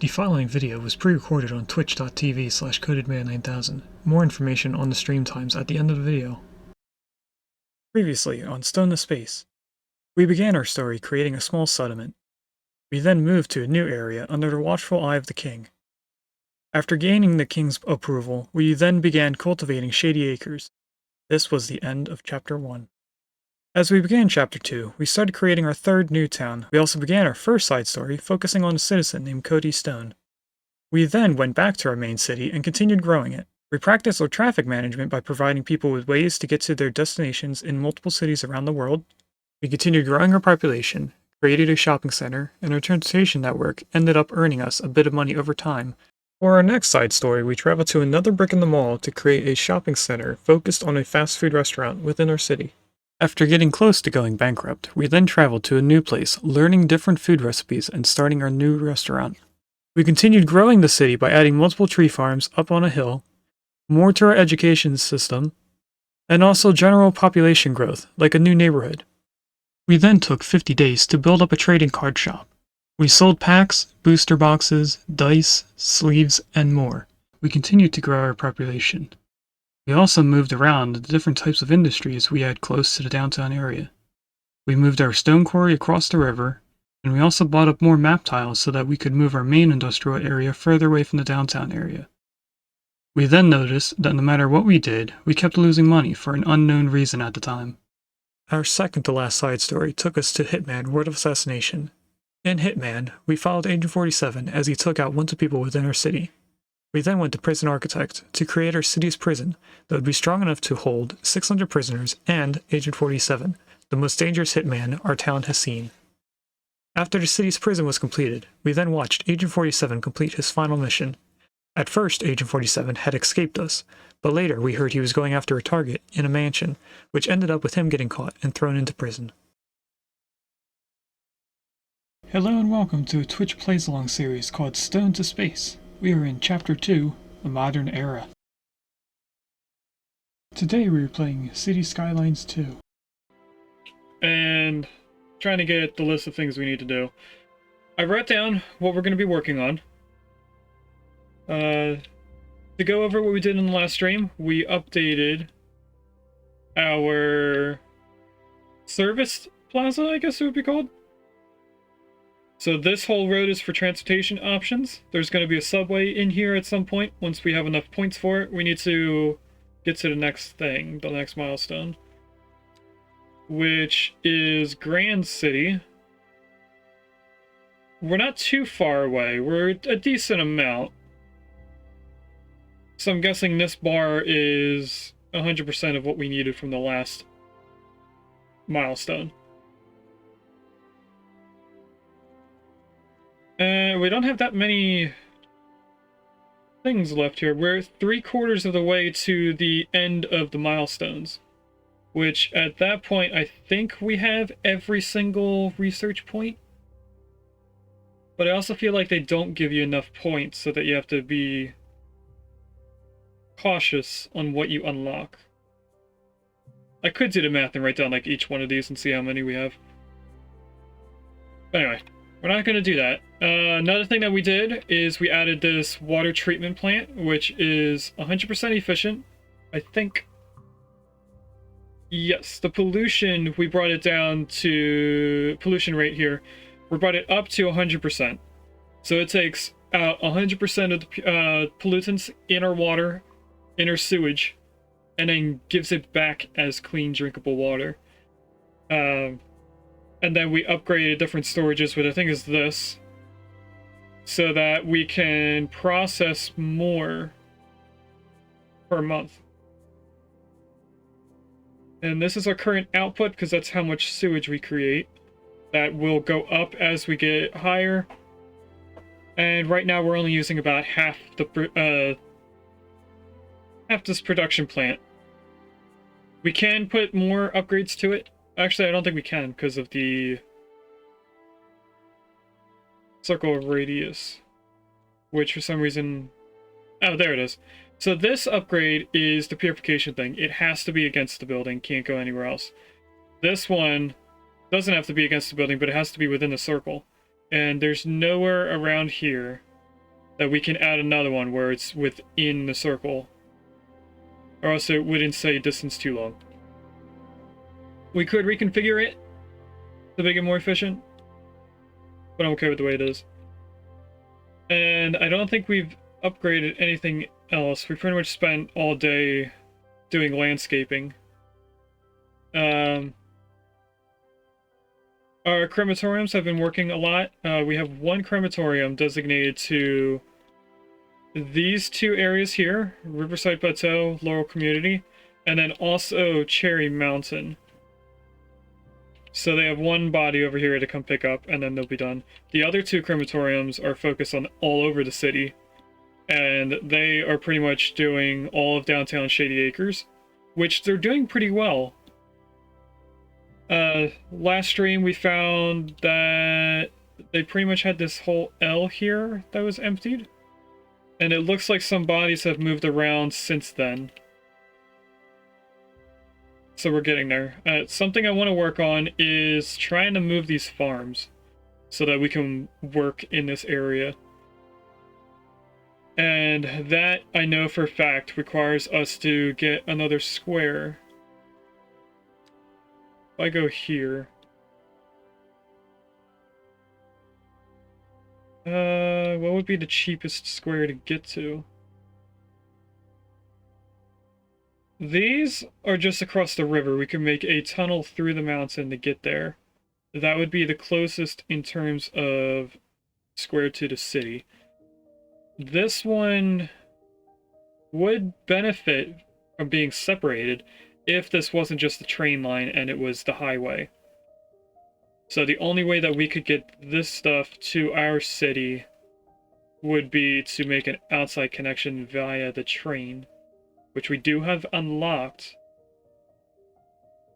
The following video was pre-recorded on twitch.tv/codedman9000. More information on the stream times at the end of the video. Previously on Stone to Space, we began our story creating a small settlement. We then moved to a new area under the watchful eye of the king. After gaining the king's approval, we then began cultivating Shady Acres. This was the end of Chapter 1. As we began Chapter 2, we started creating our third new town. We also began our first side story, focusing on a citizen named Cody Stone. We then went back to our main city and continued growing it. We practiced our traffic management by providing people with ways to get to their destinations in multiple cities around the world. We continued growing our population, created a shopping center, and our transportation network ended up earning us a bit of money over time. For our next side story, we traveled to another brick in the mall to create a shopping center focused on a fast food restaurant within our city. After getting close to going bankrupt, we then traveled to a new place, learning different food recipes and starting our new restaurant. We continued growing the city by adding multiple tree farms up on a hill, more to our education system, and also general population growth, like a new neighborhood. We then took 50 days to build up a trading card shop. We sold packs, booster boxes, dice, sleeves, and more. We continued to grow our population. We also moved around the different types of industries we had close to the downtown area. We moved our stone quarry across the river, and we also bought up more map tiles so that we could move our main industrial area further away from the downtown area. We then noticed that no matter what we did, we kept losing money for an unknown reason at the time. Our second to last side story took us to Hitman Word of Assassination. In Hitman, we followed Agent 47 as he took out bunch of people within our city. We then went to Prison Architect to create our city's prison that would be strong enough to hold 600 prisoners and Agent 47, the most dangerous hitman our town has seen. After the city's prison was completed, we then watched Agent 47 complete his final mission. At first, Agent 47 had escaped us, but later we heard he was going after a target in a mansion, which ended up with him getting caught and thrown into prison. Hello and welcome to a Twitch Plays Along series called Stone to Space. We are in Chapter 2, The Modern Era. Today we are playing City Skylines 2. And trying to get the list of things we need to do. I wrote down what we're going to be working on. To go over what we did in the last stream, we updated our service plaza, I guess it would be called. So this whole road is for transportation options. There's going to be a subway in here at some point. Once we have enough points for it, we need to get to the next thing, the next milestone, which is Grand City. We're not too far away. We're a decent amount. So I'm guessing this bar is 100% of what we needed from the last milestone. We don't have that many things left here. We're 3/4 of the way to the end of the milestones, which at that point I think we have every single research point. But I also feel like they don't give you enough points, so that you have to be cautious on what you unlock. I could do the math and write down like each one of these and see how many we have. But anyway, we're not going to do that. Another thing that we did is we added this water treatment plant, which is 100% efficient. I think, yes, the pollution, we brought it down to pollution rate here. We brought it up to 100%. So it takes out 100% of the pollutants in our water, in our sewage, and then gives it back as clean, drinkable water. And then we upgraded different storages, which I think is this, so that we can process more per month. And this is our current output, because that's how much sewage we create. That will go up as we get higher. And right now we're only using about half this production plant. We can put more upgrades to it. Actually, I don't think we can because of the circle of radius, which for some reason... Oh, there it is. So this upgrade is the purification thing. It has to be against the building, can't go anywhere else. This one doesn't have to be against the building, but it has to be within the circle. And there's nowhere around here that we can add another one where it's within the circle. Or else it wouldn't say distance too long. We could reconfigure it to make it more efficient, but I'm okay with the way it is. And I don't think we've upgraded anything else. We pretty much spent all day doing landscaping. Our crematoriums have been working a lot. We have one crematorium designated to these two areas here, Riverside Plateau, Laurel Community, and then also Cherry Mountain. So they have one body over here to come pick up, and then they'll be done. The other two crematoriums are focused on all over the city, and they are pretty much doing all of downtown Shady Acres, which they're doing pretty well. Last stream we found that they pretty much had this whole L here that was emptied, and it looks like some bodies have moved around since then. So we're getting there. Something I want to work on is trying to move these farms so that we can work in this area. And that, I know for a fact, requires us to get another square. If I go here... what would be the cheapest square to get to? These are just across the river. We can make a tunnel through the mountain to get there. That would be the closest in terms of square to the city. This one would benefit from being separated if this wasn't just the train line and it was the highway. So the only way that we could get this stuff to our city would be to make an outside connection via the train, which we do have unlocked,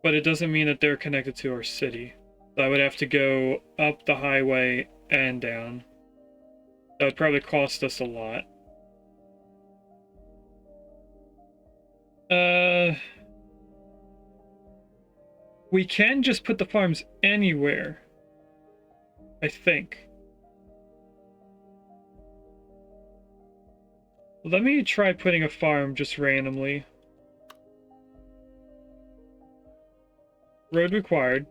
but it doesn't mean that they're connected to our city. So I would have to go up the highway and down. That would probably cost us a lot. We can just put the farms anywhere, I think. Let me try putting a farm just randomly. Road required.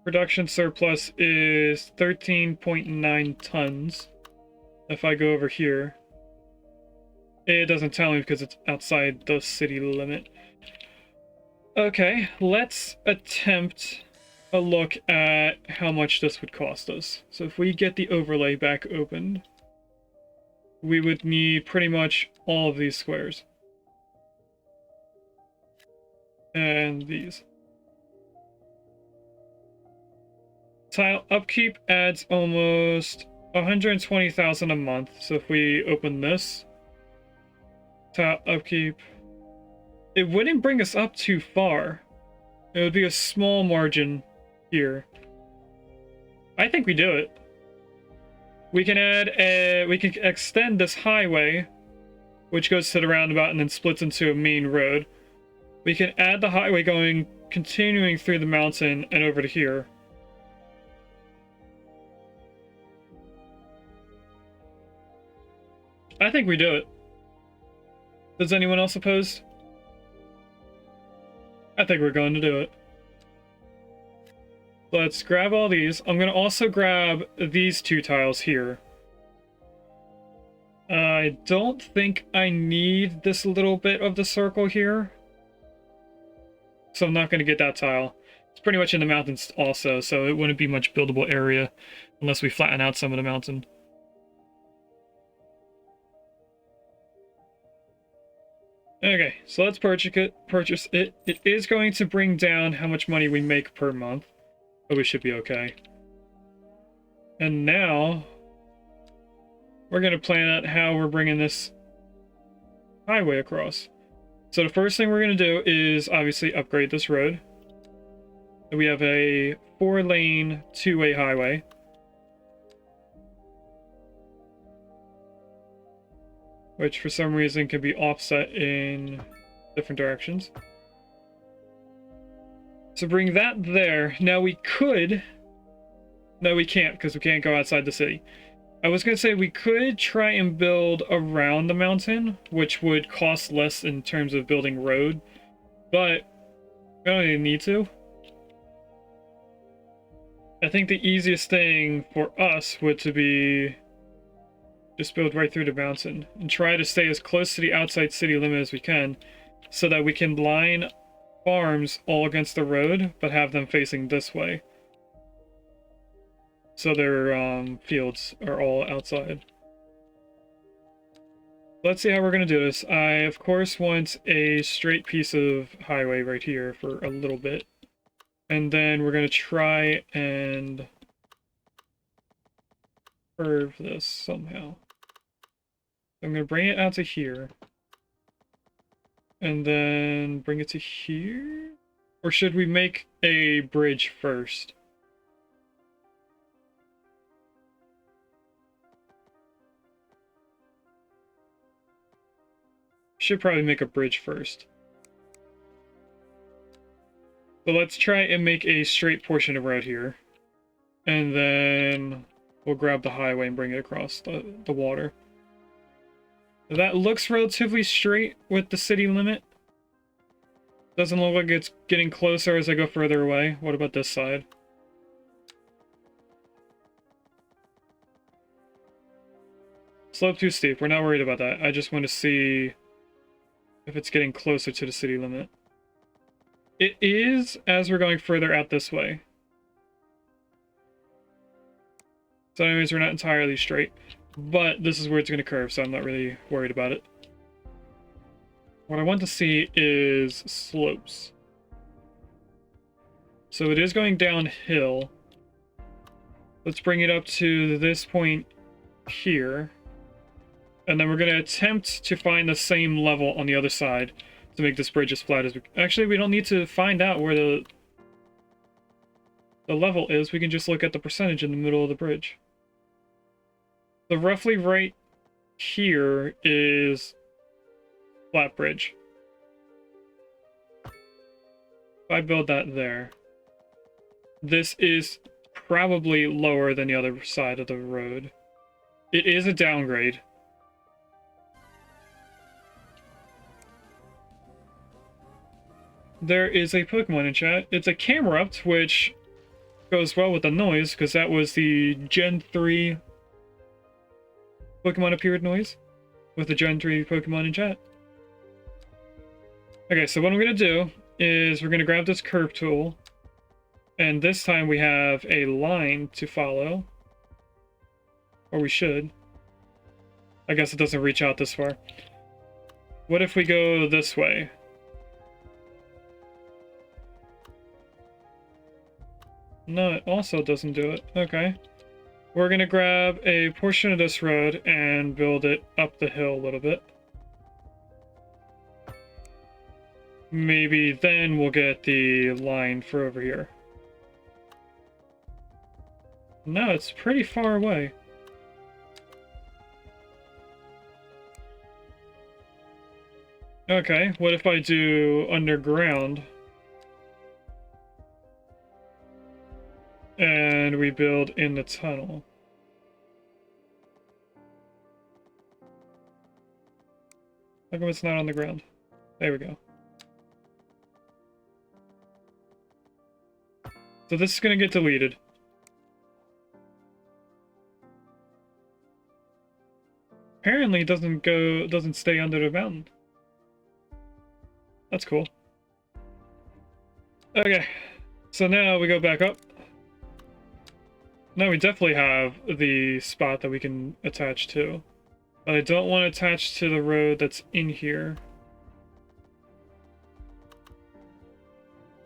Production surplus is 13.9 tons. If I go over here, it doesn't tell me because it's outside the city limit. Okay, let's attempt a look at how much this would cost us. So if we get the overlay back opened, we would need pretty much all of these squares. And these. Tile upkeep adds almost 120,000 a month. So if we open this, tile upkeep, it wouldn't bring us up too far. It would be a small margin here. I think we do it. We can we can extend this highway, which goes to the roundabout and then splits into a main road. We can add the highway continuing through the mountain and over to here. I think we do it. Does anyone else oppose? I think we're going to do it. Let's grab all these. I'm going to also grab these two tiles here. I don't think I need this little bit of the circle here, so I'm not going to get that tile. It's pretty much in the mountains also, so it wouldn't be much buildable area unless we flatten out some of the mountain. Okay, so let's purchase it. It is going to bring down how much money we make per month, but we should be okay. And now we're going to plan out how we're bringing this highway across. So the first thing we're going to do is obviously upgrade this road. We have a 4-lane, 2-way highway. Which for some reason can be offset in different directions. So bring that there. Now we could... No, we can't, because we can't go outside the city. I was going to say we could try and build around the mountain, which would cost less in terms of building road, but we don't even need to. I think the easiest thing for us would to be just build right through the mountain and try to stay as close to the outside city limit as we can so that we can line farms all against the road, but have them facing this way. So their fields are all outside. Let's see how we're going to do this. I, of course, want a straight piece of highway right here for a little bit. And then we're going to try and curve this somehow. I'm going to bring it out to here. And then bring it to here? Or should we make a bridge first? Should probably make a bridge first. But let's try and make a straight portion of road here. And then we'll grab the highway and bring it across the water. That looks relatively straight with the city limit. Doesn't look like it's getting closer as I go further away. What about this side? Slope too steep. We're not worried about that. I just want to see if it's getting closer to the city limit. It is as we're going further out this way. So anyways, we're not entirely straight. But this is where it's going to curve, so I'm not really worried about it. What I want to see is slopes. So it is going downhill. Let's bring it up to this point here. And then we're going to attempt to find the same level on the other side to make this bridge as flat as we... Actually, we don't need to find out where the level is. We can just look at the percentage in the middle of the bridge. So roughly right here is flat bridge. If I build that there, this is probably lower than the other side of the road. It is a downgrade. There is a Pokemon in chat. It's a Camerupt, which goes well with the noise, because that was the Gen 3 Pokemon appeared noise with the Gen 3 Pokemon in chat. Okay, so what I'm going to do is we're going to grab this curve tool, and this time we have a line to follow. Or we should. I guess it doesn't reach out this far. What if we go this way? No, it also doesn't do it. Okay. We're going to grab a portion of this road and build it up the hill a little bit. Maybe then we'll get the line for over here. No, it's pretty far away. Okay, what if I do underground? And we build in the tunnel. How come it's not on the ground? There we go. So this is going to get deleted. Apparently it doesn't stay under the mountain. That's cool. Okay, so now we go back up. Now we definitely have the spot that we can attach to. But I don't want to attach to the road that's in here.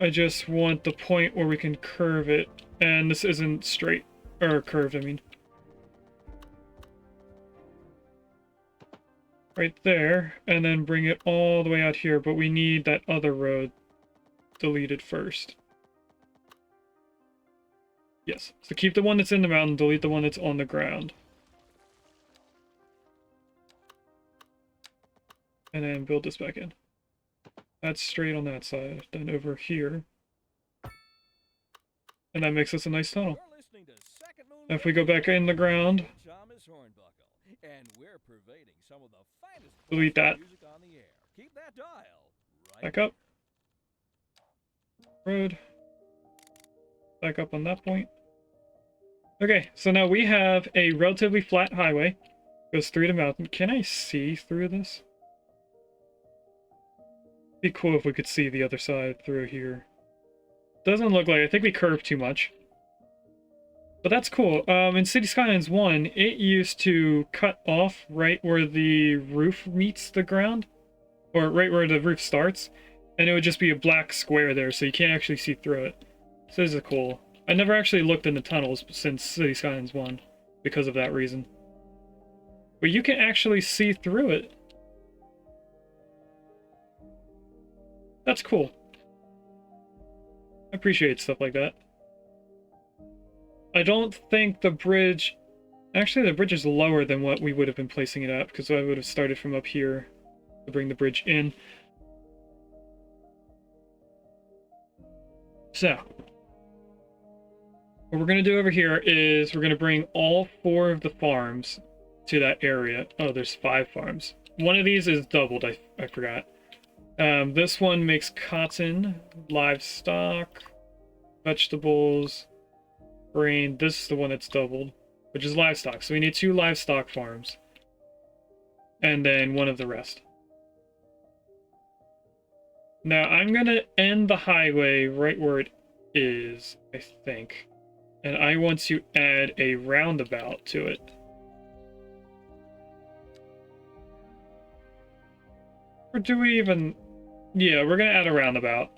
I just want the point where we can curve it. And this isn't straight. Or curved, I mean. Right there. And then bring it all the way out here. But we need that other road deleted first. Yes. So keep the one that's in the mountain, delete the one that's on the ground. And then build this back in. That's straight on that side. Then over here, And that makes us a nice tunnel. If we go back in the ground, delete that. Back up. Road. Back up on that point. Okay, so now we have a relatively flat highway. Goes through the mountain. Can I see through this? Be cool if we could see the other side through here. Doesn't look like it. I think we curved too much. But that's cool. In City Skylines 1, it used to cut off right where the roof meets the ground. Or right where the roof starts. And it would just be a black square there, so you can't actually see through it. So this is cool. I never actually looked in the tunnels since City Skylines 1 because of that reason. But you can actually see through it. That's cool. I appreciate stuff like that. I don't think the bridge... Actually, the bridge is lower than what we would have been placing it at, because I would have started from up here to bring the bridge in. So, what we're going to do over here is we're going to bring all 4 of the farms to that area. Oh, there's 5 farms. One of these is doubled, I forgot. This one makes cotton, livestock, vegetables, grain. This is the one that's doubled, which is livestock. So we need 2 livestock farms. And then 1 of the rest. Now, I'm going to end the highway right where it is, I think. And I want to add a roundabout to it. Or do we even... Yeah, we're going to add a roundabout.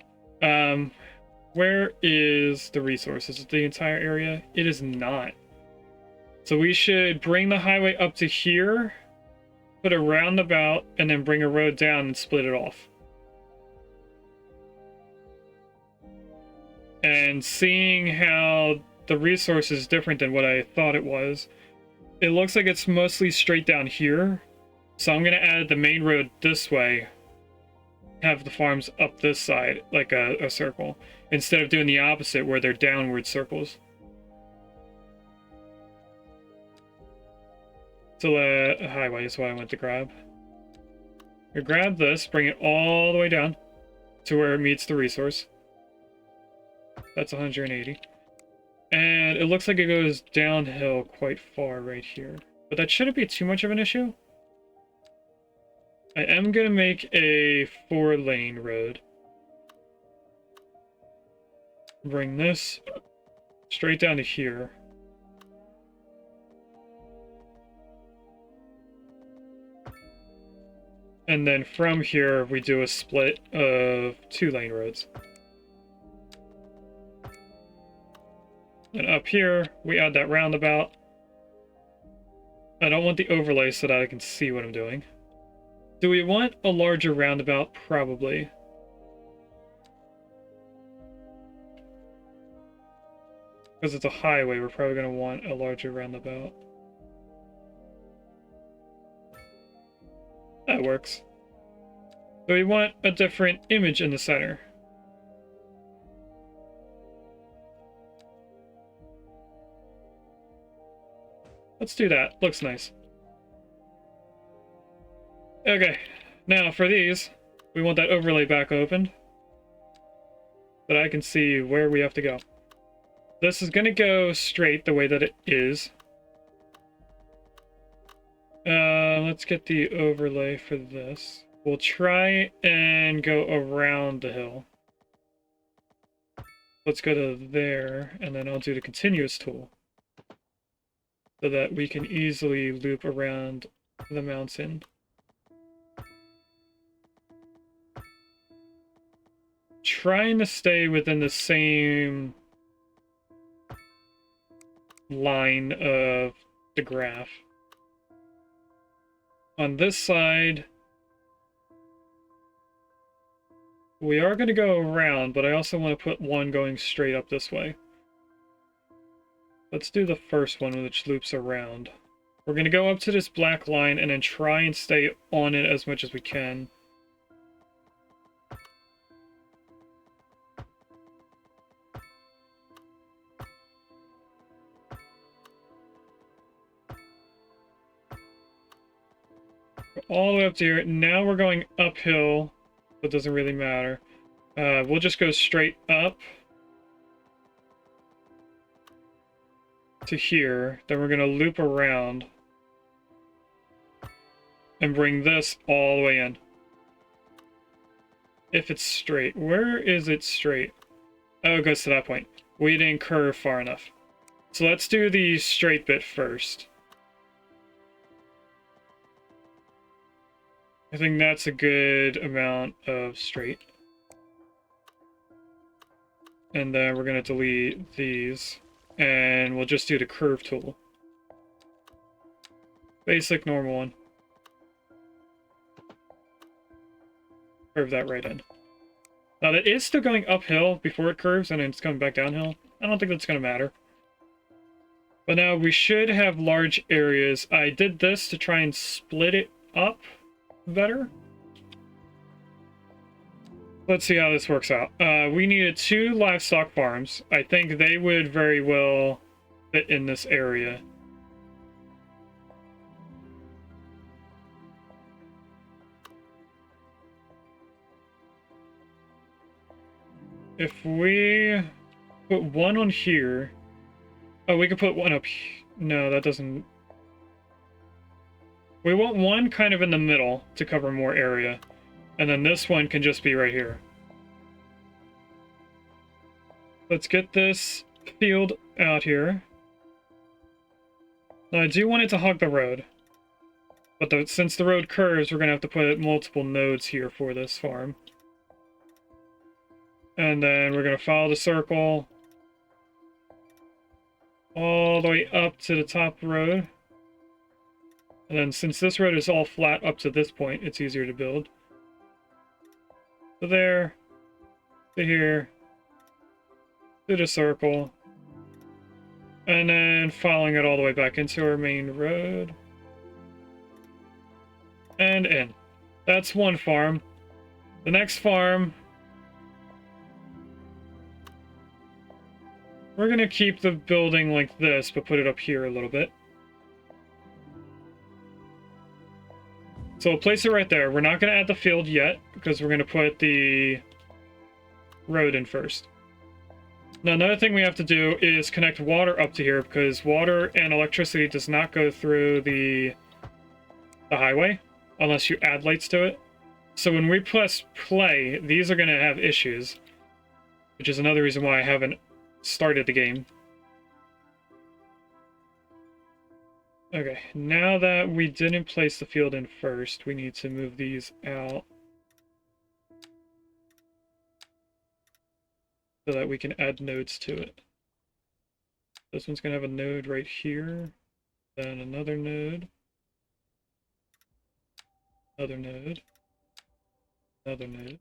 Where is the resource? Is it the entire area? It is not. So we should bring the highway up to here, put a roundabout, and then bring a road down and split it off. And seeing how the resource is different than what I thought it was, it looks like it's mostly straight down here. So I'm going to add the main road this way, have the farms up this side, like a circle, instead of doing the opposite where they're downward circles. So the highway is what I went to grab. You grab this, bring it all the way down to where it meets the resource. That's 180. And it looks like it goes downhill quite far right here. But that shouldn't be too much of an issue. I am going to make a 4-lane road. Bring this straight down to here. And then from here, we do a split of 2-lane roads. And up here, we add that roundabout. I don't want the overlay so that I can see what I'm doing. Do we want a larger roundabout? Probably. Because it's a highway, we're probably going to want a larger roundabout. That works. So we want a different image in the center. Let's do that. Looks nice. Okay, now for these, we want that overlay back opened, so that I can see where we have to go. This is going to go straight the way that it is. Let's get the overlay for this. We'll try and go around the hill. Let's go to there, and then I'll do the continuous tool, so that we can easily loop around the mountain. Trying to stay within the same line of the graph. On this side, we are going to go around, but I also want to put one going straight up this way. Let's do the first one, which loops around. We're going to go up to this black line and then try and stay on it as much as we can. all the way up to here. Now we're going uphill. So it doesn't really matter. We'll just go straight up to here. Then we're going to loop around and bring this all the way in. If it's straight. Where is it straight? Oh, it goes to that point. We didn't curve far enough. So let's do the straight bit first. I think that's a good amount of straight. And then we're going to delete these. And we'll just do the curve tool. Basic, normal one. Curve that right in. Now that is still going uphill before it curves and then it's coming back downhill. I don't think that's going to matter. But now we should have large areas. I did this to try and split it up better. Let's see how this works out. We needed 2 livestock farms. I think they would very well fit in this area. If we put one on here... Oh, we could put one up here. No, that doesn't... We want one kind of in the middle to cover more area. And then this one can just be right here. Let's get this field out here. Now, I do want it to hug the road. But since the road curves, we're going to have to put multiple nodes here for this farm. And then we're going to follow the circle all the way up to the top road. And then since this road is all flat up to this point, it's easier to build. So there, to here, to the circle, and then following it all the way back into our main road. And in. That's one farm. The next farm, we're going to keep the building like this, but put it up here a little bit. So we'll place it right there. We're not going to add the field yet, because we're going to put the road in first. Now, another thing we have to do is connect water up to here, because water and electricity does not go through the highway, unless you add lights to it. So when we press play, these are going to have issues, which is another reason why I haven't started the game. Okay, now that we didn't place the field in first, we need to move these out so that we can add nodes to it. This one's going to have a node right here, then another node, another node, another node,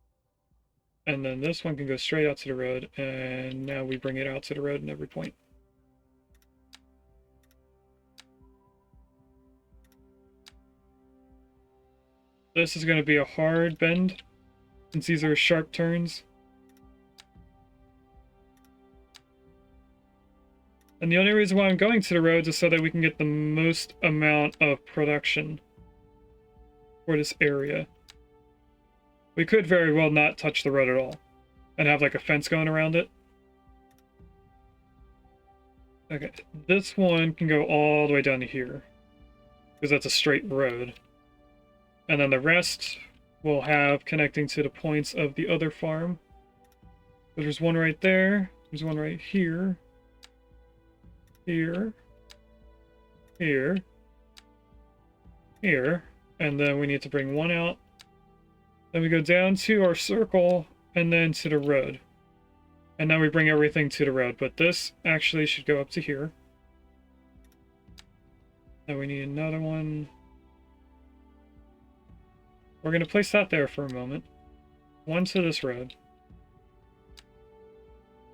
and then this one can go straight out to the road, and now we bring it out to the road in every point. This is going to be a hard bend, since these are sharp turns. And the only reason why I'm going to the roads is so that we can get the most amount of production for this area. We could very well not touch the road at all, and have like a fence going around it. Okay, this one can go all the way down to here, because that's a straight road. And then the rest we'll have connecting to the points of the other farm. So there's one right there. There's one right here. Here. Here. Here. And then we need to bring one out. Then we go down to our circle and then to the road. And now we bring everything to the road. But this actually should go up to here. Then we need another one. We're going to place that there for a moment. One to this road.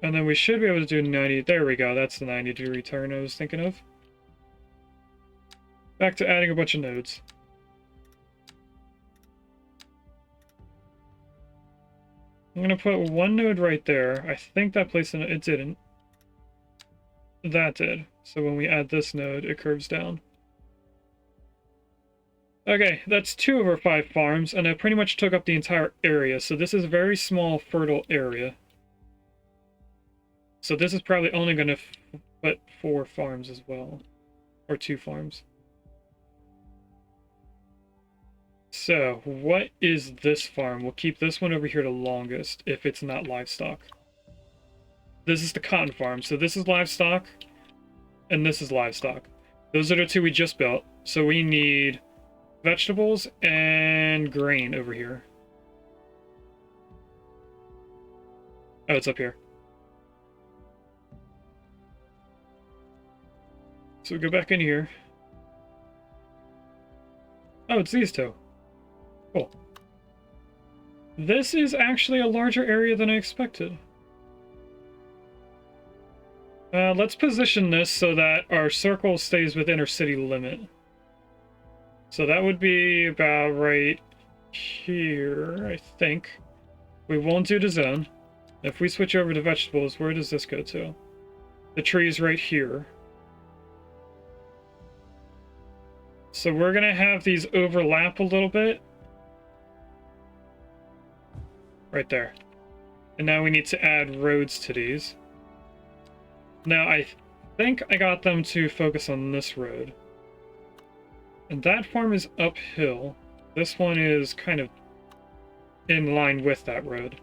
And then we should be able to do 90. There we go. That's the 90-degree turn I was thinking of. Back to adding a bunch of nodes. I'm going to put one node right there. I think that placed it didn't. That did. So when we add this node, it curves down. Okay, that's 2 of our 5 farms, and I pretty much took up the entire area, so this is a very small, fertile area. So this is probably only going to put 4 farms as well, or 2 farms. So, what is this farm? We'll keep this one over here the longest, if it's not livestock. This is the cotton farm, so this is livestock, and this is livestock. Those are the 2 we just built, so we need vegetables and grain over here. Oh, it's up here. So we go back in here. Oh, it's these 2. Cool. This is actually a larger area than I expected. Let's position this so that our circle stays within our city limit. So that would be about right here, I think. We won't do the zone. If we switch over to vegetables, where does this go to? The tree's right here. So we're going to have these overlap a little bit. Right there. And now we need to add roads to these. Now I think I got them to focus on this road. And that farm is uphill. This one is kind of in line with that road.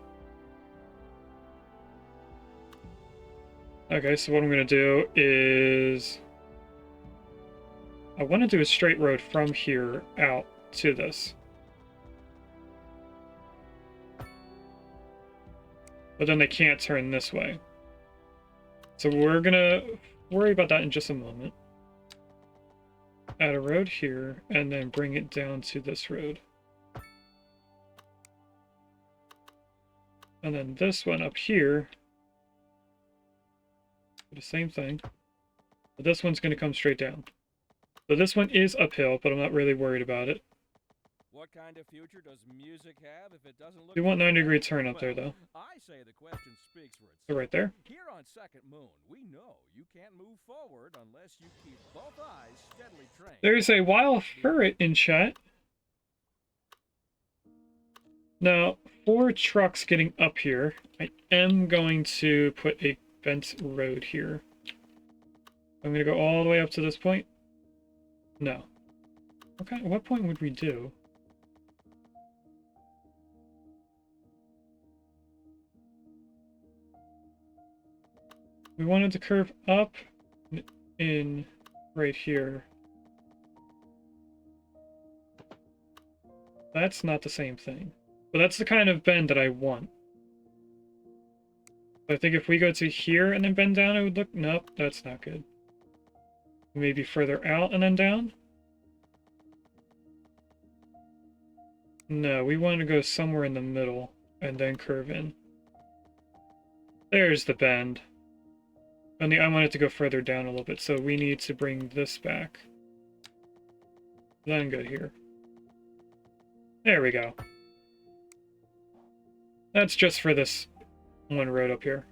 Okay, so what I'm going to do is... I want to do a straight road from here out to this. But then they can't turn this way. So we're going to worry about that in just a moment. Add a road here, and then bring it down to this road. And then this one up here, do the same thing. But this one's going to come straight down. So this one is uphill, but I'm not really worried about it. What kind of future does music have if it doesn't look? We want 90-degree turn up there, though. I say the question speaks for itself. So right there. Here on Second Moon, we know you can't move forward unless you keep both eyes steadily trained. There's a wild ferret in chat. Now, for trucks getting up here, I am going to put a bent road here. I'm going to go all the way up to this point. No. Okay, at what point would we do? We wanted to curve up in right here. That's not the same thing. But that's the kind of bend that I want. I think if we go to here and then bend down, it would look... Nope, that's not good. Maybe further out and then down? No, we want to go somewhere in the middle and then curve in. There's the bend. Only I want it to go further down a little bit, so we need to bring this back. Then go here. There we go. That's just for this one road up here.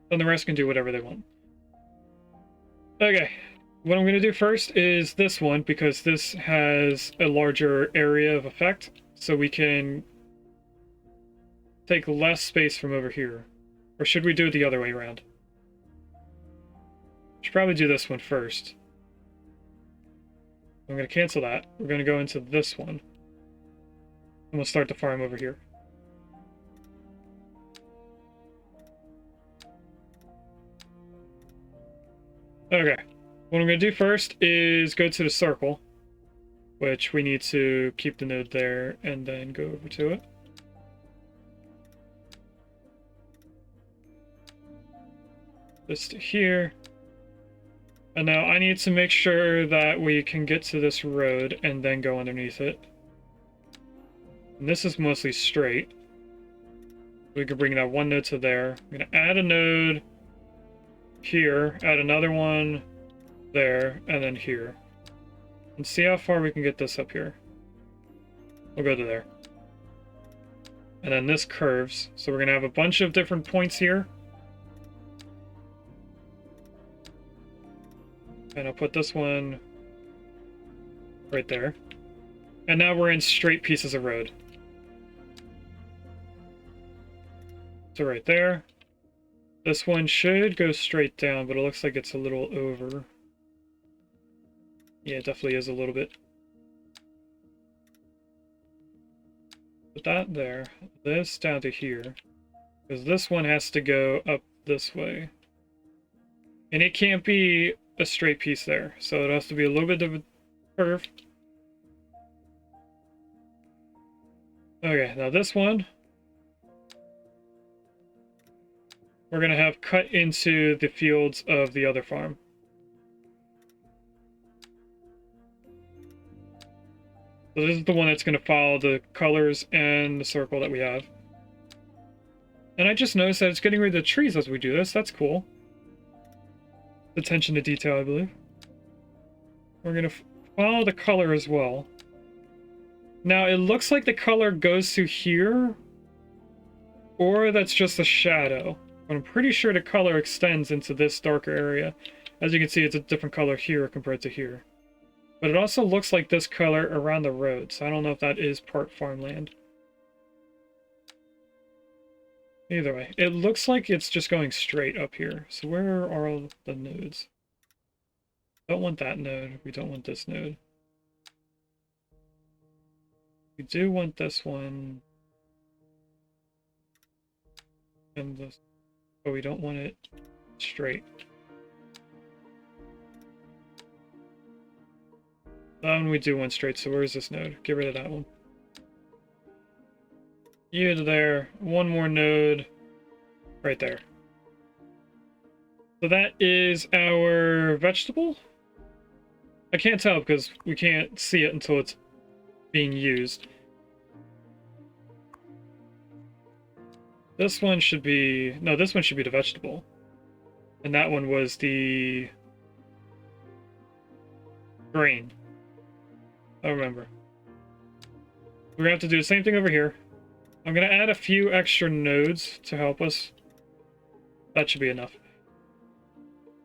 Then the rest can do whatever they want. Okay, what I'm going to do first is this one, because this has a larger area of effect, so we can take less space from over here. Or should we do it the other way around? Should probably do this one first. I'm going to cancel that. We're going to go into this one. And we'll start the farm over here. Okay. What I'm going to do first is go to the circle, which we need to keep the node there and then go over to it. This to here. And now I need to make sure that we can get to this road and then go underneath it. And this is mostly straight. We can bring that one node to there. I'm going to add a node here, add another one there, and then here. And see how far we can get this up here. We'll go to there. And then this curves. So we're going to have a bunch of different points here. And I'll put this one right there. And now we're in straight pieces of road. So right there. This one should go straight down, but it looks like it's a little over. Yeah, it definitely is a little bit. Put that there. This down to here. Because this one has to go up this way. And it can't be a straight piece there. So it has to be a little bit of a curve. Okay, now this one we're going to have cut into the fields of the other farm. So this is the one that's going to follow the colors and the circle that we have. And I just noticed that it's getting rid of the trees as we do this. That's cool. Attention to detail, I believe. We're going to follow the color as well. Now, it looks like the color goes to here, or that's just a shadow. But I'm pretty sure the color extends into this darker area. As you can see, it's a different color here compared to here. But it also looks like this color around the road, so I don't know if that is part farmland. Either way, it looks like it's just going straight up here. So where are all the nodes? Don't want that node. We don't want this node. We do want this one. And this. But we don't want it straight. That one we do want straight, so where's this node? Get rid of that one. You to there. One more node. Right there. So that is our vegetable? I can't tell because we can't see it until it's being used. This one should be... No, this one should be the vegetable. And that one was the... grain. I remember. We're gonna have to do the same thing over here. I'm gonna add a few extra nodes to help us. That should be enough.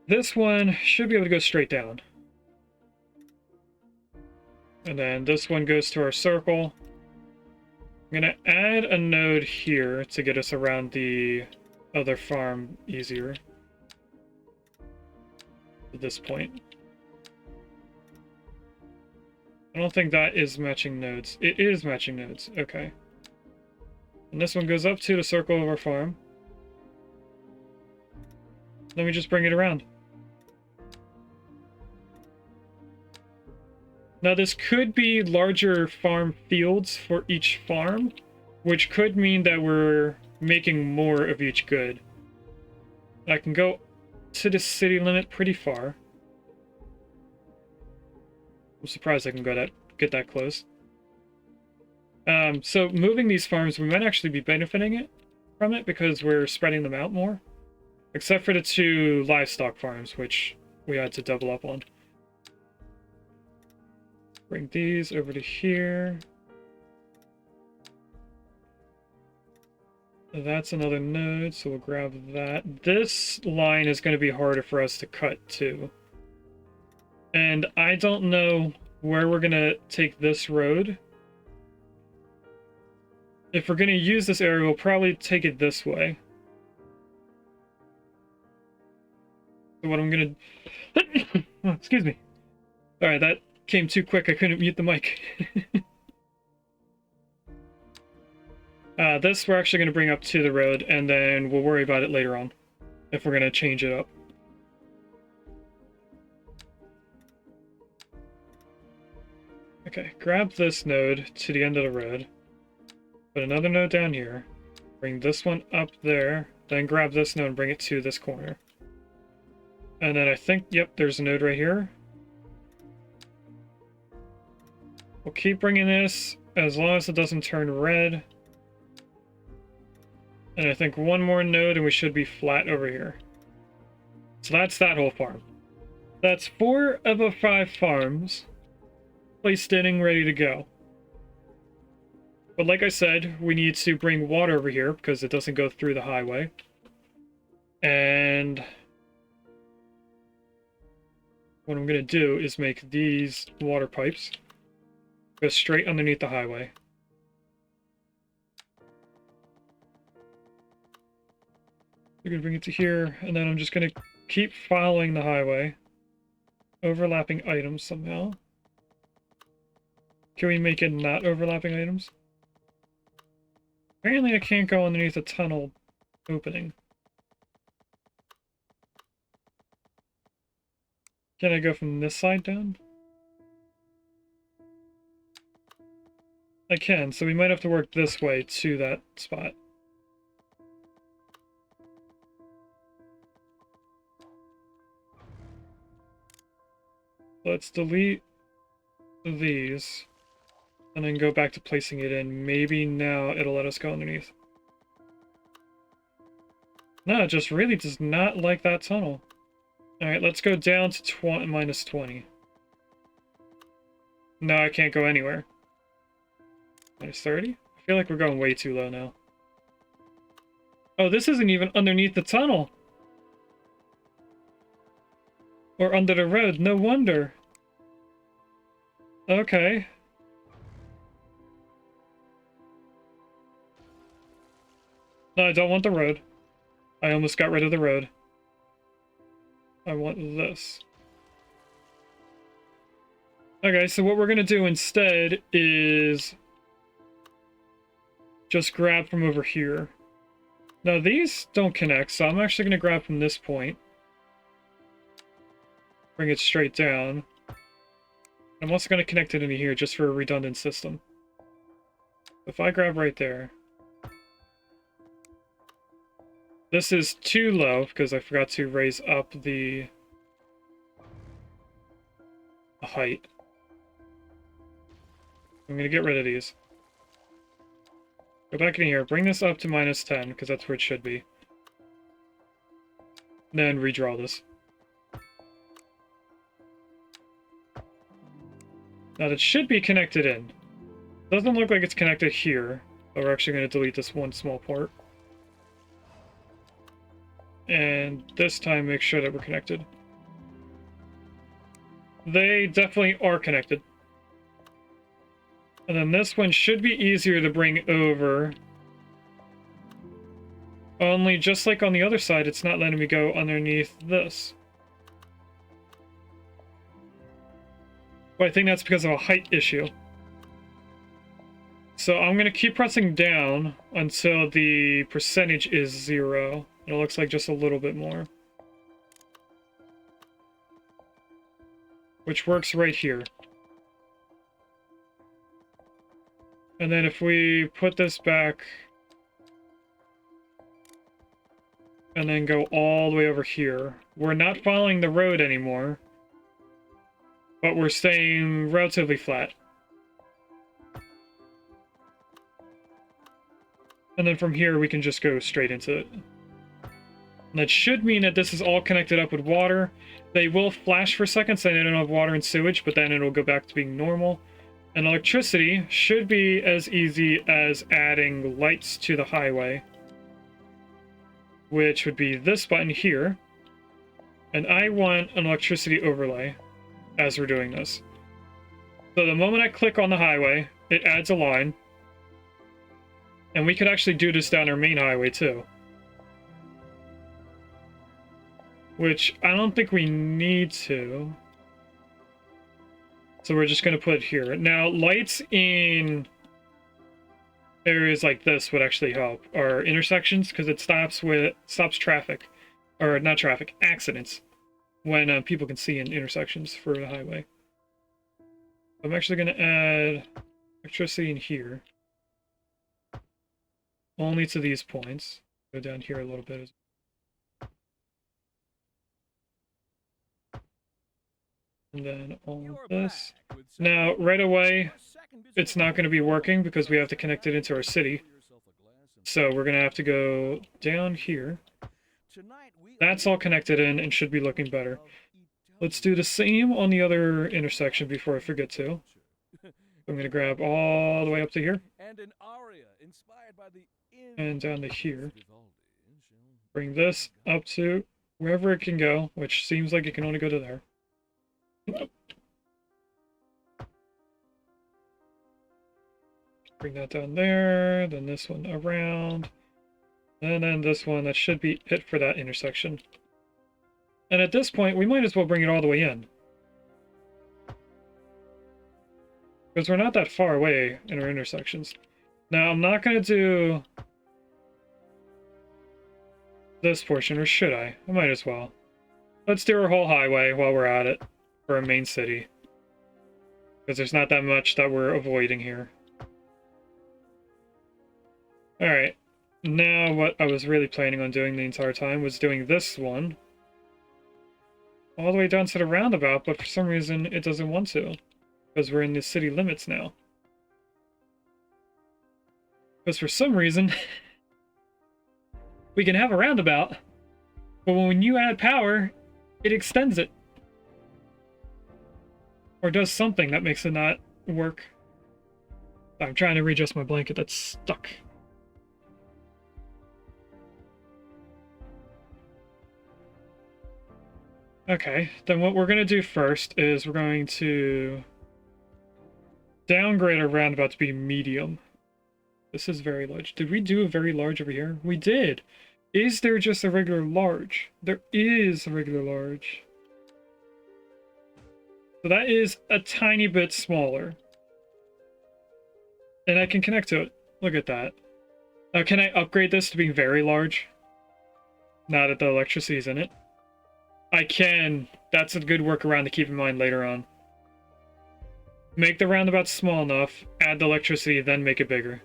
This one should be able to go straight down. And then this one goes to our circle. I'm gonna add a node here to get us around the other farm easier. At this point. I don't think that is matching nodes. It is matching nodes. Okay. And this one goes up to the circle of our farm. Let me just bring it around. Now this could be larger farm fields for each farm, which could mean that we're making more of each good. I can go to the city limit pretty far. I'm surprised I can get that close. So moving these farms, we might actually be benefiting from it because we're spreading them out more. Except for the 2 livestock farms, which we had to double up on. Bring these over to here. That's another node, so we'll grab that. This line is going to be harder for us to cut too. And I don't know where we're going to take this road. If we're going to use this area, we'll probably take it this way. So what I'm going to... Oh, excuse me. Alright, that came too quick. I couldn't mute the mic. This we're actually going to bring up to the road, and then we'll worry about it later on. If we're going to change it up. Okay, grab this node to the end of the road. Put another node down here. Bring this one up there. Then grab this node and bring it to this corner. And then I think, yep, there's a node right here. We'll keep bringing this as long as it doesn't turn red. And I think one more node and we should be flat over here. So that's that whole farm. That's 4 of the 5 farms placed in, ready to go. But like I said, we need to bring water over here because it doesn't go through the highway. And what I'm going to do is make these water pipes go straight underneath the highway. We're going to bring it to here, and then I'm just going to keep following the highway. Overlapping items somehow. Can we make it not overlapping items? Apparently I can't go underneath a tunnel opening. Can I go from this side down? I can, so we might have to work this way to that spot. Let's delete these, and then go back to placing it in. Maybe now it'll let us go underneath. No, it just really does not like that tunnel. Alright, let's go down to -20. No, I can't go anywhere. -30? I feel like we're going way too low now. Oh, this isn't even underneath the tunnel! Or under the road, no wonder. Okay. No, I don't want the road. I almost got rid of the road. I want this. Okay, so what we're gonna do instead is just grab from over here. Now these don't connect, so I'm actually gonna grab from this point. Bring it straight down. I'm also gonna connect it into here just for a redundant system. If I grab right there. This is too low because I forgot to raise up the height. I'm gonna get rid of these. Go back in here, bring this up to -10 because that's where it should be. Then redraw this. Now that should be connected in. Doesn't look like it's connected here, but we're actually going to delete this one small part. And this time make sure that we're connected. They definitely are connected. And then this one should be easier to bring over. Only just like on the other side, it's not letting me go underneath this. But I think that's because of a height issue. So I'm going to keep pressing down until the percentage is 0. It looks like just a little bit more. Which works right here. And then if we put this back and then go all the way over here, we're not following the road anymore, but we're staying relatively flat. And then from here, we can just go straight into it. And that should mean that this is all connected up with water. They will flash for seconds, so they don't have water and sewage, but then it'll go back to being normal. And electricity should be as easy as adding lights to the highway, which would be this button here. And I want an electricity overlay as we're doing this. So the moment I click on the highway, it adds a line. And we could actually do this down our main highway too. Which I don't think we need to. So we're just going to put it here. Now, lights in areas like this would actually help. Or intersections, because it stops traffic. Or not traffic, accidents. When people can see in intersections for the highway. I'm actually going to add electricity in here. Only to these points. Go down here a little bit as and then all this. Now, right away, it's not going to be working because we have to connect it into our city. So we're going to have to go down here. That's all connected in and should be looking better. Let's do the same on the other intersection before I forget to. I'm going to grab all the way up to here. And down to here. Bring this up to wherever it can go, which seems like it can only go to there. Bring that down there, then this one around, and then this one. That should be it for that intersection. And at this point, we might as well bring it all the way in. Because we're not that far away in our intersections. Now, I'm not going to do this portion, or should I? I might as well. Let's do our whole highway while we're at it for our main city. Because there's not that much that we're avoiding here. Alright. Now, what I was really planning on doing the entire time was doing this one all the way down to the roundabout, but for some reason it doesn't want to. Because we're in the city limits now. Because for some reason, we can have a roundabout, but when you add power, it extends it. Or does something that makes it not work. I'm trying to readjust my blanket that's stuck. Okay, then what we're going to do first is we're going to downgrade our roundabout to be medium. This is very large. Did we do a very large over here? We did. Is there just a regular large? There is a regular large. So that is a tiny bit smaller. And I can connect to it. Look at that. Now, can I upgrade this to being very large? Now that the electricity is in it. I can. That's a good workaround to keep in mind later on. Make the roundabout small enough, add the electricity, then make it bigger.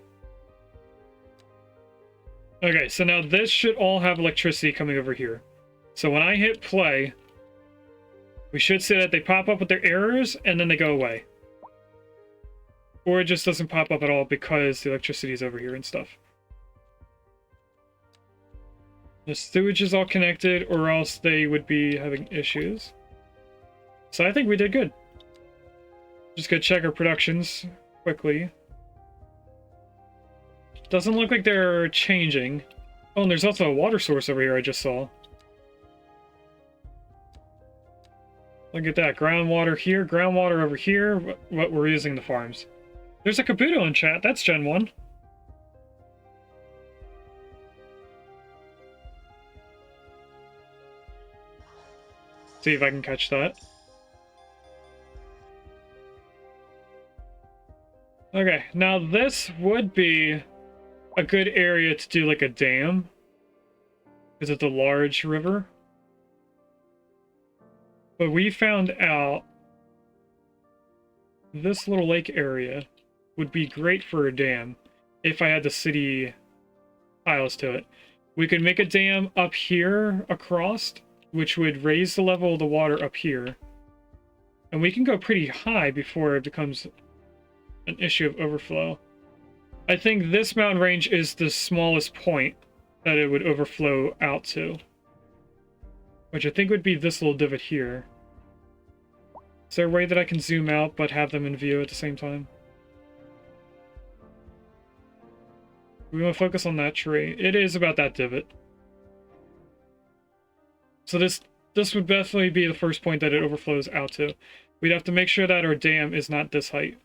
Okay, so now this should all have electricity coming over here. So when I hit play, we should see that they pop up with their errors, and then they go away. Or it just doesn't pop up at all because the electricity is over here and stuff. The sewage is all connected, or else they would be having issues. So I think we did good. Just gonna check our productions quickly. Doesn't look like they're changing. Oh, and there's also a water source over here I just saw. Look at that. Groundwater here, groundwater over here. What we're using the farms. There's a Kabuto in chat. That's Gen 1. See if I can catch that. Okay, now this would be a good area to do like a dam. Because it's a large river. But we found out this little lake area would be great for a dam if I had the city tiles to it. We could make a dam up here across, which would raise the level of the water up here. And we can go pretty high before it becomes an issue of overflow. I think this mountain range is the smallest point that it would overflow out to. Which I think would be this little divot here. Is there a way that I can zoom out but have them in view at the same time? We want to focus on that tree. It is about that divot. So this would definitely be the first point that it overflows out to. We'd have to make sure that our dam is not this height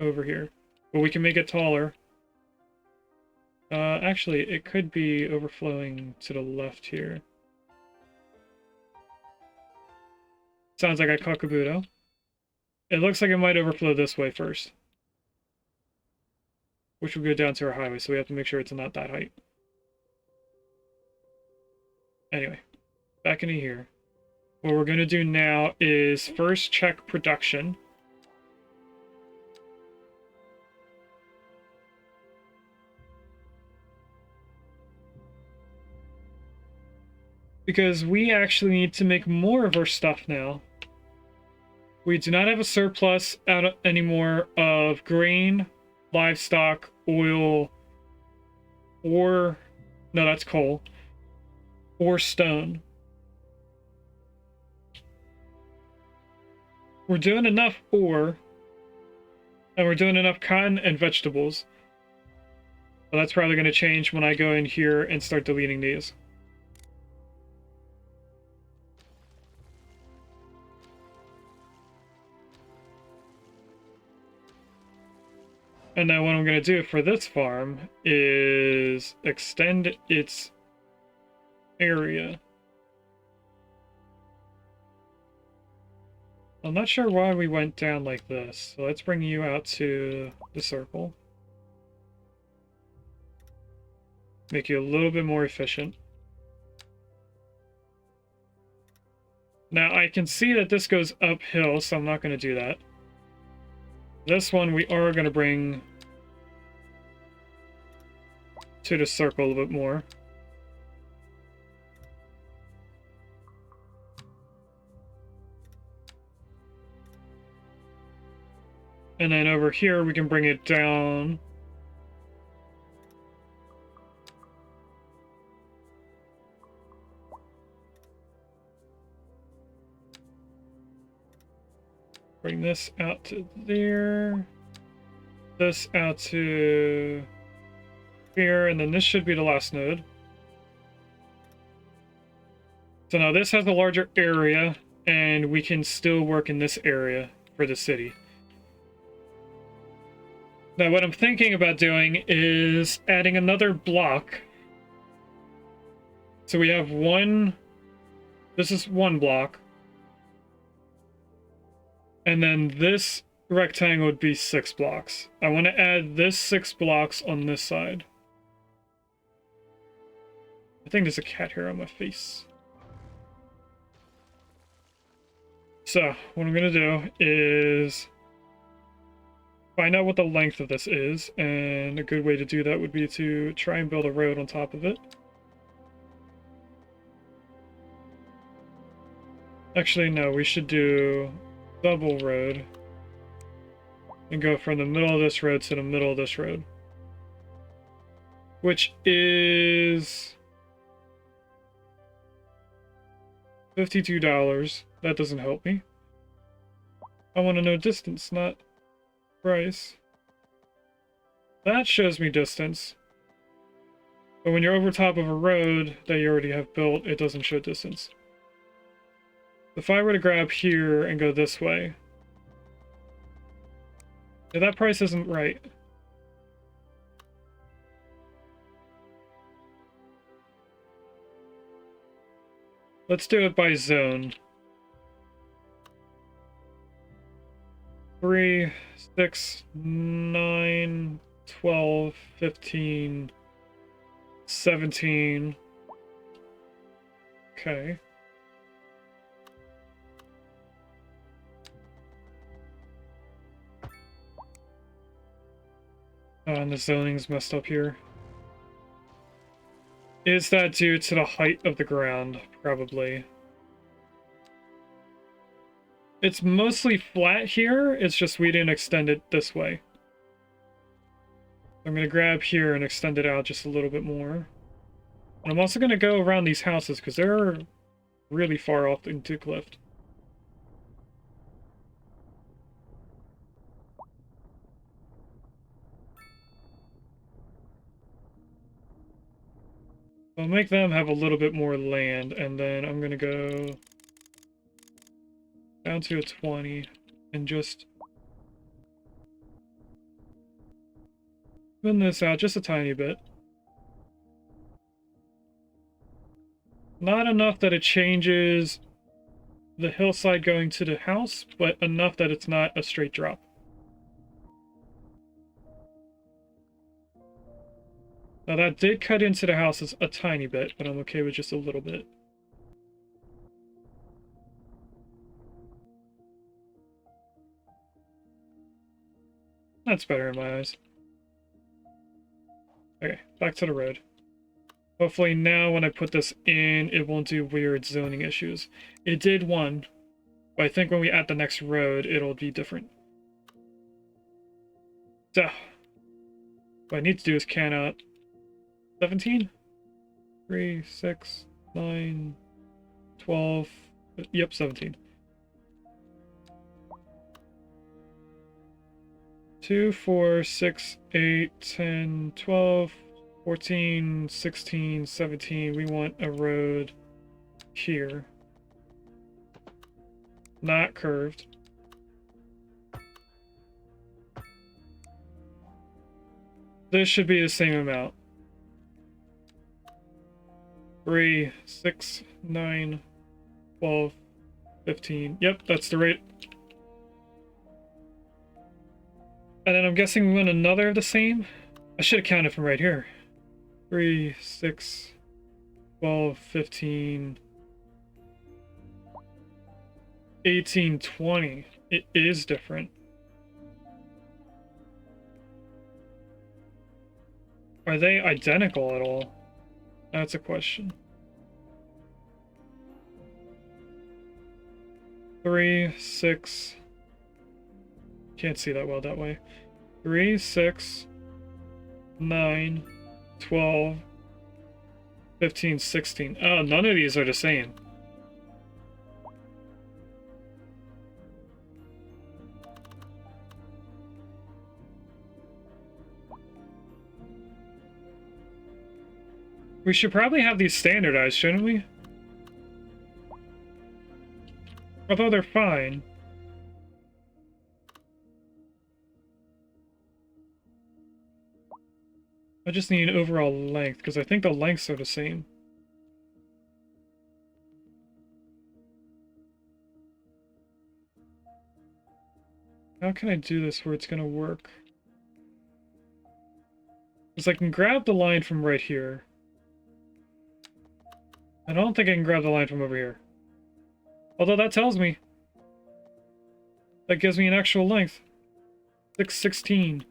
over here. But we can make it taller. Actually, it could be overflowing to the left here. Sounds like I caught Kabuto. It looks like it might overflow this way first. Which will go down to our highway, so we have to make sure it's not that height. Anyway, back into here. What we're going to do now is first check production. Because we actually need to make more of our stuff now. We do not have a surplus anymore of grain, livestock, oil, or... no, that's coal. Or stone. We're doing enough ore. And we're doing enough cotton and vegetables. But that's probably going to change when I go in here and start deleting these. And then what I'm going to do for this farm is extend its area. I'm not sure why we went down like this, so let's bring you out to the circle. Make you a little bit more efficient. Now I can see that this goes uphill, so I'm not going to do that. This one we are going to bring to the circle a little bit more. And then over here we can bring it down. Bring this out to there. This out to here, and then this should be the last node. So now this has a larger area, and we can still work in this area for the city. Now what I'm thinking about doing is adding another block. So we have one, this is one block. And then this rectangle would be 6 blocks. I want to add this 6 blocks on this side. I think there's a cat hair on my face. So, what I'm going to do is find out what the length of this is, and a good way to do that would be to try and build a road on top of it. Actually, no, we should do double road and go from the middle of this road to the middle of this road, which is $52. That doesn't help me. I want to know distance, not price. That shows me distance, but when you're over top of a road that you already have built, it doesn't show distance. If I were to grab here and go this way, yeah, that price isn't right. Let's do it by zone. 3, 6, 9, 12, 15, 17. Okay. Oh, and the zoning's messed up here. Is that due to the height of the ground? Probably. It's mostly flat here, it's just we didn't extend it this way. I'm gonna grab here and extend it out just a little bit more. And I'm also gonna go around these houses because they're really far off into cliff. I'll make them have a little bit more land, and then I'm gonna go down to a 20 and just thin this out just a tiny bit. Not enough that it changes the hillside going to the house, but enough that it's not a straight drop. Now that did cut into the houses a tiny bit, but I'm okay with just a little bit. That's better in my eyes. Okay, back to the road. Hopefully now when I put this in, it won't do weird zoning issues. It did one, but I think when we add the next road, it'll be different. So, what I need to do is can out 17? 3, 6, 9, 12, yep, 17. 2, 4, 6, 8, 10, 12, 14, 16, 17. We want a road here. Not curved. This should be the same amount. 3, 6, 9, 12, 15. Yep, that's the rate. And then I'm guessing we want another of the same? I should have counted from right here. 3, 6, 12, 15, 18, 20. It is different. Are they identical at all? That's a question. 3, 6. Can't see that well that way. 3, 6, 9, 12, 15, 16. Oh, none of these are the same. We should probably have these standardized, shouldn't we? Although they're fine. I just need overall length, because I think the lengths are the same. How can I do this where it's going to work? Because I can grab the line from right here. I don't think I can grab the line from over here. Although that tells me. That gives me an actual length. 616.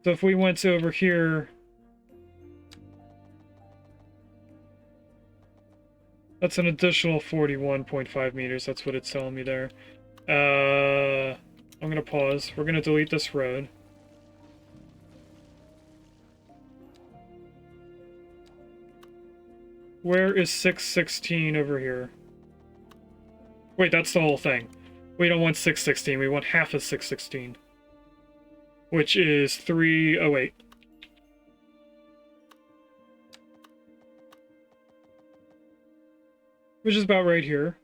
So if we went to over here... That's an additional 41.5 meters. That's what it's telling me there. I'm going to pause. We're going to delete this road. Where is 616 over here? Wait, that's the whole thing. We don't want 616, we want half of 616. Which is 308. Which is about right here.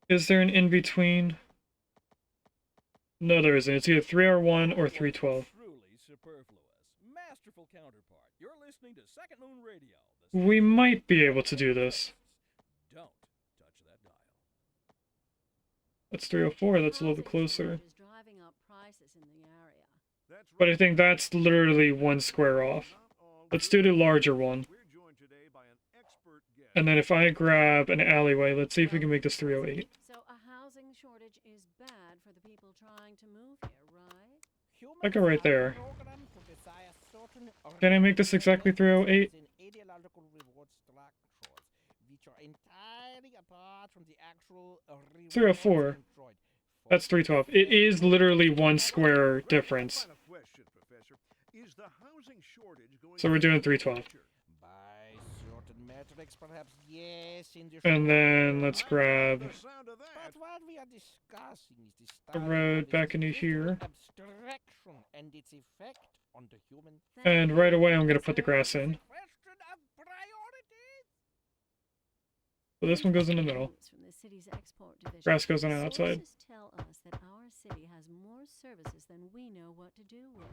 Is there an in-between? No, there isn't. It's either 3R1 or 312. Truly superfluous. Masterful counterpart. You're listening to Second Moon Radio. We might be able to do this. Don't touch that dial. That's 304, that's a little bit closer. But I think that's literally one square off. Let's do the larger one. And then if I grab an alleyway, let's see if we can make this 308. So a housing shortage is bad for the people trying to move here, right? I go right there. Can I make this exactly 308? 304. That's 312. It is literally one square difference. So we're doing 312. And then let's grab the road back into here. And right away I'm going to put the grass in. So this one goes in the middle. Grass goes on the outside. Tell us that our city has more services than we know what to do with.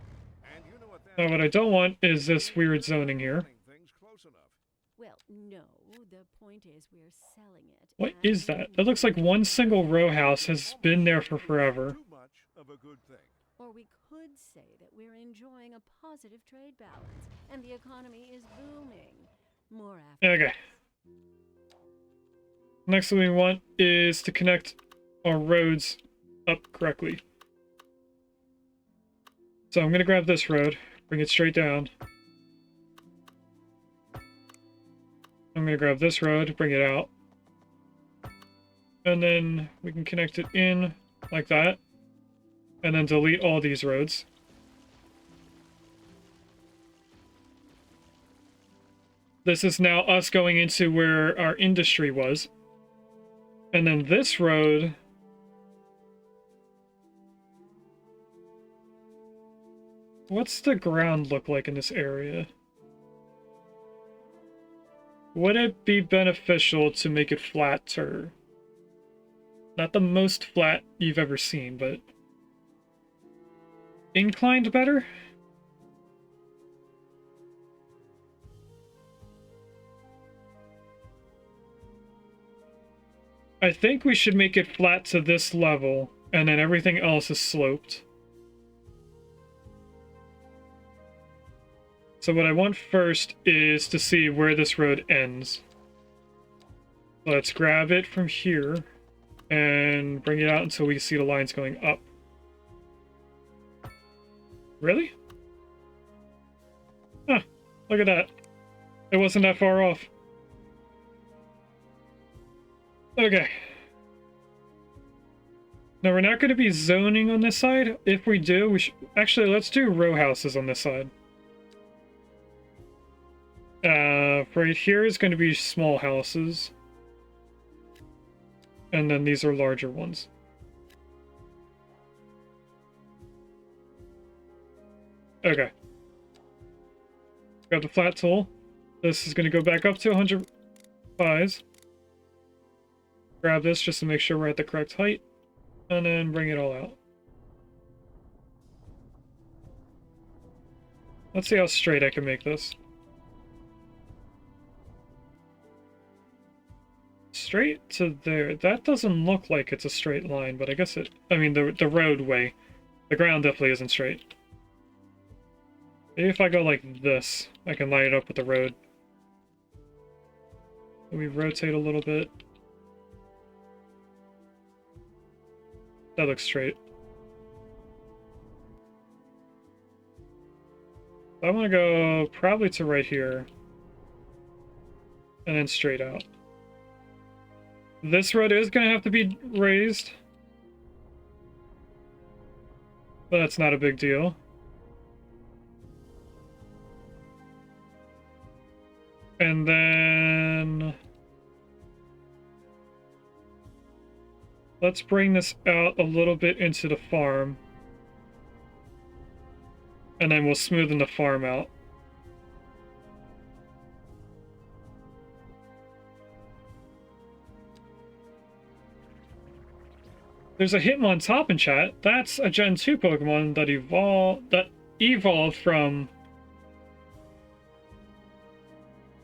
Now what I don't want is this weird zoning here. Well, no, the point is we're selling it. What is that? That looks like one single row house has been there for forever. Or we could say that we're enjoying a positive trade balance and the economy is booming. More after. Okay. Next thing we want is to connect our roads up correctly. So I'm going to grab this road, bring it straight down. I'm going to grab this road, bring it out. And then we can connect it in like that. And then delete all these roads. This is now us going into where our industry was. And then this road... What's the ground look like in this area? Would it be beneficial to make it flatter? Not the most flat you've ever seen, but inclined better? I think we should make it flat to this level, and then everything else is sloped. So what I want first is to see where this road ends. Let's grab it from here and bring it out until we see the lines going up. Really? Huh, look at that. It wasn't that far off. Okay. Now we're not going to be zoning on this side. If we do, we should... Actually, let's do row houses on this side. Right here is going to be small houses. And then these are larger ones. Okay. Grab the flat tool. This is going to go back up to 100 pies. Grab this just to make sure we're at the correct height. And then bring it all out. Let's see how straight I can make this. Straight to there. That doesn't look like it's a straight line, but I guess it... I mean, the roadway. The ground definitely isn't straight. Maybe if I go like this, I can line it up with the road. We rotate a little bit. That looks straight. I want to go probably to right here. And then straight out. This road is going to have to be raised. But that's not a big deal. And then... let's bring this out a little bit into the farm. And then we'll smoothen the farm out. There's a Hitmontop in chat. That's a Gen 2 Pokemon that evolved from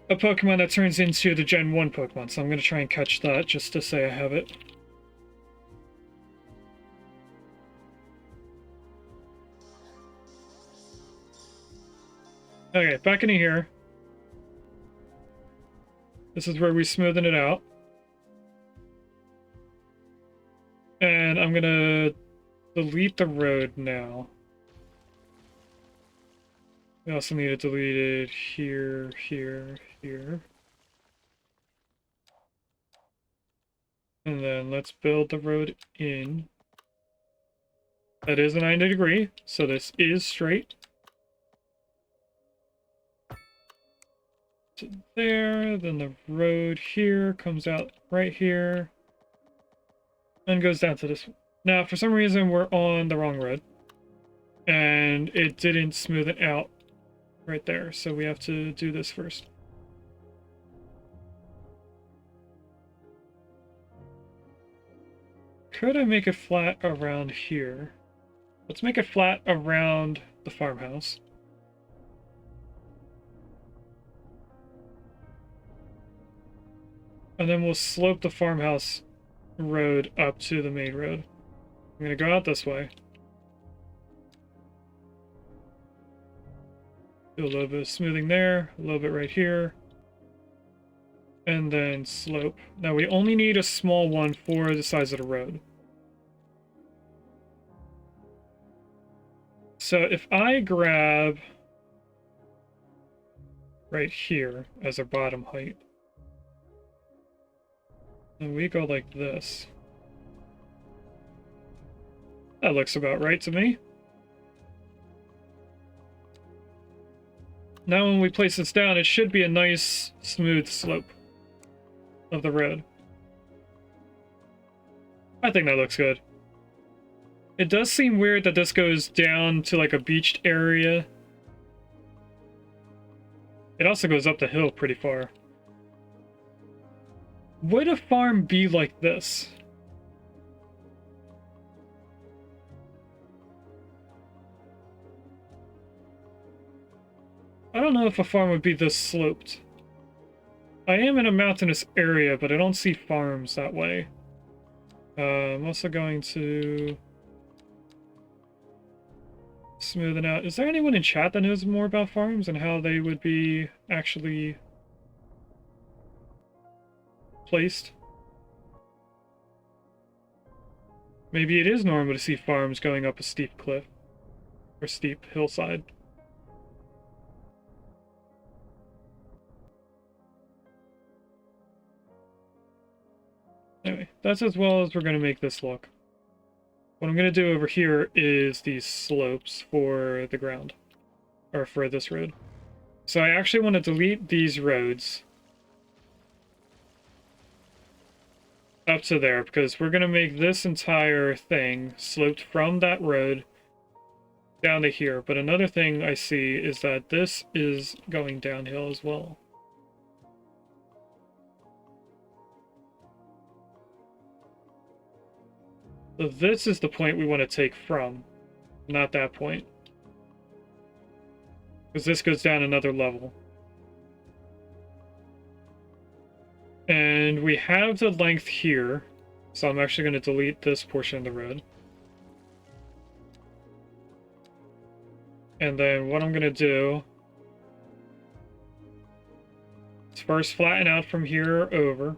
a Pokemon that turns into the Gen 1 Pokemon. So I'm going to try and catch that just to say I have it. Okay, back into here. This is where we smoothen it out. And I'm gonna delete the road now. We also need to delete it here, here, here. And then let's build the road in. That is a 90 degree, so this is straight. To there, then the road here comes out right here. And goes down to this one. Now, for some reason, we're on the wrong road. And it didn't smooth it out right there. So we have to do this first. Could I make it flat around here? Let's make it flat around the farmhouse. And then we'll slope the farmhouse road up to the main road. I'm gonna go out this way. Do a little bit of smoothing there, a little bit right here. And then slope. Now we only need a small one for the size of the road. So if I grab right here as our bottom height, and we go like this. That looks about right to me. Now when we place this down, it should be a nice, smooth slope of the road. I think that looks good. It does seem weird that this goes down to like a beached area. It also goes up the hill pretty far. Would a farm be like this? I don't know if a farm would be this sloped. I am in a mountainous area, but I don't see farms that way. I'm also going to smooth it out. Is there anyone in chat that knows more about farms and how they would be actually placed? Maybe it is normal to see farms going up a steep cliff or steep hillside. Anyway, that's as well as we're going to make this look. What I'm going to do over here is these slopes for the ground, or for this road. So I actually want to delete these roads up to there, because we're going to make this entire thing sloped from that road down to here. But another thing I see is that this is going downhill as well. So this is the point we want to take from, not that point. Because this goes down another level. And we have the length here, so I'm actually going to delete this portion of the road. And then what I'm going to do is first flatten out from here over.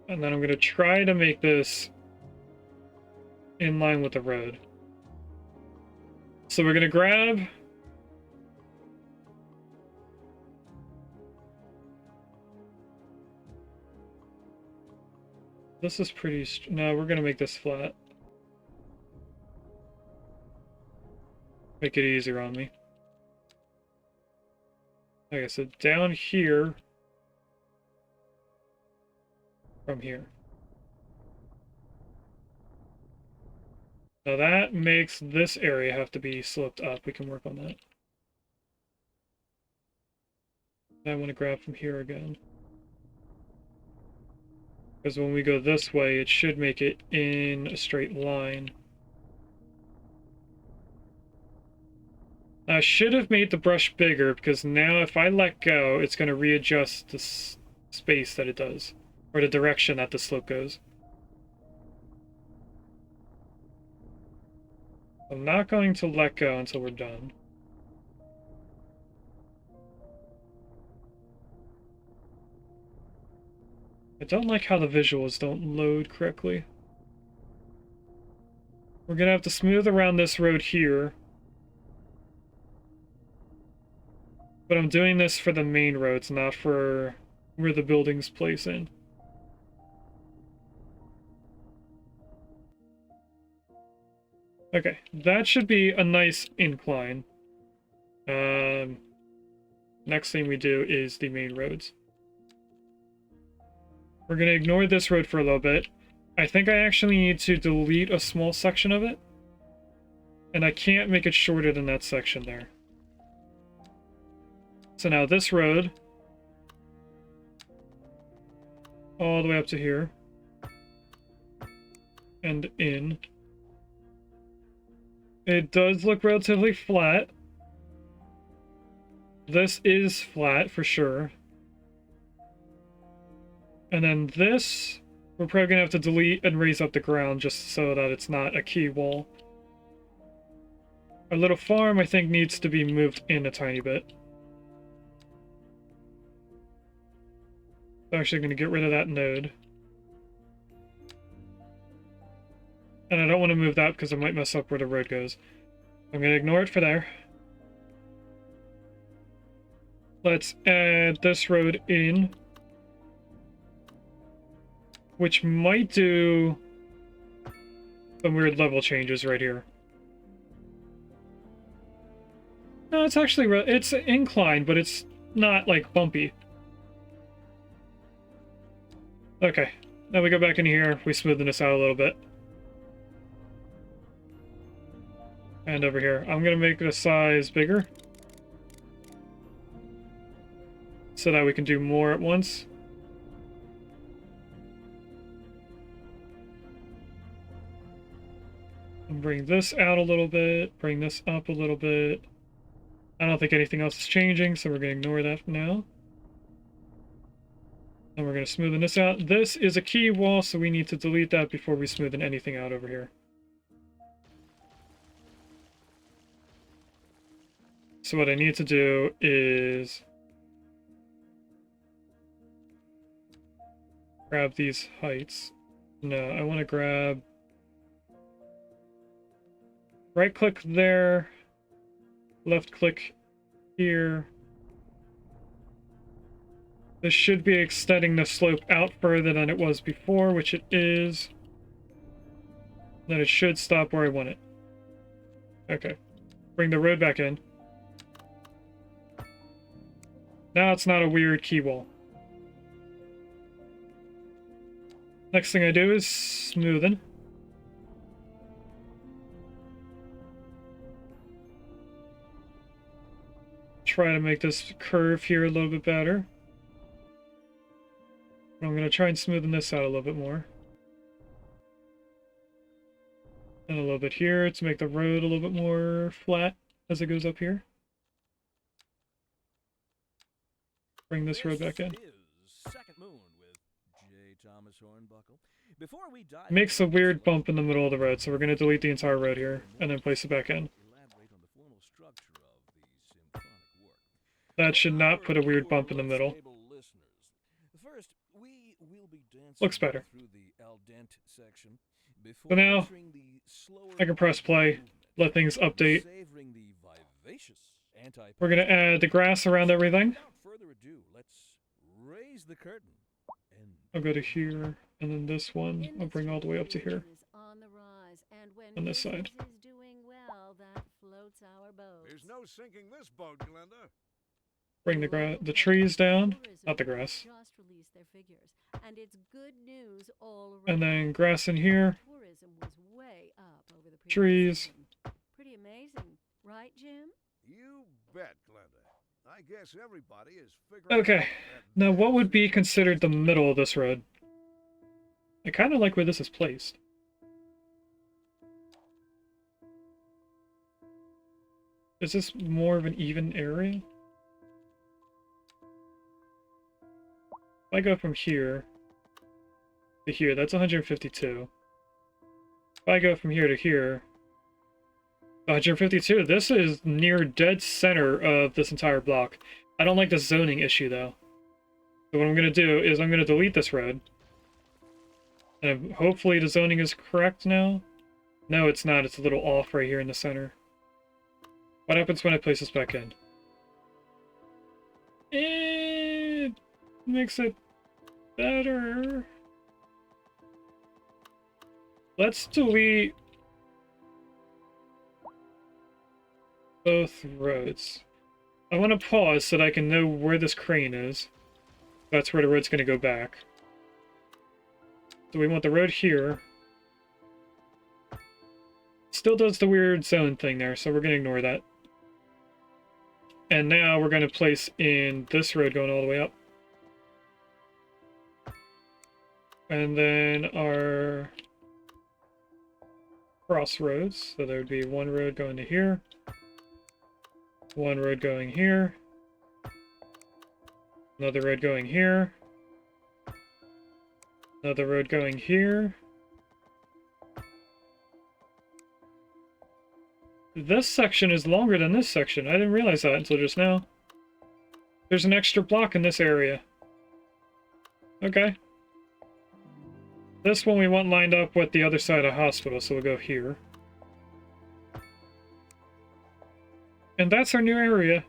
And then I'm going to try to make this in line with the road. So we're going to grab this is pretty no, we're going to make this flat. Make it easier on me. Okay, so down here from here. Now that makes this area have to be sloped up. We can work on that. I want to grab from here again. Because when we go this way, it should make it in a straight line. I should have made the brush bigger, because now if I let go, it's going to readjust the space that it does. Or the direction that the slope goes. I'm not going to let go until we're done. I don't like how the visuals don't load correctly. We're gonna have to smooth around this road here. But I'm doing this for the main roads, not for where the buildings place in. Okay, that should be a nice incline. Next thing we do is the main roads. We're going to ignore this road for a little bit. I think I actually need to delete a small section of it. And I can't make it shorter than that section there. So now this road, all the way up to here, and in. It does look relatively flat. This is flat for sure. And then this, we're probably going to have to delete and raise up the ground just so that it's not a key wall. Our little farm, I think, needs to be moved in a tiny bit. I'm actually going to get rid of that node. And I don't want to move that because it might mess up where the road goes. I'm going to ignore it for there. Let's add this road in. Which might do some weird level changes right here. No, it's actually, it's inclined, but it's not, like, bumpy. Okay, now we go back in here, we smoothen this out a little bit. And over here, I'm gonna make the size bigger. So that we can do more at once. Bring this out a little bit, bring this up a little bit. I don't think anything else is changing, so we're going to ignore that for now. And we're going to smoothen this out. This is a key wall, so we need to delete that before we smoothen anything out over here. So what I need to do is grab these heights. No, I want to grab... right-click there, left-click here. This should be extending the slope out further than it was before, which it is. Then it should stop where I want it. Okay. Bring the road back in. Now it's not a weird key wall. Next thing I do is smoothen. Try to make this curve here a little bit better. I'm going to try and smoothen this out a little bit more. And a little bit here to make the road a little bit more flat as it goes up here. Bring this road back in. Makes a weird bump in the middle of the road, so we're going to delete the entire road here and then place it back in. That should not put a weird bump in the middle. Looks better. So now, I can press play, let things update. We're going to add the grass around everything. I'll go to here, and then this one, I'll bring all the way up to here. On this side. There's no sinking this boat, Glenda. Bring the trees down, not the grass. And then grass in here. Trees. Pretty amazing, right, Jim? You bet, Glenda. I guess everybody is figuring Okay, now what would be considered the middle of this road? I kind of like where this is placed. Is this more of an even area? If I go from here to here, that's 152. If I go from here to here, 152. This is near dead center of this entire block. I don't like the zoning issue, though. So what I'm going to do is I'm going to delete this road. And hopefully the zoning is correct now. No, it's not. It's a little off right here in the center. What happens when I place this back in? It makes it better. Let's delete both roads. I want to pause so that I can know where this crane is. That's where the road's going to go back. So we want the road here. Still does the weird zone thing there, so we're going to ignore that. And now we're going to place in this road going all the way up. And then our crossroads. So there would be one road going to here. One road going here. Another road going here. Another road going here. This section is longer than this section. I didn't realize that until just now. There's an extra block in this area. Okay. This one we want lined up with the other side of the hospital, so we'll go here. And that's our new area.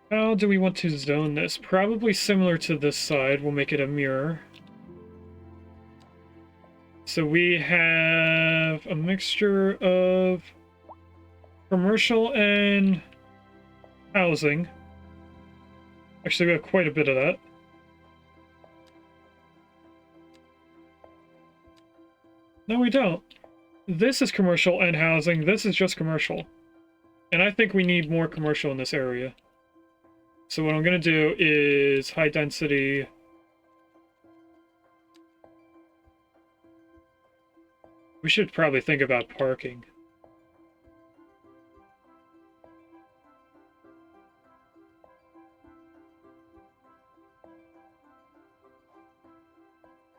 How do we want to zone this? Probably similar to this side. We'll make it a mirror. So we have a mixture of commercial and housing. Actually, we have quite a bit of that. No, we don't. This is commercial and housing. This is just commercial. And I think we need more commercial in this area. So what I'm going to do is high density. We should probably think about parking.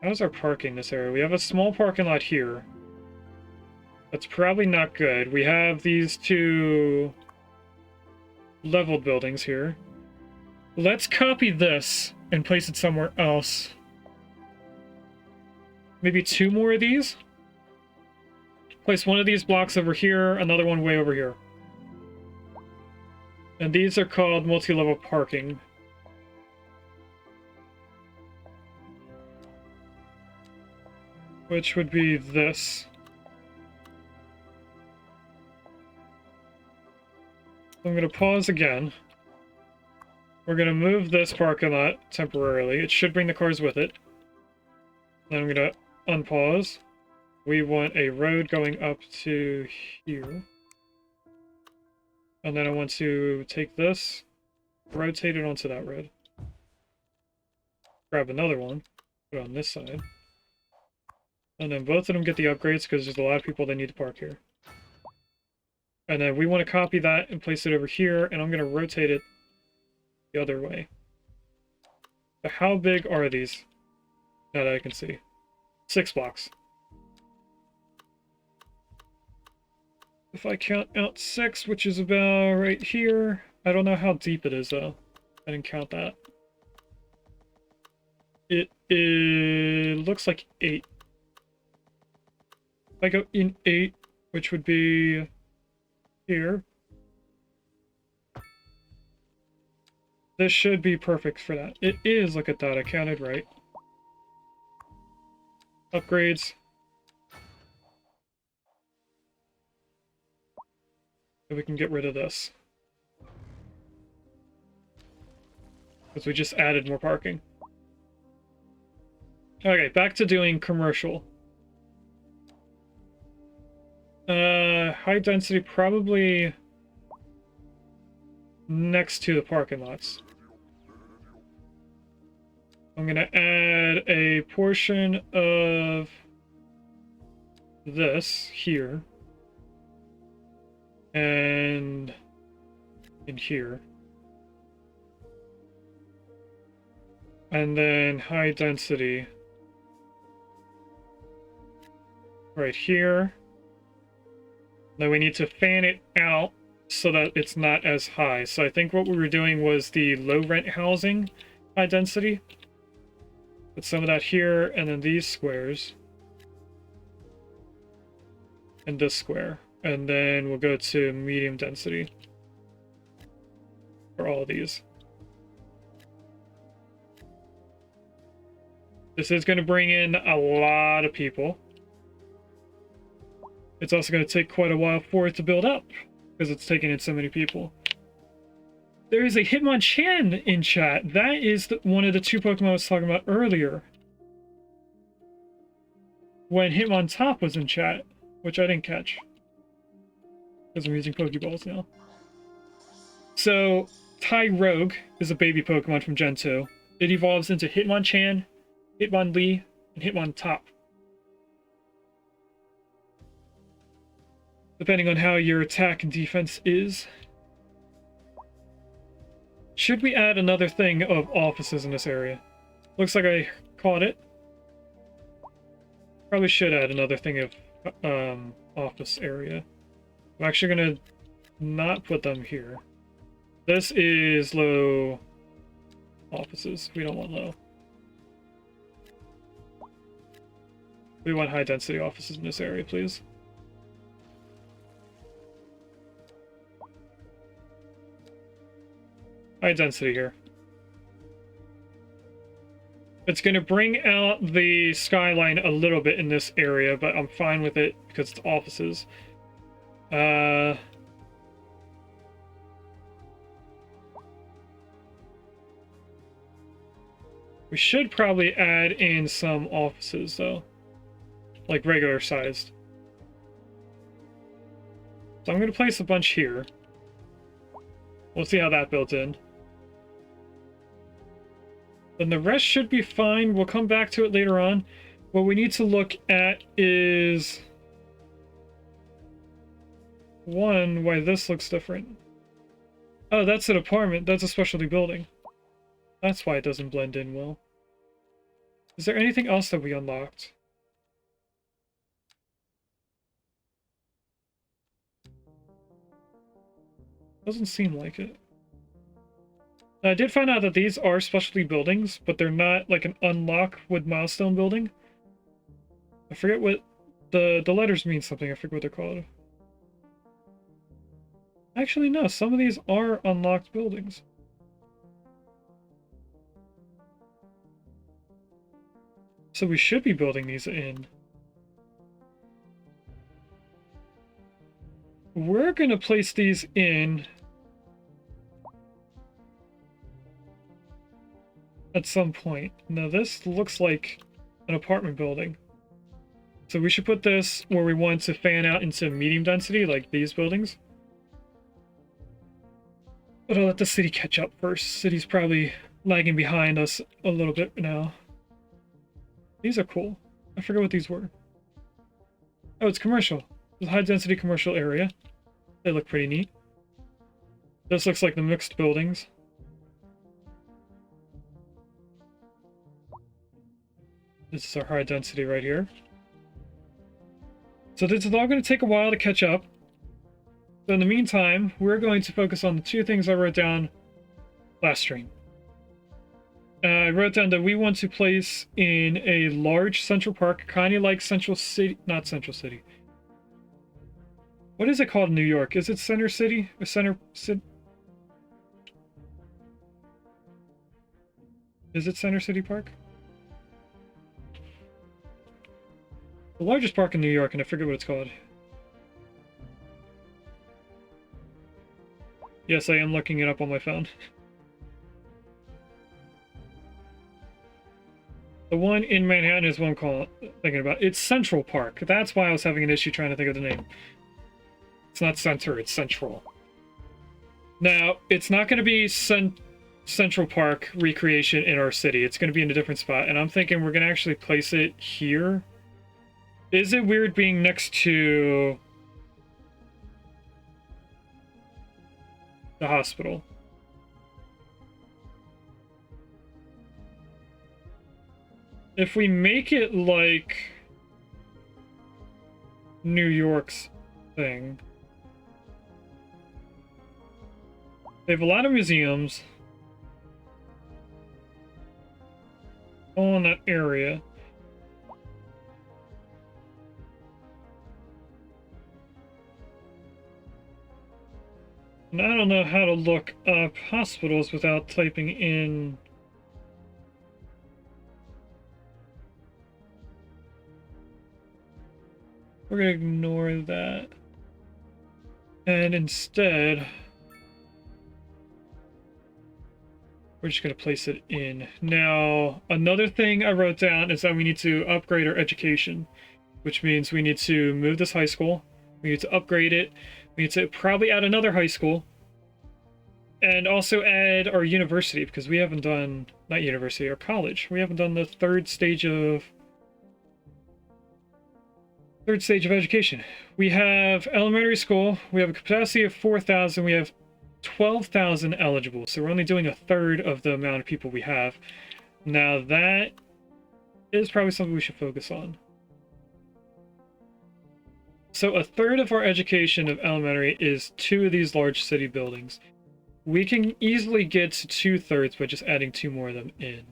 How's our parking in this area? We have a small parking lot here. That's probably not good. We have these two leveled buildings here. Let's copy this and place it somewhere else. Maybe 2 more of these? Place one of these blocks over here, another one way over here. And these are called multi-level parking. Which would be this. I'm going to pause again. We're going to move this parking lot temporarily. It should bring the cars with it. Then I'm going to unpause. We want a road going up to here. And then I want to take this, rotate it onto that road. Grab another one, put it on this side. And then both of them get the upgrades because there's a lot of people that need to park here. And then we want to copy that and place it over here, and I'm going to rotate it the other way. So how big are these? Now that I can see. 6 blocks. If I count out 6, which is about right here. I don't know how deep it is, though. I didn't count that. It looks like 8. If I go in 8, which would be here. This should be perfect for that. It is, look at that, I counted right. Upgrades. And we can get rid of this. Because we just added more parking. Okay, back to doing commercial. High density probably next to the parking lots. I'm gonna add a portion of this here. And in here. And then high density right here. Now we need to fan it out so that it's not as high. So I think what we were doing was the low rent housing high density. Put some of that here, and then these squares. And this square. And then we'll go to medium density for all of these. This is going to bring in a lot of people. It's also going to take quite a while for it to build up, because it's taking in so many people. There is a Hitmonchan in chat. That is one of the 2 Pokemon I was talking about earlier. When Hitmontop was in chat, which I didn't catch. Because I'm using Pokeballs now. So, Tyrogue is a baby Pokemon from Gen 2. It evolves into Hitmonchan, Hitmonlee, and Hitmontop. Depending on how your attack and defense is. Should we add another thing of offices in this area? Looks like I caught it. Probably should add another thing of office area. I'm actually going to not put them here. This is low offices. We don't want low. We want high density offices in this area, please. High density here. It's going to bring out the skyline a little bit in this area, but I'm fine with it because it's offices. We should probably add in some offices, though. Like regular sized. So I'm going to place a bunch here. We'll see how that builds in. Then the rest should be fine. We'll come back to it later on. What we need to look at is... one, why this looks different. Oh, that's an apartment. That's a specialty building. That's why it doesn't blend in well. Is there anything else that we unlocked? Doesn't seem like it. I did find out that these are specialty buildings, but they're not like an unlock with milestone building. I forget what the letters mean something. I forget what they're called. Actually, no. Some of these are unlocked buildings. So we should be building these in. We're going to place these in at some point. Now this looks like an apartment building. So we should put this where we want to fan out into medium density, like these buildings. But I'll let the city catch up first. City's probably lagging behind us a little bit now. These are cool. I forget what these were. Oh, it's commercial. It's a high-density commercial area. They look pretty neat. This looks like the mixed buildings. This is our high density right here. So this is all going to take a while to catch up. So in the meantime, we're going to focus on the two things I wrote down last stream. I wrote down that we want to place in a large central park, kind of like Central City, not Central City. What is it called in New York? Is it Center City or Center City? Is it Center City Park? The largest park in New York, and I forget what it's called. Yes, I am looking it up on my phone. The one in Manhattan is one I'm thinking about. It's Central Park. That's why I was having an issue trying to think of the name. It's not Center, it's Central. Now, it's not going to be Central Park recreation in our city. It's going to be in a different spot, and I'm thinking we're going to actually place it here. Is it weird being next to the hospital? If we make it like New York's thing, they have a lot of museums all in that area. And I don't know how to look up hospitals without typing in we're gonna ignore that. And instead, we're just gonna place it in. Now, another thing I wrote down is that we need to upgrade our education, which means we need to move this high school. We need to upgrade it. We need to probably add another high school. And also add our university, because we haven't done, not university, our college. We haven't done the third stage of education. We have elementary school. We have a capacity of 4,000. We have 12,000 eligible. So we're only doing a third of the amount of people we have. Now that is probably something we should focus on. So a third of our education of elementary is 2 of these large city buildings. We can easily get to 2/3 by just adding 2 more of them in,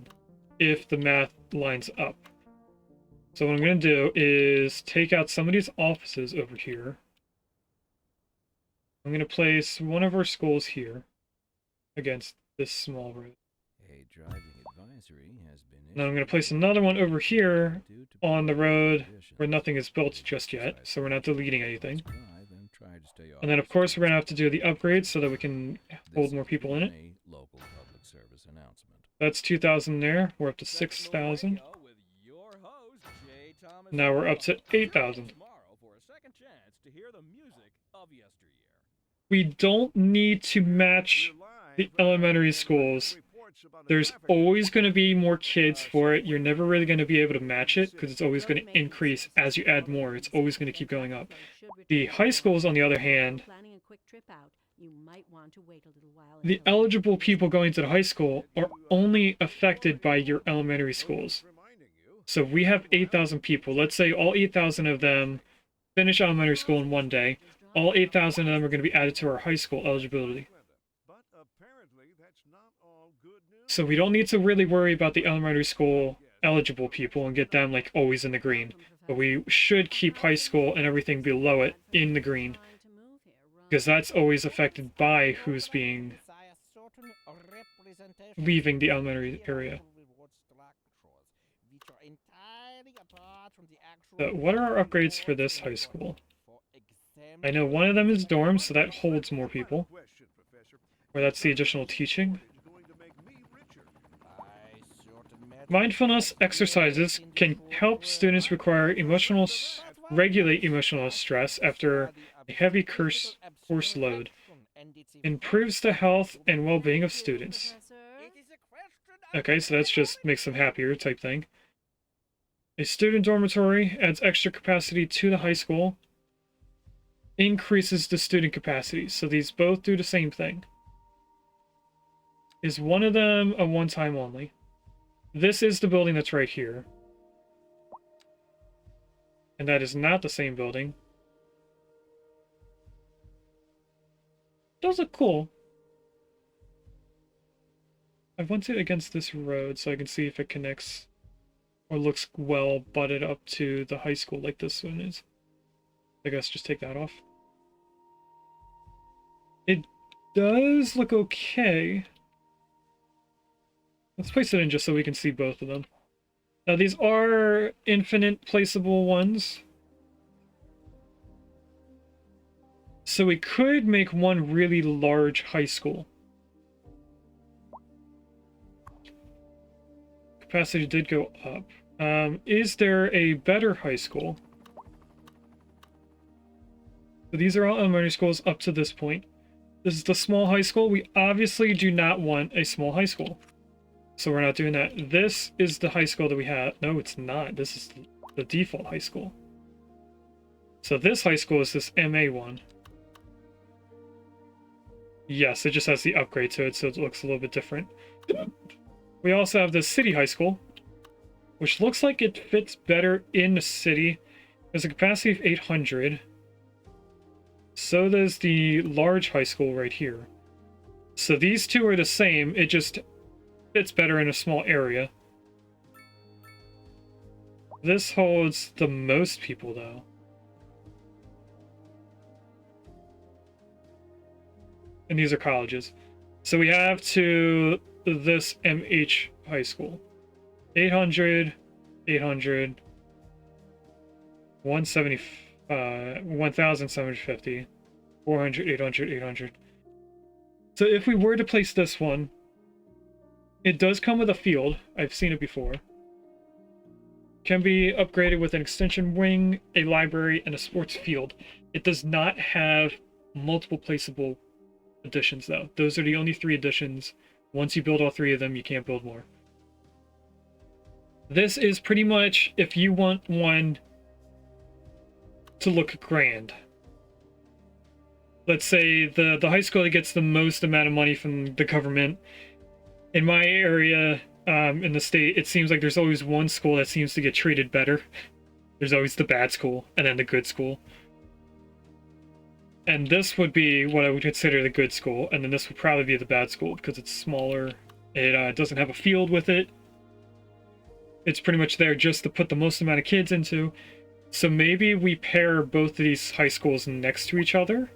if the math lines up. So what I'm going to do is take out some of these offices over here. I'm going to place one of our schools here against this small road. A driving advisory has been Now I'm going to place another one over here on the road where nothing is built just yet, so we're not deleting anything. And then of course we're going to have to do the upgrades so that we can hold more people in it. That's 2,000 there. We're up to 6,000. Now we're up to 8,000. We don't need to match the elementary schools There's always going to be more kids for it. You're never really going to be able to match it because it's always going to increase as you add more. It's always going to keep going up. The high schools, on the other hand, the eligible people going to the high school are only affected by your elementary schools. So we have 8,000 people. Let's say all 8,000 of them finish elementary school in one day. All 8,000 of them are going to be added to our high school eligibility. So we don't need to really worry about the elementary school eligible people and get them like always in the green. But we should keep high school and everything below it in the green. Because that's always affected by who's being leaving the elementary area. So what are our upgrades for this high school? I know one of them is dorms, so that holds more people. Or that's the additional teaching. Mindfulness exercises can help students regulate emotional stress after a heavy course load. Improves the health and well-being of students. Okay, so that's just makes them happier type thing. A student dormitory adds extra capacity to the high school. Increases the student capacity. So these both do the same thing. Is one of them a one-time only? This is the building that's right here. And that is not the same building. Those look cool. I want it against this road so I can see if it connects or looks well butted up to the high school like this one is. I guess just take that off. It does look okay. Let's place it in just so we can see both of them. Now these are infinite placeable ones. So we could make one really large high school. Capacity did go up. Is there a better high school? So these are all elementary schools up to this point. This is the small high school. We obviously do not want a small high school. So we're not doing that. This is the high school that we have. No, it's not. This is the default high school. So this high school is this MA one. Yes, it just has the upgrade to it, so it looks a little bit different. We also have the city high school, which looks like it fits better in the city. There's a capacity of 800. So does the large high school right here. So these two are the same, it just fits better in a small area. This holds the most people, though. And these are colleges. So we have to this MH high school. 800, 800, 1,750, 400, 800, 800. So if we were to place this one, it does come with a field. I've seen it before. Can be upgraded with an extension wing, a library, and a sports field. It does not have multiple placeable additions, though. Those are the only 3 additions. Once you build all 3 of them, you can't build more. This is pretty much if you want one to look grand. Let's say the high school that gets the most amount of money from the government. In my area, in the state, it seems like there's always one school that seems to get treated better. There's always the bad school, and then the good school. And this would be what I would consider the good school, and then this would probably be the bad school, because it's smaller. It doesn't have a field with it. It's pretty much there just to put the most amount of kids into. So maybe we pair both of these high schools next to each other.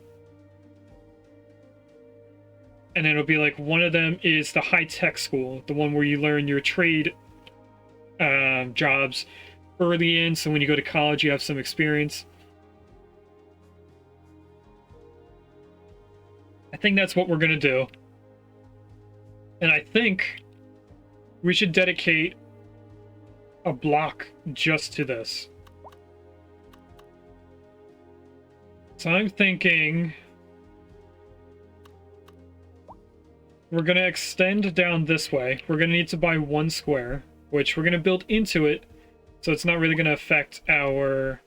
And it'll be like one of them is the high-tech school, the one where you learn your trade jobs early in, so when you go to college you have some experience. I think that's what we're going to do. And I think we should dedicate a block just to this. So I'm thinking we're going to extend down this way. We're going to need to buy 1 square, which we're going to build into it, so it's not really going to affect our...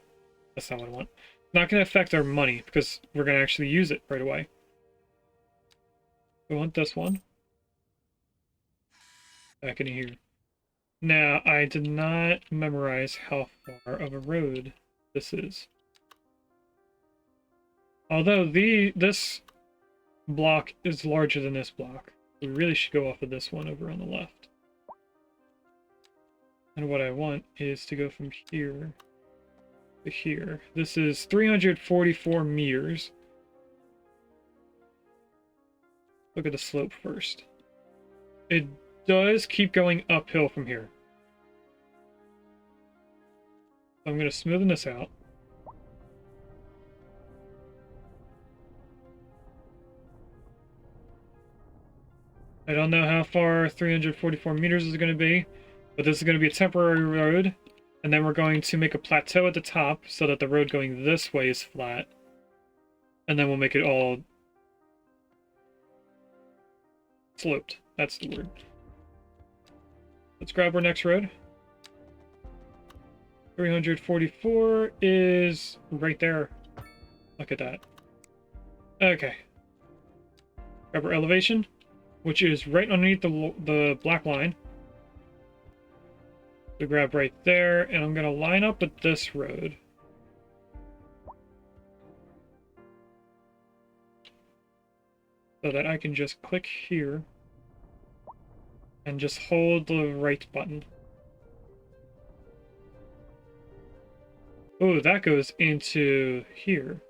That's not what I want. Not going to affect our money, because we're going to actually use it right away. We want this one. Back in here. Now, I did not memorize how far of a road this is. Although this block is larger than this block, we really should go off of this one over on the left. And what I want is to go from here to here. This is 344 meters. Look at the slope first. It does keep going uphill from here. I'm going to smoothen this out. I don't know how far 344 meters is going to be, but this is going to be a temporary road, and then we're going to make a plateau at the top so that the road going this way is flat, and then we'll make it all sloped. That's the word. Let's grab our next road. 344 is right there. Look at that. Okay. Grab our elevation, which is right underneath the black line. So grab right there, and I'm going to line up with this road. So that I can just click here and just hold the right button. Oh, that goes into here.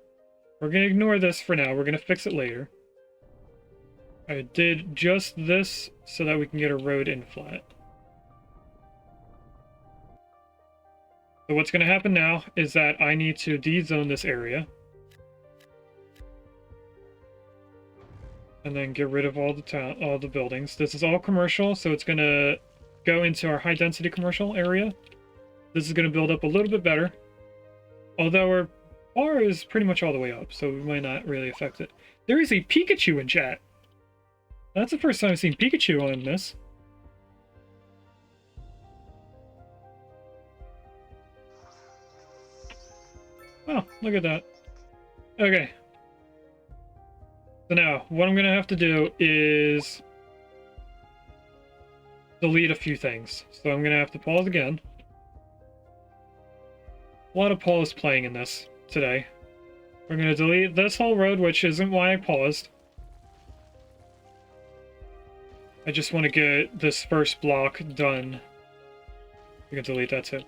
We're going to ignore this for now. We're going to fix it later. I did just this so that we can get a road in flat. So what's going to happen now is that I need to de-zone this area. And then get rid of all the buildings. This is all commercial, so it's going to go into our high-density commercial area. This is going to build up a little bit better. Although our bar is pretty much all the way up, so we might not really affect it. There is a Pikachu in chat. That's the first time I've seen Pikachu on this. Oh, look at that. Okay. So now, what I'm going to have to do is delete a few things. So I'm going to have to pause again. A lot of pause playing in this today. We're going to delete this whole road, which isn't why I paused. I just want to get this first block done. We can delete that too.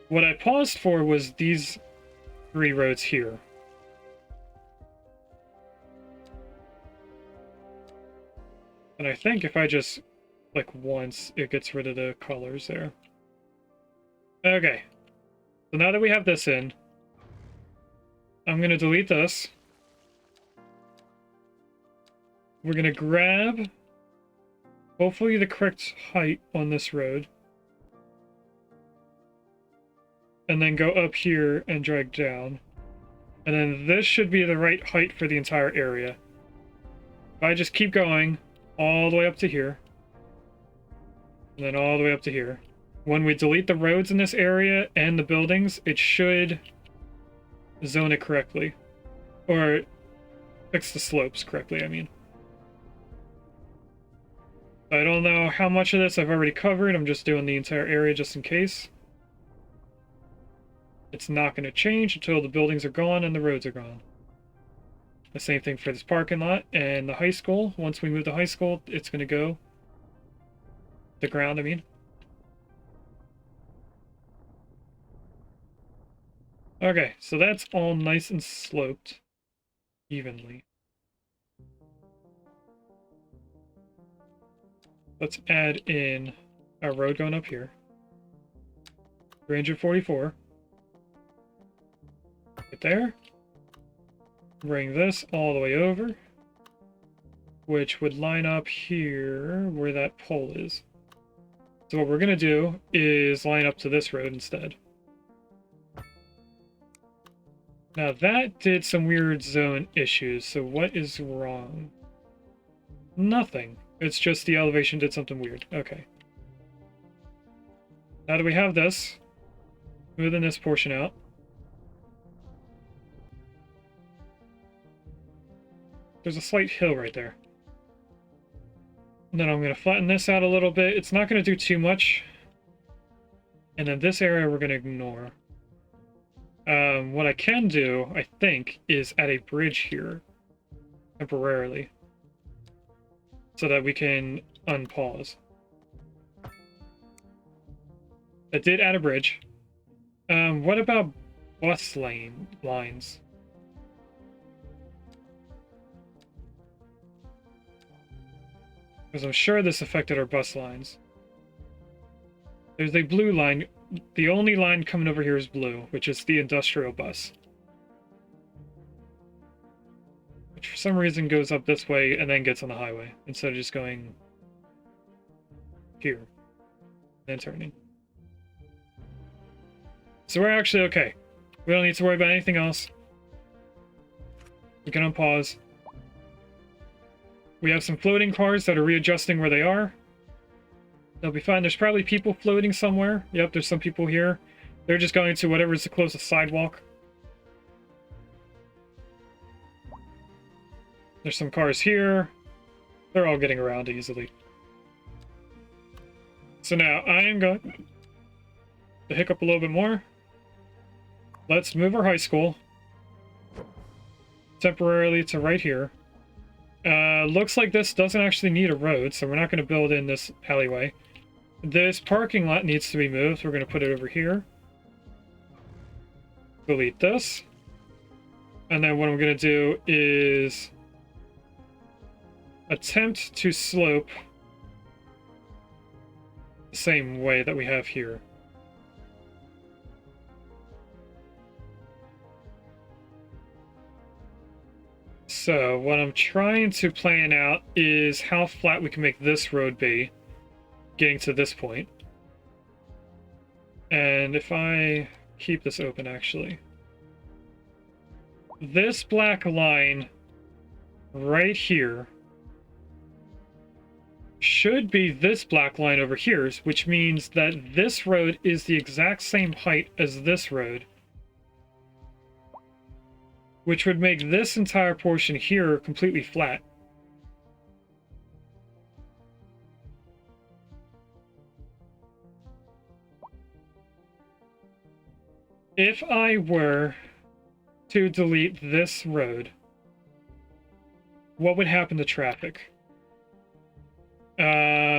What I paused for was these 3 roads here. And I think if I just click once, it gets rid of the colors there. Okay. So now that we have this in, I'm going to delete this. We're going to grab, hopefully, the correct height on this road. And then go up here and drag down. And then this should be the right height for the entire area. If I just keep going all the way up to here, and then all the way up to here. When we delete the roads in this area and the buildings, it should zone it correctly. Or fix the slopes correctly, I mean. I don't know how much of this I've already covered. I'm just doing the entire area just in case. It's not going to change until the buildings are gone and the roads are gone. The same thing for this parking lot and the high school. Once we move the high school, it's going to go the ground, I mean. Okay, so that's all nice and sloped evenly. Let's add in a road going up here. 344. Right there. Bring this all the way over, which would line up here where that pole is. So what we're going to do is line up to this road instead. Now that did some weird zone issues, so what is wrong? Nothing. It's just the elevation did something weird. Okay. Now that we have this, smoothing this portion out. There's a slight hill right there. And then I'm going to flatten this out a little bit. It's not going to do too much. And then this area we're going to ignore. What I can do, I think, is add a bridge here. Temporarily. So that we can unpause. I did add a bridge. What about bus lines? Because I'm sure this affected our bus lines. There's a blue line. The only line coming over here is blue, which is the industrial bus. Which for some reason goes up this way and then gets on the highway, instead of just going here. And then turning. So we're actually okay. We don't need to worry about anything else. We can unpause. We have some floating cars that are readjusting where they are. They'll be fine. There's probably people floating somewhere. Yep, there's some people here. They're just going to whatever is the closest sidewalk. There's some cars here. They're all getting around easily. So now I am going to hiccup a little bit more. Let's move our high school temporarily to right here. Looks like this doesn't actually need a road, so we're not going to build in this alleyway. This parking lot needs to be moved. We're going to put it over here. Delete this. And then what I'm going to do is attempt to slope the same way that we have here. So what I'm trying to plan out is how flat we can make this road be, getting to this point. And if I keep this open, actually, this black line right here should be this black line over here, which means that this road is the exact same height as this road, which would make this entire portion here completely flat. If I were to delete this road, what would happen to traffic?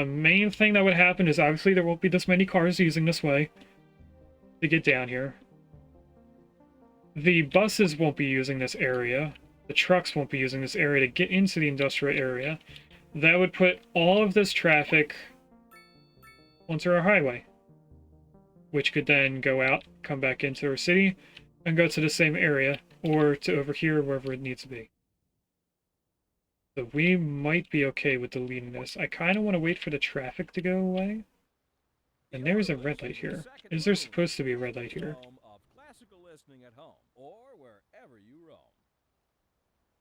Main thing that would happen is obviously there won't be this many cars using this way to get down here. The buses won't be using this area. The trucks won't be using this area to get into the industrial area. That would put all of this traffic onto our highway, which could then go out, come back into our city, and go to the same area, or to over here, wherever it needs to be. So we might be okay with deleting this. I kind of want to wait for the traffic to go away. And there's a red light here. Is there supposed to be a red light here?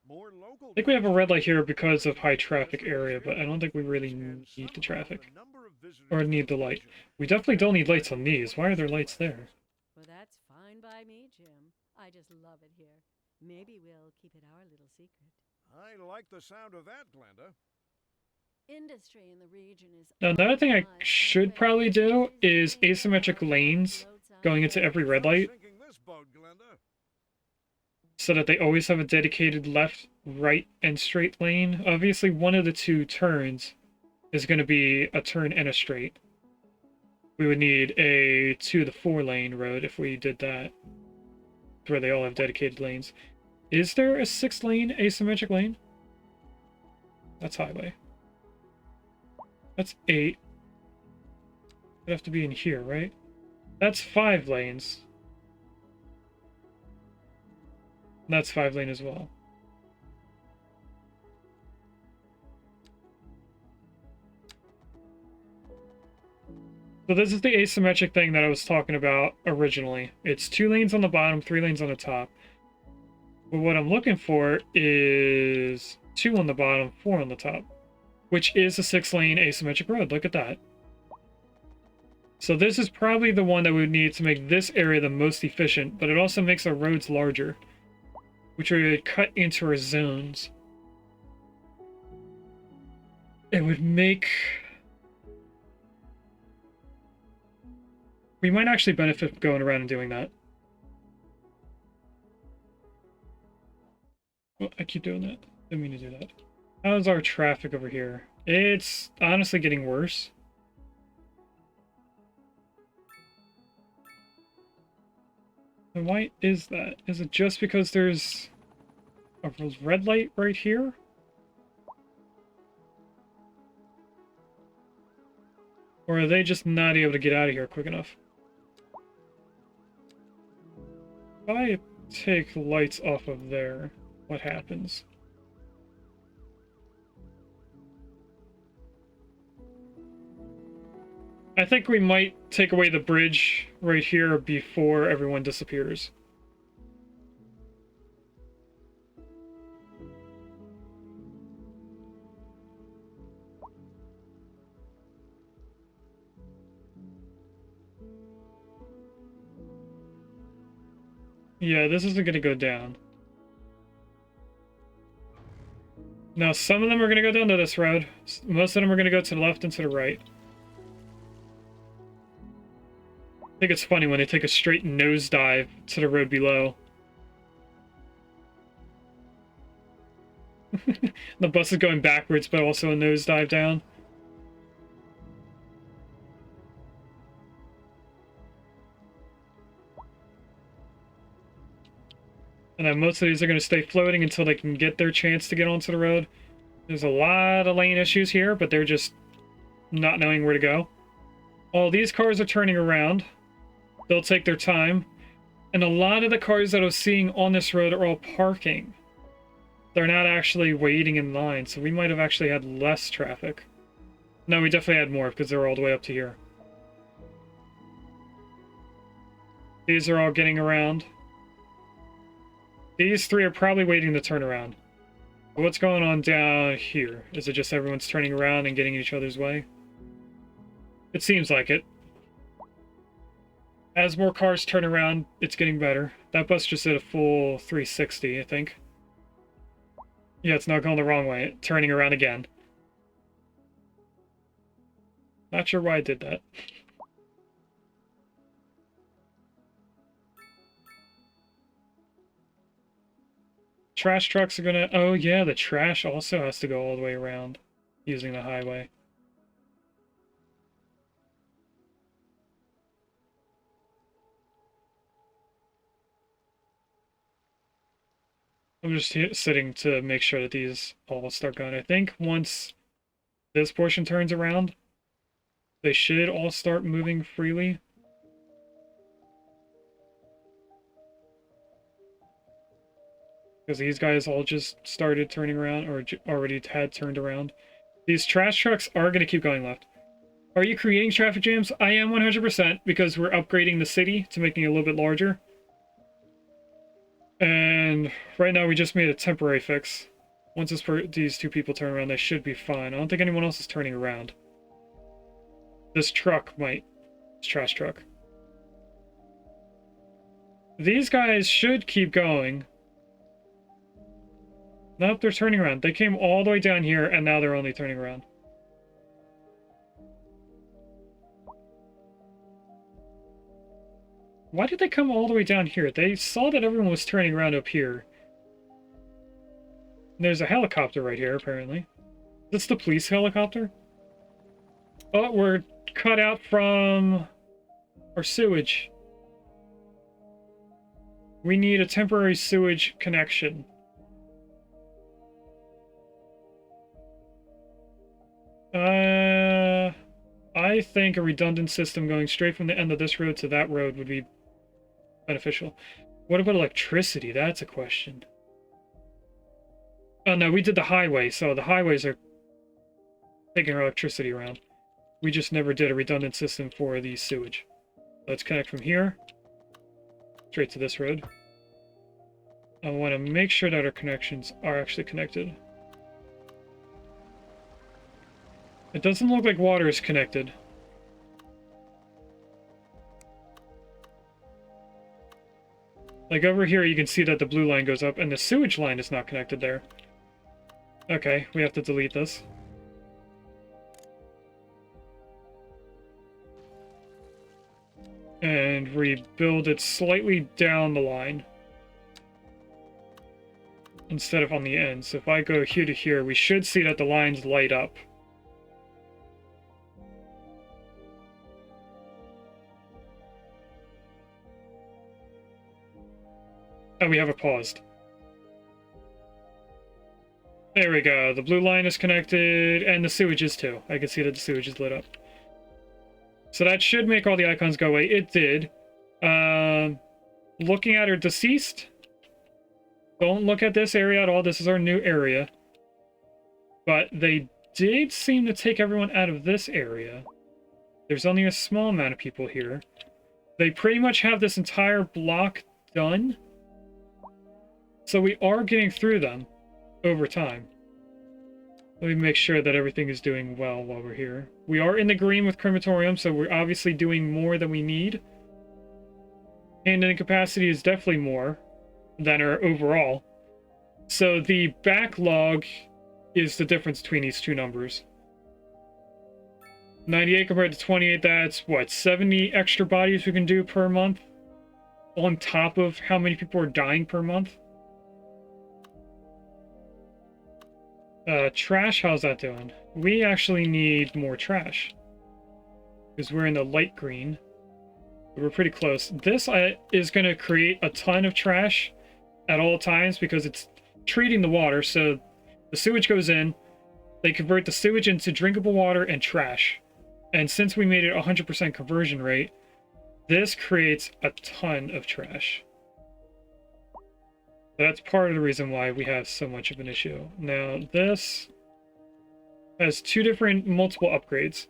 I think we have a red light here because of high traffic area, but I don't think we really need the traffic. Or need the light. We definitely don't need lights on these. Why are there lights there? Well, that's fine by me, Jim. I just love it here. Maybe we'll keep it our little secret. I like the sound of that, Glenda. Industry in the region is... Now, another thing I should probably do is asymmetric lanes going into every red light, so that they always have a dedicated left, right, and straight lane. Obviously, one of the two turns is going to be a turn and a straight. We would need a 2 to 4 lane road if we did that, where they all have dedicated lanes. Is there a 6 lane asymmetric lane? That's highway. That's 8. It'd have to be in here, right? That's 5 lanes. That's 5 lane as well. So this is the asymmetric thing that I was talking about originally. It's 2 lanes on the bottom, 3 lanes on the top. But what I'm looking for is 2 on the bottom, 4 on the top. which is a 6-lane asymmetric road. Look at that. So this is probably the one that we would need to make this area the most efficient, but it also makes our roads larger, which we would cut into our zones. It would make... We might actually benefit from going around and doing that. Oh, I keep doing that. Didn't mean to do that. How's our traffic over here? It's honestly getting worse. And why is that? Is it just because there's a red light right here? Or are they just not able to get out of here quick enough? If I take lights off of there, what happens? I think we might take away the bridge right here before everyone disappears. Yeah, this isn't going to go down. Now, some of them are going to go down to this road. Most of them are going to go to the left and to the right. I think it's funny when they take a straight nosedive to the road below. The bus is going backwards, but also a nosedive down. And then most of these are going to stay floating until they can get their chance to get onto the road. There's a lot of lane issues here, but they're just not knowing where to go. All these cars are turning around. They'll take their time. And a lot of the cars that I was seeing on this road are all parking. They're not actually waiting in line, so we might have actually had less traffic. No, we definitely had more because they're all the way up to here. These are all getting around. These three are probably waiting to turn around. What's going on down here? Is it just everyone's turning around and getting in each other's way? It seems like it. As more cars turn around, it's getting better. That bus just did a full 360, I think. Yeah, it's not going the wrong way. Turning around again. Not sure why I did that. Trash trucks are gonna... Oh yeah, the trash also has to go all the way around using the highway. I'm just sitting to make sure that these all start going. I think once this portion turns around, they should all start moving freely. Because these guys all just started turning around, or already had turned around. These trash trucks are going to keep going left. Are you creating traffic jams? I am 100%, because we're upgrading the city to making it a little bit larger. And right now we just made a temporary fix. Once these two people turn around, they should be fine. I don't think anyone else is turning around. This truck might. This trash truck. These guys should keep going. Nope, they're turning around. They came all the way down here, and now they're only turning around. Why did they come all the way down here? They saw that everyone was turning around up here. There's a helicopter right here, apparently. That's the police helicopter? Oh, we're cut out from our sewage. We need a temporary sewage connection. I think a redundant system going straight from the end of this road to that road would be beneficial. What about electricity? That's a question. Oh no, we did the highway, so the highways are taking our electricity around. We just never did a redundant system for the sewage. Let's connect from here straight to this road. I want to make sure that our connections are actually connected. It doesn't look like water is connected. Like over here, you can see that the blue line goes up, and the sewage line is not connected there. Okay, we have to delete this. And rebuild it slightly down the line, instead of on the end. So if I go here to here, we should see that the lines light up. Oh, we have it paused. There we go. The blue line is connected, and the sewage is too. I can see that the sewage is lit up. So that should make all the icons go away. It did. Looking at our deceased. Don't look at this area at all. This is our new area. But they did seem to take everyone out of this area. There's only a small amount of people here. They pretty much have this entire block done. So we are getting through them over time. Let me make sure that everything is doing well while we're here. We are in the green with crematorium, so we're obviously doing more than we need. Handling capacity is definitely more than our overall. So the backlog is the difference between these two numbers. 98 compared to 28, that's what, 70 extra bodies we can do per month? On top of how many people are dying per month? Trash, how's that doing? We actually need more trash. Because we're in the light green. We're pretty close. This is going to create a ton of trash at all times because it's treating the water. So the sewage goes in. They convert the sewage into drinkable water and trash. And since we made it 100% conversion rate, this creates a ton of trash. That's part of the reason why we have so much of an issue. Now, this has two different multiple upgrades,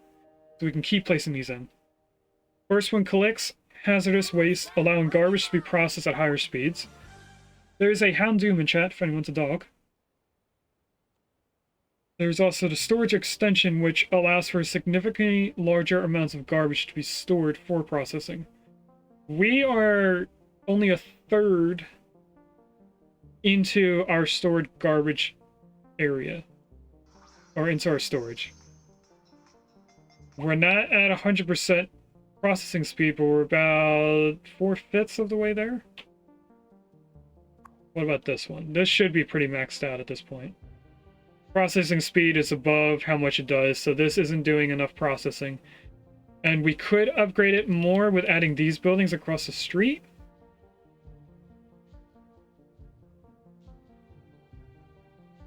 so we can keep placing these in. First one collects hazardous waste, allowing garbage to be processed at higher speeds. There's a Houndoom in chat if anyone's a dog. There's also the storage extension, which allows for significantly larger amounts of garbage to be stored for processing. We are only a third into our stored garbage area, or into our storage. We're not at 100% processing speed, but we're about 4/5 of the way there. What about this one? This should be pretty maxed out at this point. Processing speed is above how much it does, so this isn't doing enough processing. And we could upgrade it more with adding these buildings across the street.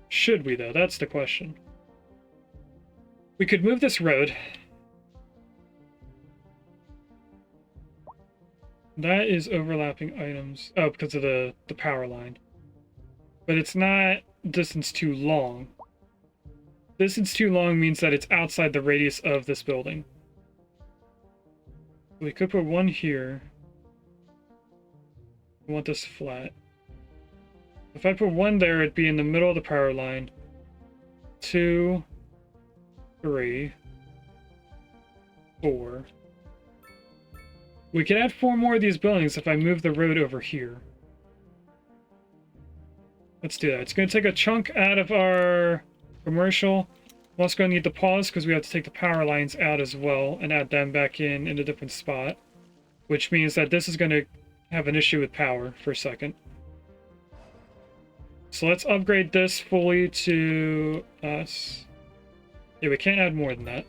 Should we, though? That's the question. We could move this road. That is overlapping items. Oh, because of the power line. But it's not distance too long. Distance too long means that it's outside the radius of this building. We could put one here. I want this flat. If I put one there, it'd be in the middle of the power line. 2, 3, 4. We could add 4 more of these buildings if I move the road over here. Let's do that. It's going to take a chunk out of our commercial. I'm also going to need to pause because we have to take the power lines out as well and add them back in a different spot. Which means that this is going to have an issue with power for a second. So let's upgrade this fully to us. Yeah, we can't add more than that.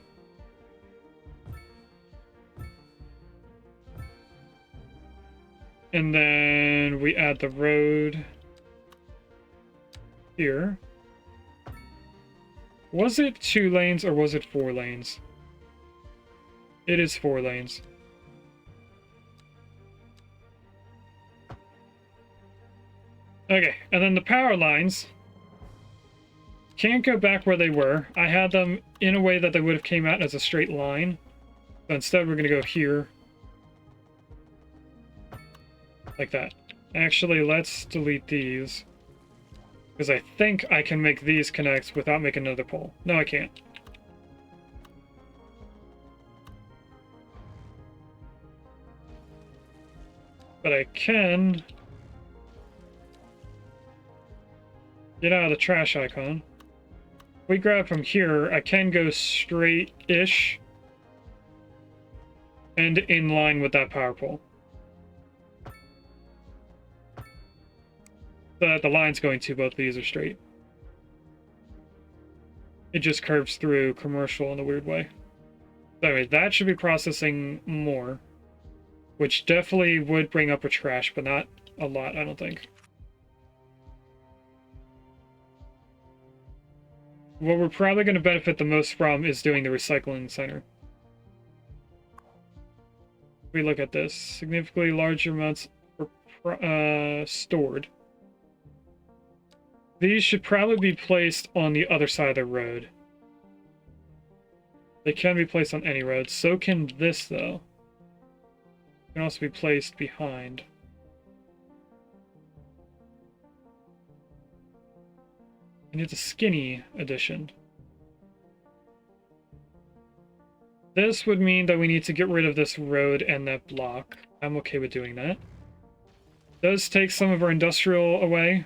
And then we add the road here. Was it 2 lanes or was it 4 lanes? It is 4 lanes. Okay, and then the power lines can't go back where they were. I had them in a way that they would have came out as a straight line. But instead we're going to go here. Like that. Actually, let's delete these. Because I think I can make these connect without making another pole. No, I can't. But I can get out of the trash icon. If we grab from here, I can go straight-ish and in line with that power pole. So that the lines going to both of these are straight. It just curves through commercial in a weird way. So anyway, that should be processing more, which definitely would bring up a trash, but not a lot, I don't think. What we're probably going to benefit the most from is doing the recycling center. If we look at this, significantly larger amounts are stored. These should probably be placed on the other side of the road. They can be placed on any road. So can this, though. It can also be placed behind. And it's a skinny edition. This would mean that we need to get rid of this road and that block. I'm okay with doing that. Does take some of our industrial away.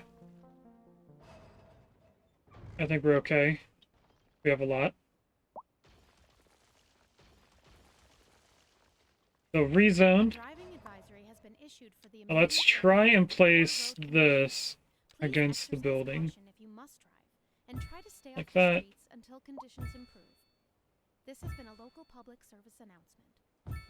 I think we're okay. We have a lot. So rezone. Let's try and place this against the building. Like that. This has been a local public service announcement.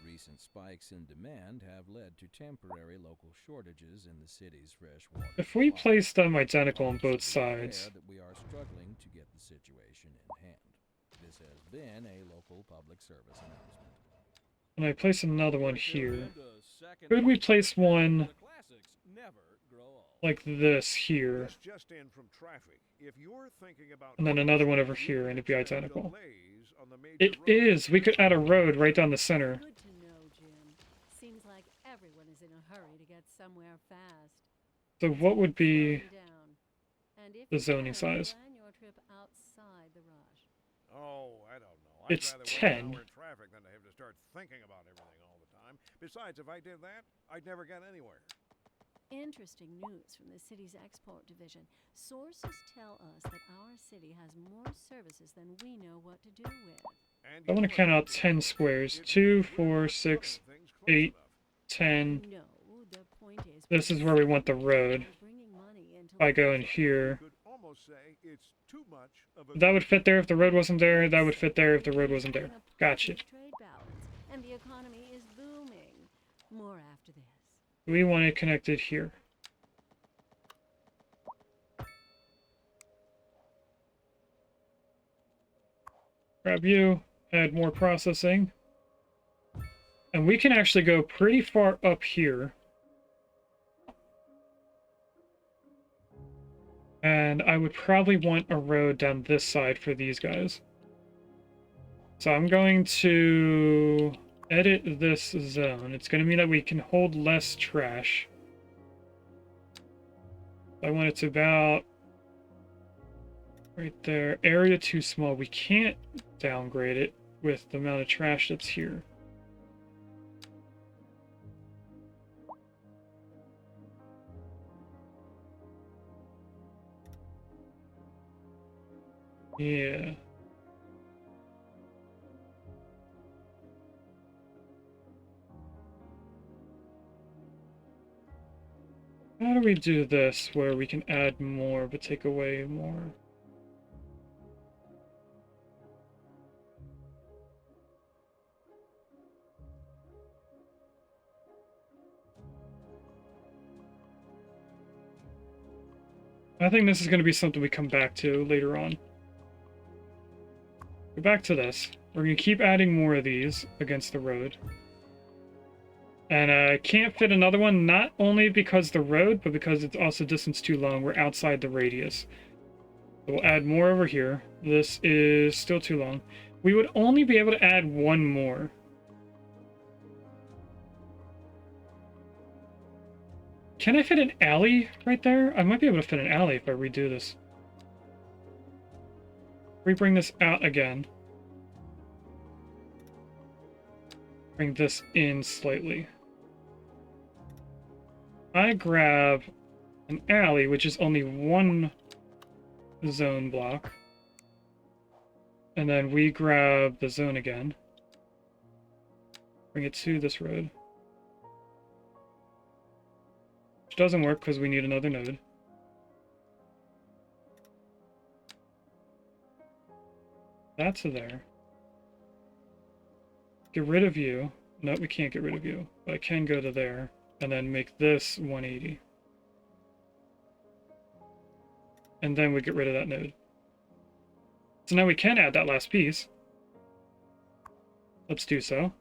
Recent spikes in demand have led to temporary local shortages in the city's fresh water. If we place them identical on both sides. That we are struggling to get the situation in hand. This has been a local public service announcement. And I place another one here. Could we place one like this here? And then another one over here, and it'd be identical. It is! We could add a road right down the center. Good to know, Jim. Seems like everyone is in a hurry to get somewhere fast. So what would be And if the you zoning can, size? plan your trip outside the rush. Oh, I don't know. It's I'd rather 10. wait an hour in traffic than to have to start thinking about everything all the time. Besides, if I did that, I'd never get anywhere. Interesting news from the city's export division. Sources tell us that our city has more services than we know what to do with. And I want to count out 10 squares. 2, 4, 6, 8, 10. No, the point is This is where we want the road. bringing money into If I go in here, you could almost say it's too much of a that would fit there if the road wasn't there. That would fit there if the road wasn't there. Gotcha. trade balance, and the economy is booming. More after this. We want it connected here. Grab you, add more processing. And we can actually go pretty far up here. And I would probably want a road down this side for these guys. So I'm going to edit this zone. It's going to mean that we can hold less trash. I want it to about right there. Area too small. We can't downgrade it with the amount of trash that's here. Yeah. How do we do this where we can add more but take away more? I think this is going to be something we come back to later on. Go back to this. We're going to keep adding more of these against the road. And I can't fit another one, not only because the road, but because it's also distance too long. We're outside the radius. So we'll add more over here. This is still too long. We would only be able to add one more. Can I fit an alley right there? I might be able to fit an alley if I redo this. We bring this out again. Bring this in slightly. I grab an alley, which is only one zone block. And then we grab the zone again. Bring it to this road. Which doesn't work because we need another node. That's there. Get rid of you. No, we can't get rid of you. But I can go to there. And then make this 180. And then we get rid of that node. So now we can add that last piece. Let's do so.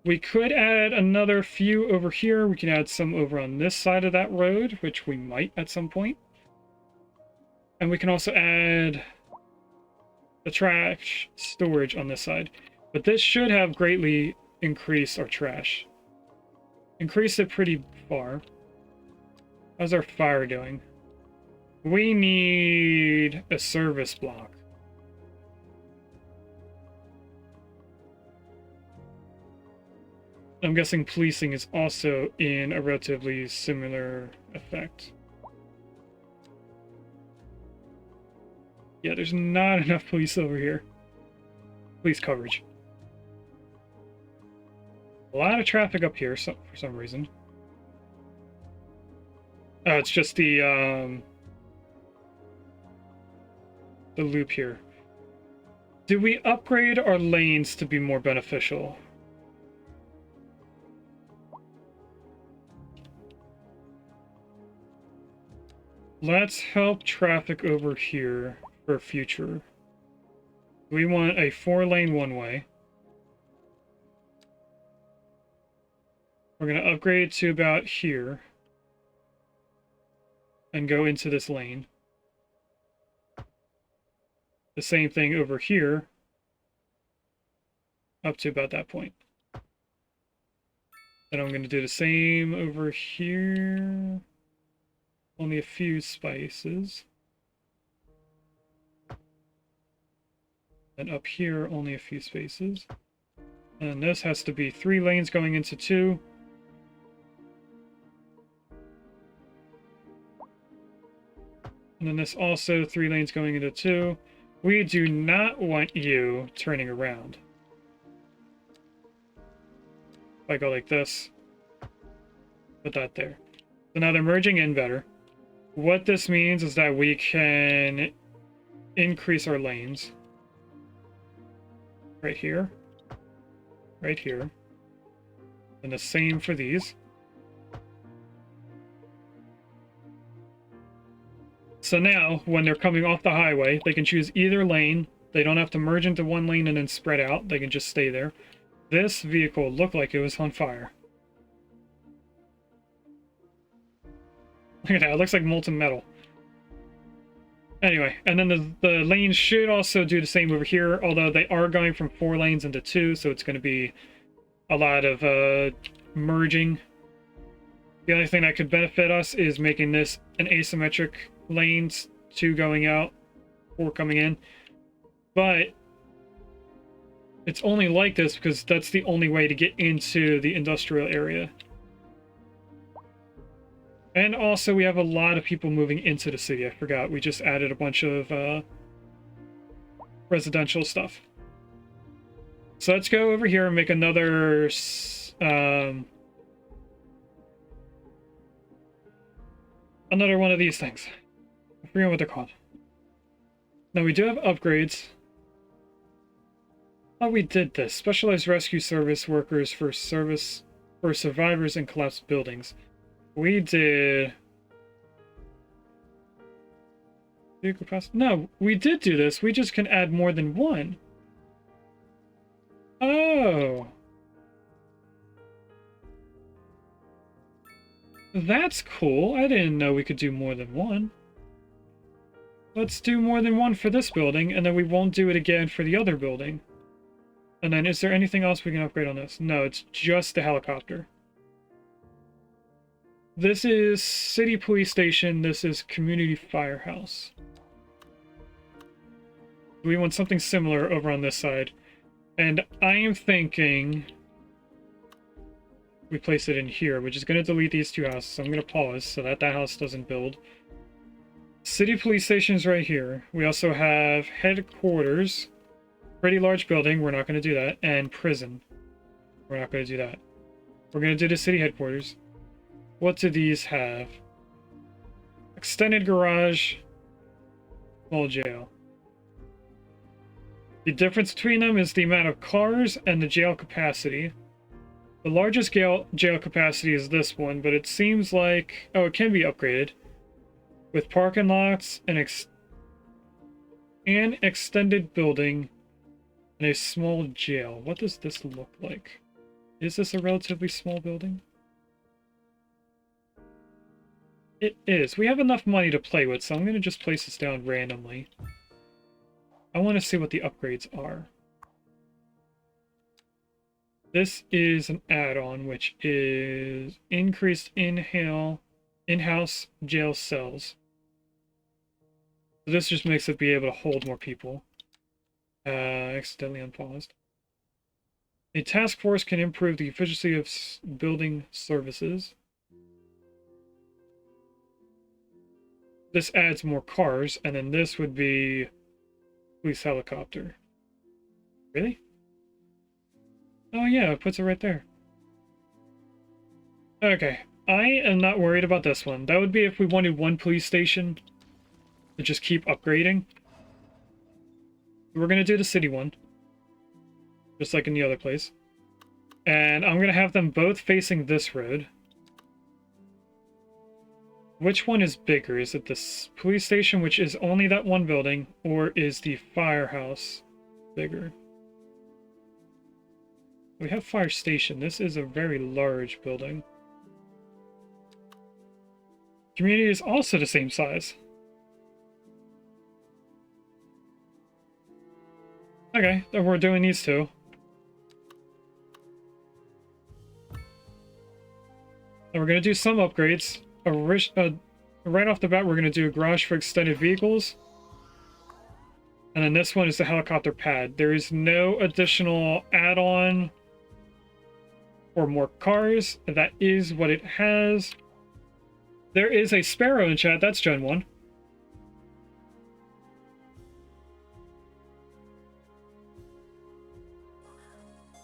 We could add another few over here. We can add some over on this side of that road, which we might at some point. And we can also add the trash storage on this side. But this should have greatly increased our trash. Increased it pretty far. How's our fire doing? We need a service block. I'm guessing policing is also in a relatively similar effect. Yeah, there's not enough police over here. Police coverage. A lot of traffic up here for some reason. Oh, it's just the loop here. Do we upgrade our lanes to be more beneficial? Let's help traffic over here for future. We want a 4-lane one-way. We're going to upgrade to about here. And go into this lane. The same thing over here. Up to about that point. Then I'm going to do the same over here. Only a few spaces. And up here, only a few spaces. And this has to be 3 lanes going into 2. And then this also 3 lanes going into 2. We do not want you turning around. If I go like this, put that there. So now they're merging in better. What this means is that we can increase our lanes. Right here. Right here. And the same for these. So now, when they're coming off the highway, they can choose either lane. They don't have to merge into one lane and then spread out. They can just stay there. This vehicle looked like it was on fire. Look at that, it looks like molten metal. Anyway, and then the lanes should also do the same over here, although they are going from 4 lanes into 2, so it's going to be a lot of merging. The only thing that could benefit us is making this an asymmetric lanes, 2 going out, 4 coming in. But it's only like this because that's the only way to get into the industrial area. And also we have a lot of people moving into the city. I forgot, we just added a bunch of residential stuff. So let's go over here and make another another one of these things. I forget what they're called. Now we do have upgrades. Oh, we did this. Specialized rescue service workers for survivors in collapsed buildings. We did... No, we did do this. We just can add more than 1. Oh. That's cool. I didn't know we could do more than 1. Let's do more than 1 for this building, and then we won't do it again for the other building. And then, is there anything else we can upgrade on this? No, it's just the helicopter. This is City Police Station. This is Community Firehouse. We want something similar over on this side. And I am thinking... we place it in here, which is going to delete these two houses. So I'm going to pause so that that house doesn't build. City police station is right here. We also have headquarters. Pretty large building. We're not going to do that. And prison. We're not going to do that. We're going to do the city headquarters. What do these have? Extended garage. Small jail. The difference between them is the amount of cars and the jail capacity. The largest jail capacity is this one, but it seems like... Oh, it can be upgraded. With parking lots, an extended building, and a small jail. What does this look like? Is this a relatively small building? It is. We have enough money to play with, so I'm going to just place this down randomly. I want to see what the upgrades are. This is an add-on, which is increased in-house jail cells. So this just makes it be able to hold more people. Accidentally unpaused. A task force can improve the efficiency of building services. This adds more cars, and then this would be police helicopter. Really? Oh yeah, it puts it right there. Okay, I am not worried about this one. That would be if we wanted one police station to just keep upgrading. We're going to do the city one. Just like in the other place. And I'm going to have them both facing this road. Which one is bigger? Is it this police station, which is only that one building, or is the firehouse bigger? We have fire station. This is a very large building. Community is also the same size. Okay, then we're doing these two. And we're going to do some upgrades. Right off the bat, we're going to do a garage for extended vehicles. And then this one is the helicopter pad. There is no additional add-on or more cars. That is what it has. There is a Sparrow in chat. That's Gen 1.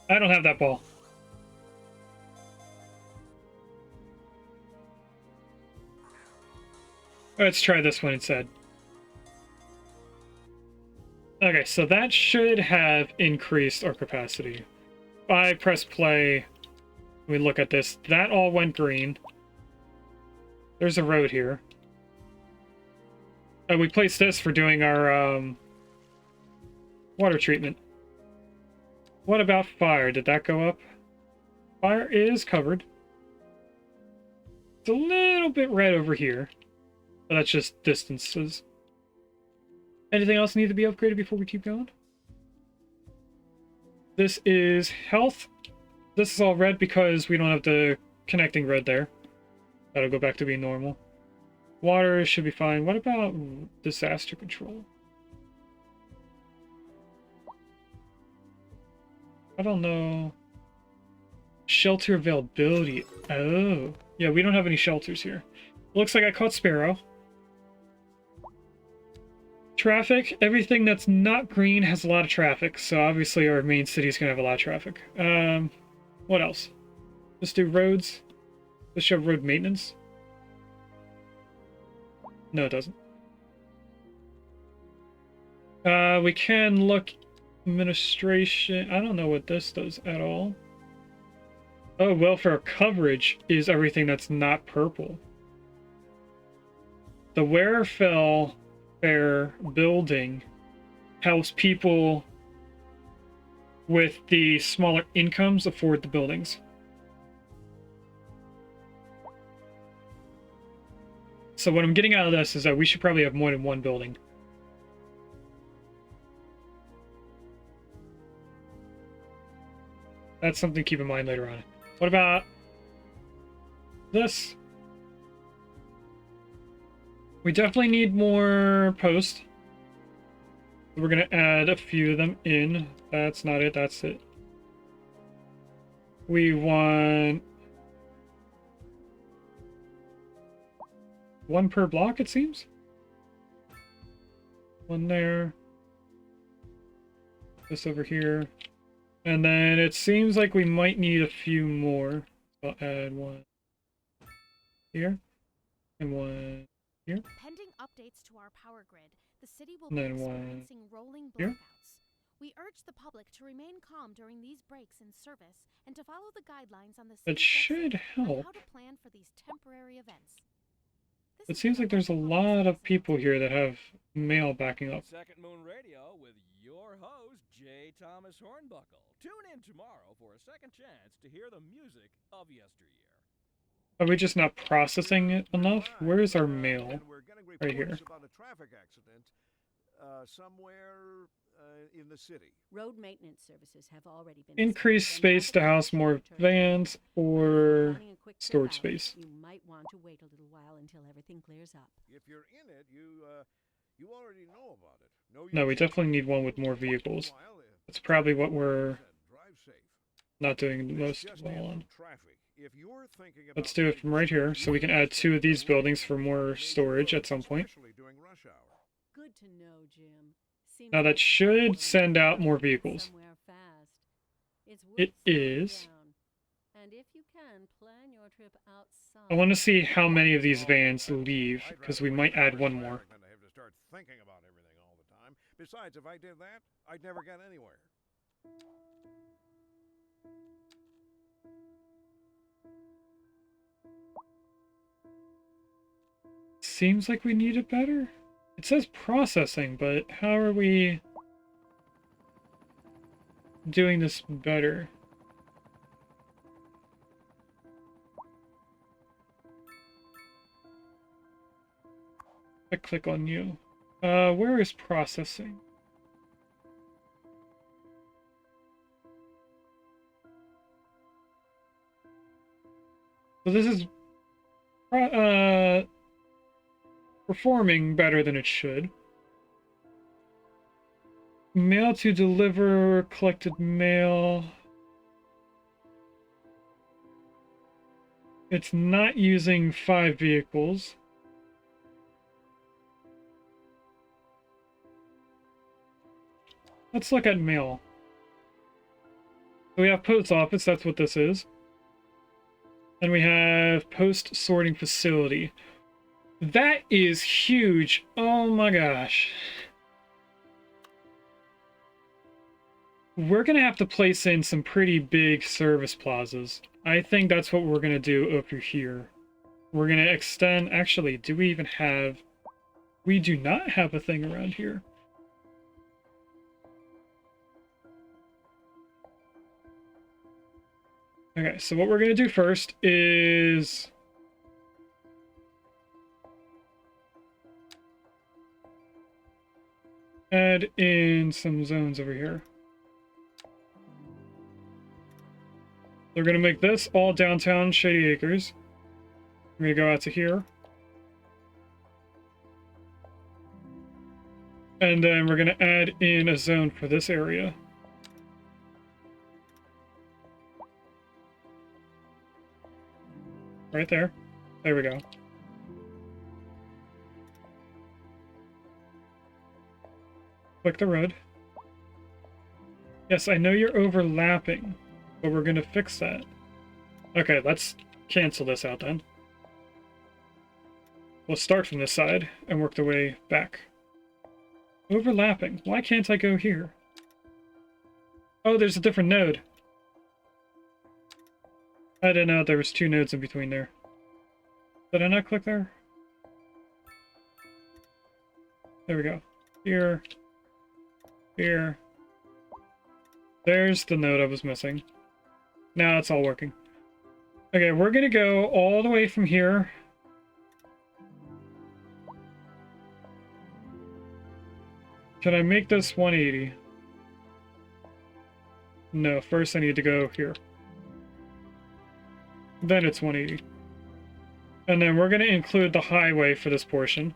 I don't have that ball. Let's try this one instead. Okay, so that should have increased our capacity. If I press play, we look at this. That all went green. There's a road here. We placed this for doing our water treatment. What about fire? Did that go up? Fire is covered. It's a little bit red over here. But that's just distances. Anything else need to be upgraded before we keep going? This is health. This is all red because we don't have the connecting red there. That'll go back to being normal. Water should be fine. What about disaster control? I don't know. Shelter availability. Oh. Yeah, we don't have any shelters here. Looks like I caught Sparrow. Traffic. Everything that's not green has a lot of traffic, so obviously our main city is going to have a lot of traffic. What else? Let's do roads. Let's show road maintenance. No, it doesn't. We can look administration. I don't know what this does at all. Oh, welfare coverage is everything that's not purple. The welfare building helps people with the smaller incomes afford the buildings. So what I'm getting out of this is that we should probably have more than one building. That's something to keep in mind later on. What about this? We definitely need more posts. We're going to add a few of them in. That's not it, that's it. We want one per block, it seems. One there. This over here. And then it seems like we might need a few more. So I'll add one here. And one here. Pending updates to our power grid, the city will And be then one experiencing rolling here. blackouts. We urge the public to remain calm during these breaks in service and to follow the guidelines on the That city's should website on help. how to plan for these temporary events. This It has seems been like there's a local lot of public people service here that have mail backing up. Second Moon Radio with your host, J. Thomas Hornbuckle. Tune in tomorrow for a second chance to hear the music of yesteryear. Are we just not processing it enough? Where is our mail? And we're getting Right here. reports about a traffic accident somewhere in the city. Road maintenance services have already been Increase assigned, and space to now the house police more return. vans But if you're or planning a quick trip storage out, space. You might want to wait a little while until everything clears up. If you're in it, you already know about it. No, we definitely need one with more vehicles. That's probably what we're Drive safe. not doing the This most just well in on. from traffic. If you're thinking about Let's do it from right here, so we can add 2 of these buildings for more storage at some point. Especially during rush hour. Good to know, Jim. Seems Now that like should someone send out more wants to get vehicles. somewhere fast. It's worth It slowing is. down. And if you can, plan your trip outside. I want to see how many of these vans leave, I'd because rather we wait might add hours one in more. traffic than to have to start thinking about everything all the time. Besides, if I did that, I'd never get anywhere. Seems like we need it better. It says processing, but how are we doing this better? I click on you. Where is processing? So this is performing better than it should. Mail to deliver collected mail. It's not using 5 vehicles. Let's look at mail. So we have post office, that's what this is. And we have post sorting facility. That is huge. Oh my gosh. We're going to have to place in some pretty big service plazas. I think that's what we're going to do over here. We're going to extend... Actually, do we even have... We do not have a thing around here. Okay, so what we're going to do first is... add in some zones over here. They're going to make this all downtown Shady Acres. I'm going to go out to here. And then we're going to add in a zone for this area. Right there. There we go. Click the road. Yes, I know you're overlapping, but we're going to fix that. Okay, let's cancel this out then. We'll start from this side and work the way back. Overlapping. Why can't I go here? Oh, there's a different node. I didn't know there was 2 nodes in between there. Did I not click there? There we go. Here. Here. There's the node I was missing. Now it's all working. Okay, we're gonna go all the way from here. Can I make this 180? No, first I need to go here. Then it's 180. And then we're gonna include the highway for this portion.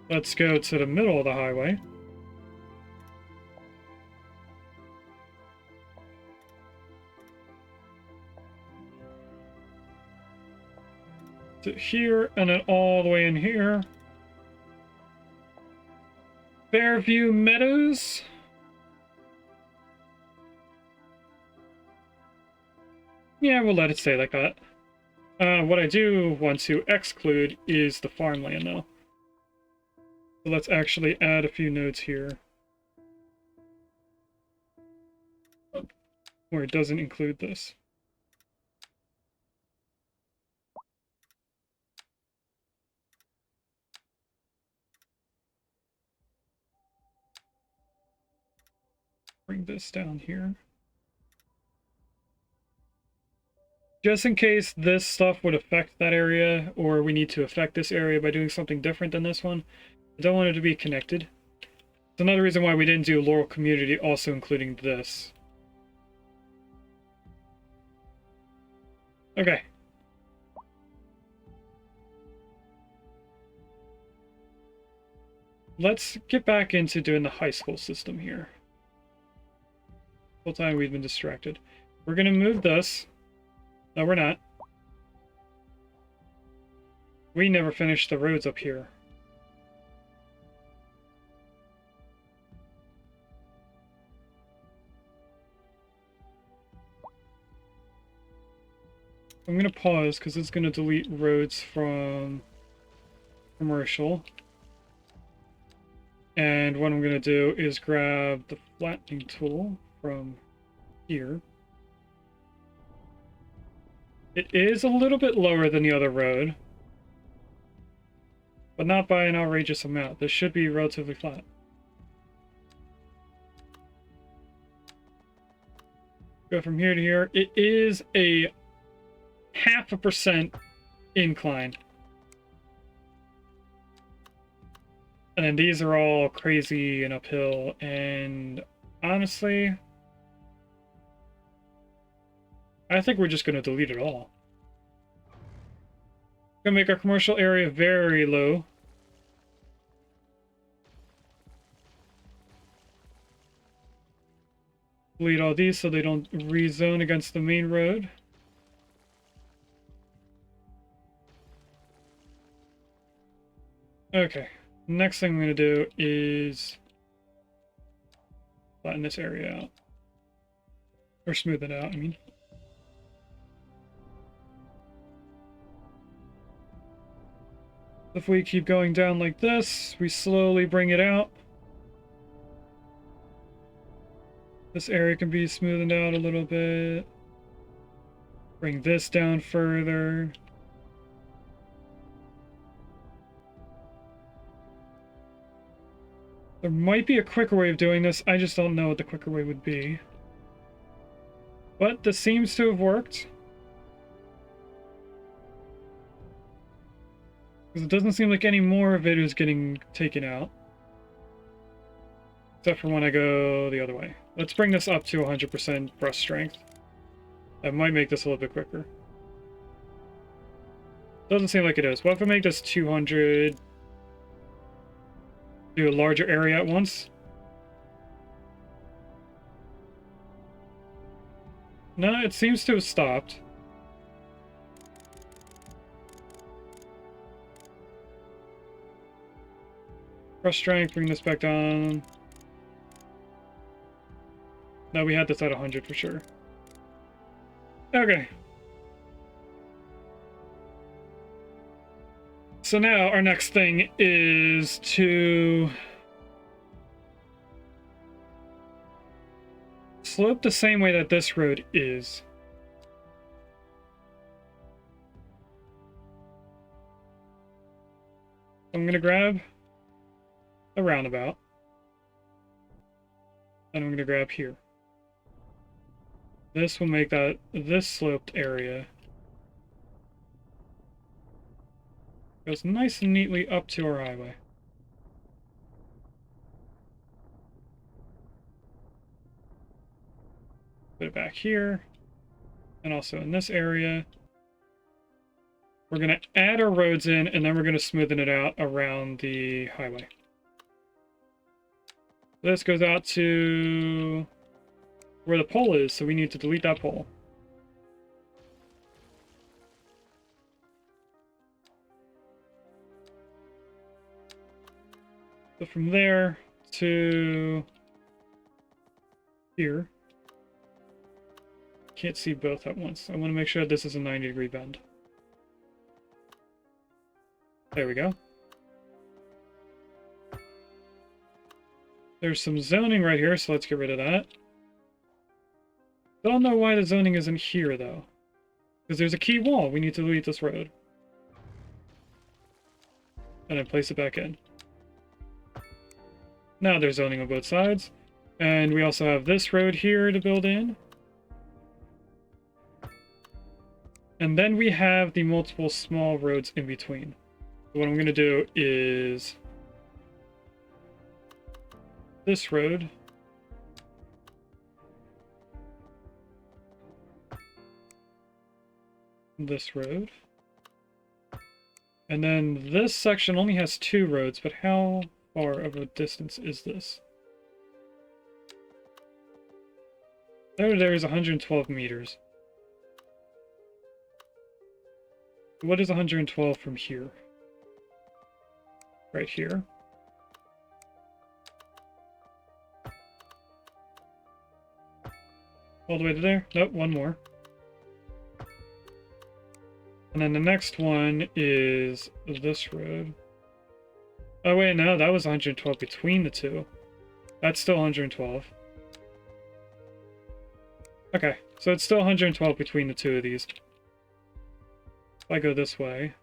Let's go to the middle of the highway. to here, and then all the way in here. Fairview Meadows. Yeah, we'll let it stay like that. What I do want to exclude is the farmland, though. So let's actually add a few nodes here, where it doesn't include this. Bring this down here. Just in case this stuff would affect that area, or we need to affect this area by doing something different than this one, I don't want it to be connected. It's another reason why we didn't do Laurel Community also including this. Okay. Let's get back into doing the high school system here. The whole time we've been distracted. We're going to move this. No, we're not. We never finished the roads up here. I'm going to pause because it's going to delete roads from commercial. And what I'm going to do is grab the flattening tool from here. It is a little bit lower than the other road, but not by an outrageous amount. This should be relatively flat. Go from here to here. It is a 0.5% incline. And then these are all crazy and uphill, and honestly, I think we're just going to delete it all. Gonna make our commercial area very low. Delete all these so they don't rezone against the main road. Okay, next thing I'm going to do is flatten this area out. Or smooth it out, I mean. If we keep going down like this, we slowly bring it out. This area can be smoothened out a little bit. Bring this down further. There might be a quicker way of doing this. I just don't know what the quicker way would be. But this seems to have worked. Because it doesn't seem like any more of it is getting taken out. Except for when I go the other way. Let's bring this up to 100% brush strength. That might make this a little bit quicker. Doesn't seem like it is. What if I make this 200? Do a larger area at once? No, it seems to have stopped. Brush strength, bring this back down. No, we had this at 100 for sure. Okay. So now our next thing is to slope the same way that this road is. I'm going to grab a roundabout. And I'm going to grab here. This will make that this sloped area goes nice and neatly up to our highway. Put it back here, and also in this area. We're going to add our roads in, and then we're going to smoothen it out around the highway. This goes out to where the pole is, so we need to delete that pole. So from there to here. Can't see both at once. I want to make sure this is a 90-degree bend. There we go. There's some zoning right here, so let's get rid of that. Don't know why the zoning isn't here, though. Because there's a key wall. We need to delete this road. And then place it back in. Now there's zoning on both sides. And we also have this road here to build in. And then we have the multiple small roads in between. So what I'm going to do is this road. This road. And then this section only has 2 roads, but how far of a distance is this? There is 112 meters. What is 112 from here? Right here. All the way to there? Nope, one more. And then the next one is this road. Oh wait, no, that was 112 between the two. That's still 112. Okay, so it's still 112 between the two of these. If I go this way,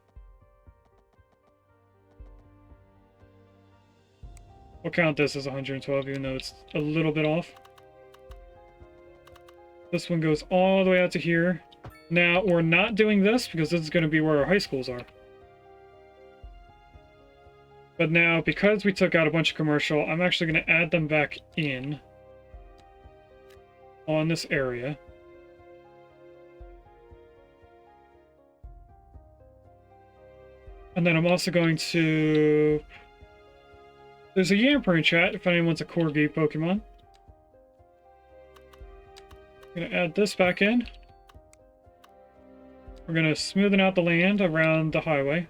we'll count this as 112, even though it's a little bit off. This one goes all the way out to here. Now, we're not doing this because this is going to be where our high schools are. But now, because we took out a bunch of commercial, I'm actually going to add them back in on this area. And then I'm also going to... There's a Yamper in chat if anyone wants a Corgi Pokemon. I'm going to add this back in. We're going to smoothen out the land around the highway.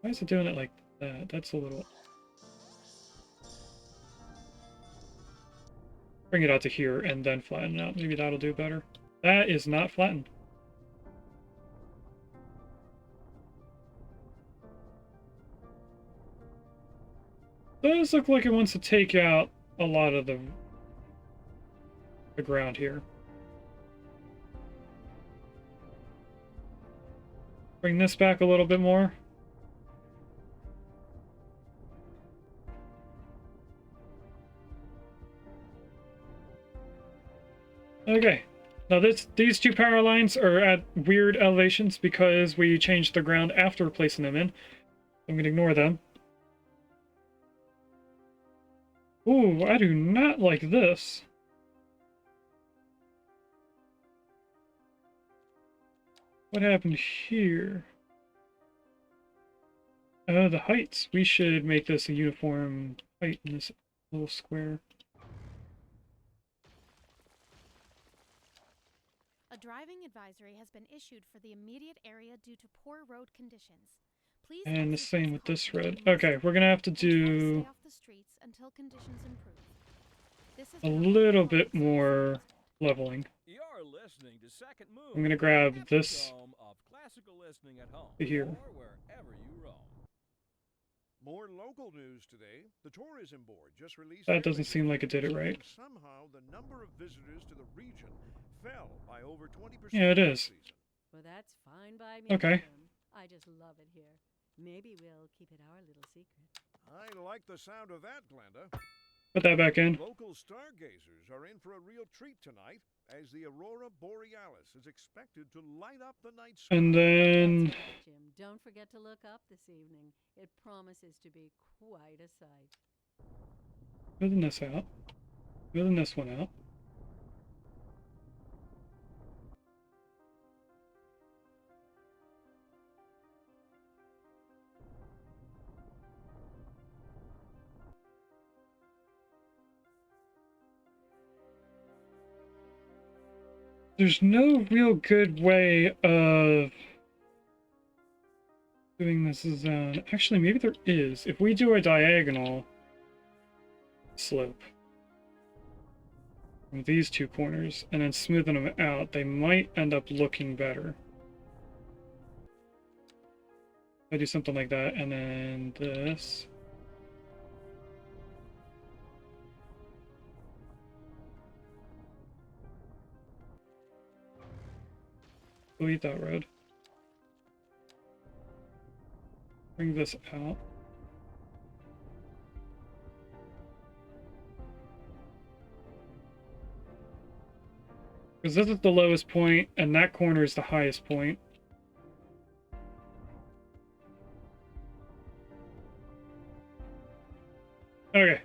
Why is it doing it like that? That's a little... Bring it out to here and then flatten it out. Maybe that'll do better. That is not flattened. Does look like it wants to take out a lot of the ground here. Bring this back a little bit more. Okay. Now these two power lines are at weird elevations because we changed the ground after placing them in. I'm going to ignore them. Ooh, I do not like this. What happened here? Oh, the heights. We should make this a uniform height in this little square. A driving advisory has been issued for the immediate area due to poor road conditions. Please And the exit same this with this crossing road. when Okay, necessary we're gonna have to and try to do stay off the streets until conditions improve. This is a not little performance bit enhancement. more leveling. You're listening to Second Move. I'm gonna grab this Home of classical listening at home to here. or wherever you roam. More local news today. The tourism board just released That their doesn't latest seem like it did it figures, right. and somehow the number of visitors to the region fell by over 20%. Yeah, it this is. season. Well, that's fine by me. Okay. Jim. I just love it here. Maybe we'll keep it our little secret. I like the sound of that, Glenda. Put that back in. Local stargazers are in for a real treat tonight as the aurora borealis is expected to light up the night sky. And then That's right, Jim. Don't forget to look up this evening. It promises to be quite a sight. smoothing this out. Smoothing this one out. There's no real good way of doing this zone. Actually, maybe there is. If we do a diagonal slope from these two corners and then smoothing them out, they might end up looking better. I do something like that, and then this. Delete that road. Bring this out. Because this is the lowest point, and that corner is the highest point. Okay.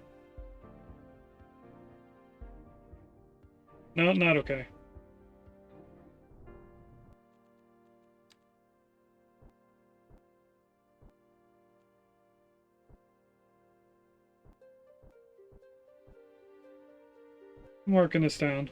No, not okay. I'm marking this down.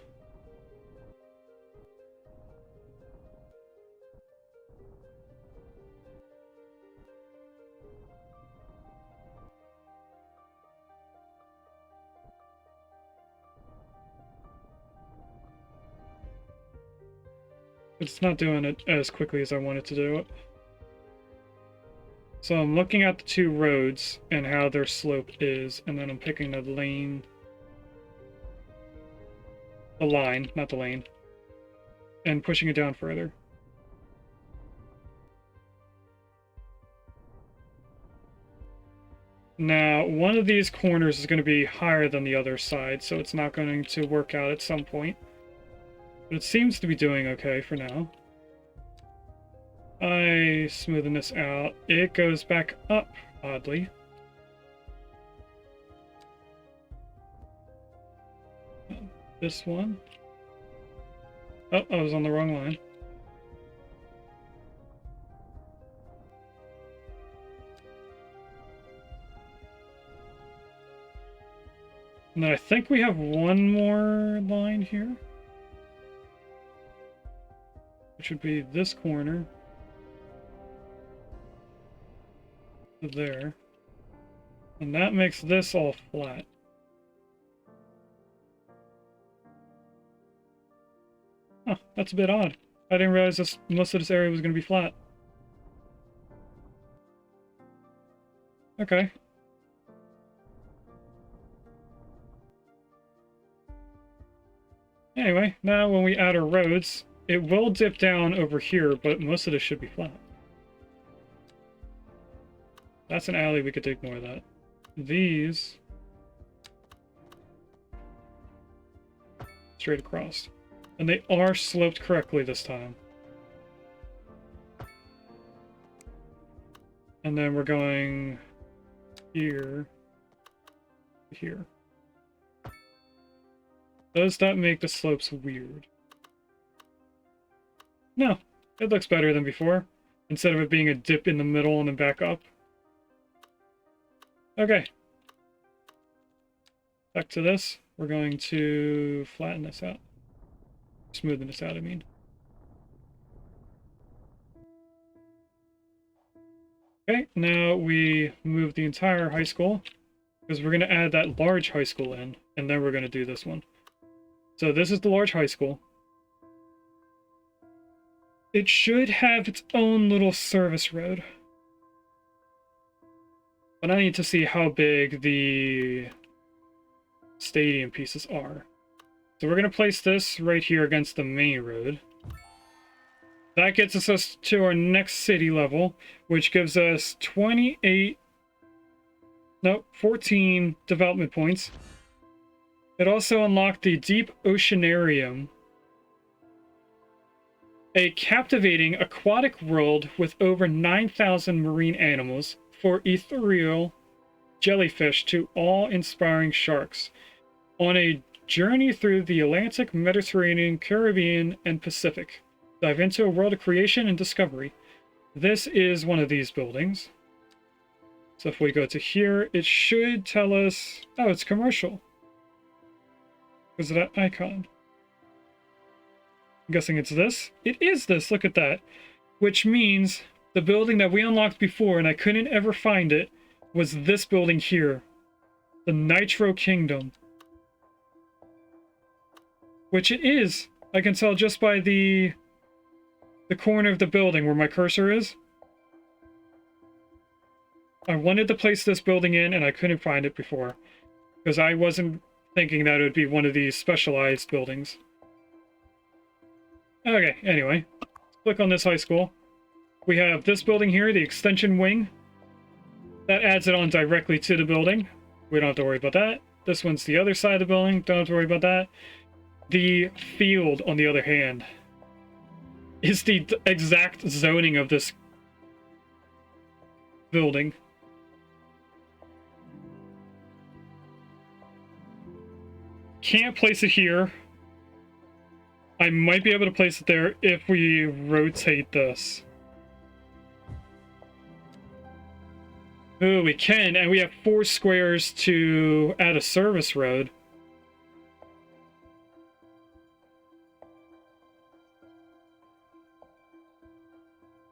It's not doing it as quickly as I want it to do it. So I'm looking at the two roads and how their slope is, and then I'm picking the lane. The line, not the lane. And pushing it down further. Now, one of these corners is going to be higher than the other side, so it's not going to work out at some point. But it seems to be doing okay for now. I smoothen this out. It goes back up, oddly. This one. Oh, I was on the wrong line. And then I think we have one more line here, which would be this corner to there. And that makes this all flat. Huh, that's a bit odd. I didn't realize most of this area was going to be flat. Okay. Anyway, now when we add our roads, it will dip down over here, but most of this should be flat. That's an alley, we could ignore that. These straight across. And they are sloped correctly this time. And then we're going here, here. Does that make the slopes weird? No, it looks better than before. Instead of it being a dip in the middle and then back up. Okay. Back to this. We're going to flatten this out. Smoothen this out, I mean. Okay, now we move the entire high school, because we're going to add that large high school in, and then we're going to do this one. So this is the large high school. It should have its own little service road. But I need to see how big the stadium pieces are. So we're going to place this right here against the main road. That gets us to our next city level, which gives us 14 development points. It also unlocked the Deep Oceanarium, a captivating aquatic world with over 9,000 marine animals, for ethereal jellyfish to awe-inspiring sharks, on a journey through the Atlantic, Mediterranean, Caribbean, and Pacific. Dive into a world of creation and discovery. This is one of these buildings. So if we go to here, it should tell us, oh, it's commercial. Because of that icon. I'm guessing it's this. It is this, look at that. Which means The building that we unlocked before, and I couldn't ever find it, was this building here. The Nitro Kingdom. Which it is. I can tell just by the corner of the building where my cursor is. I wanted to place this building in, and I couldn't find it before. Because I wasn't thinking that it would be one of these specialized buildings. Okay, anyway. Click on this high school. We have this building here, the extension wing. That adds it on directly to the building. We don't have to worry about that. This one's the other side of the building. Don't have to worry about that. The field, on the other hand, is the exact zoning of this building. Can't place it here. I might be able to place it there if we rotate this. Oh, we can, and we have 4 squares to add a service road.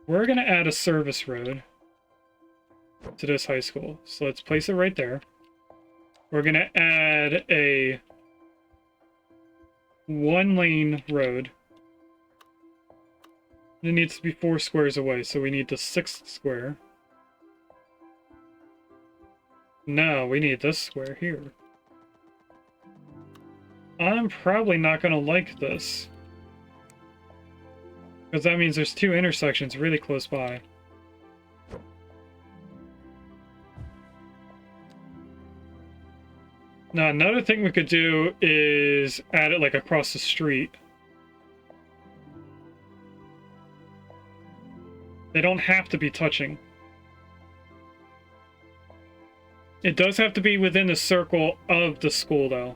We're going to add a service road to this high school. So let's place it right there. We're going to add a 1-lane road. It needs to be 4 squares away, so we need the 6th square. No, we need this square here. I'm probably not going to like this. Because that means there's 2 intersections really close by. Now, another thing we could do is add it like across the street. They don't have to be touching. It does have to be within the circle of the school, though.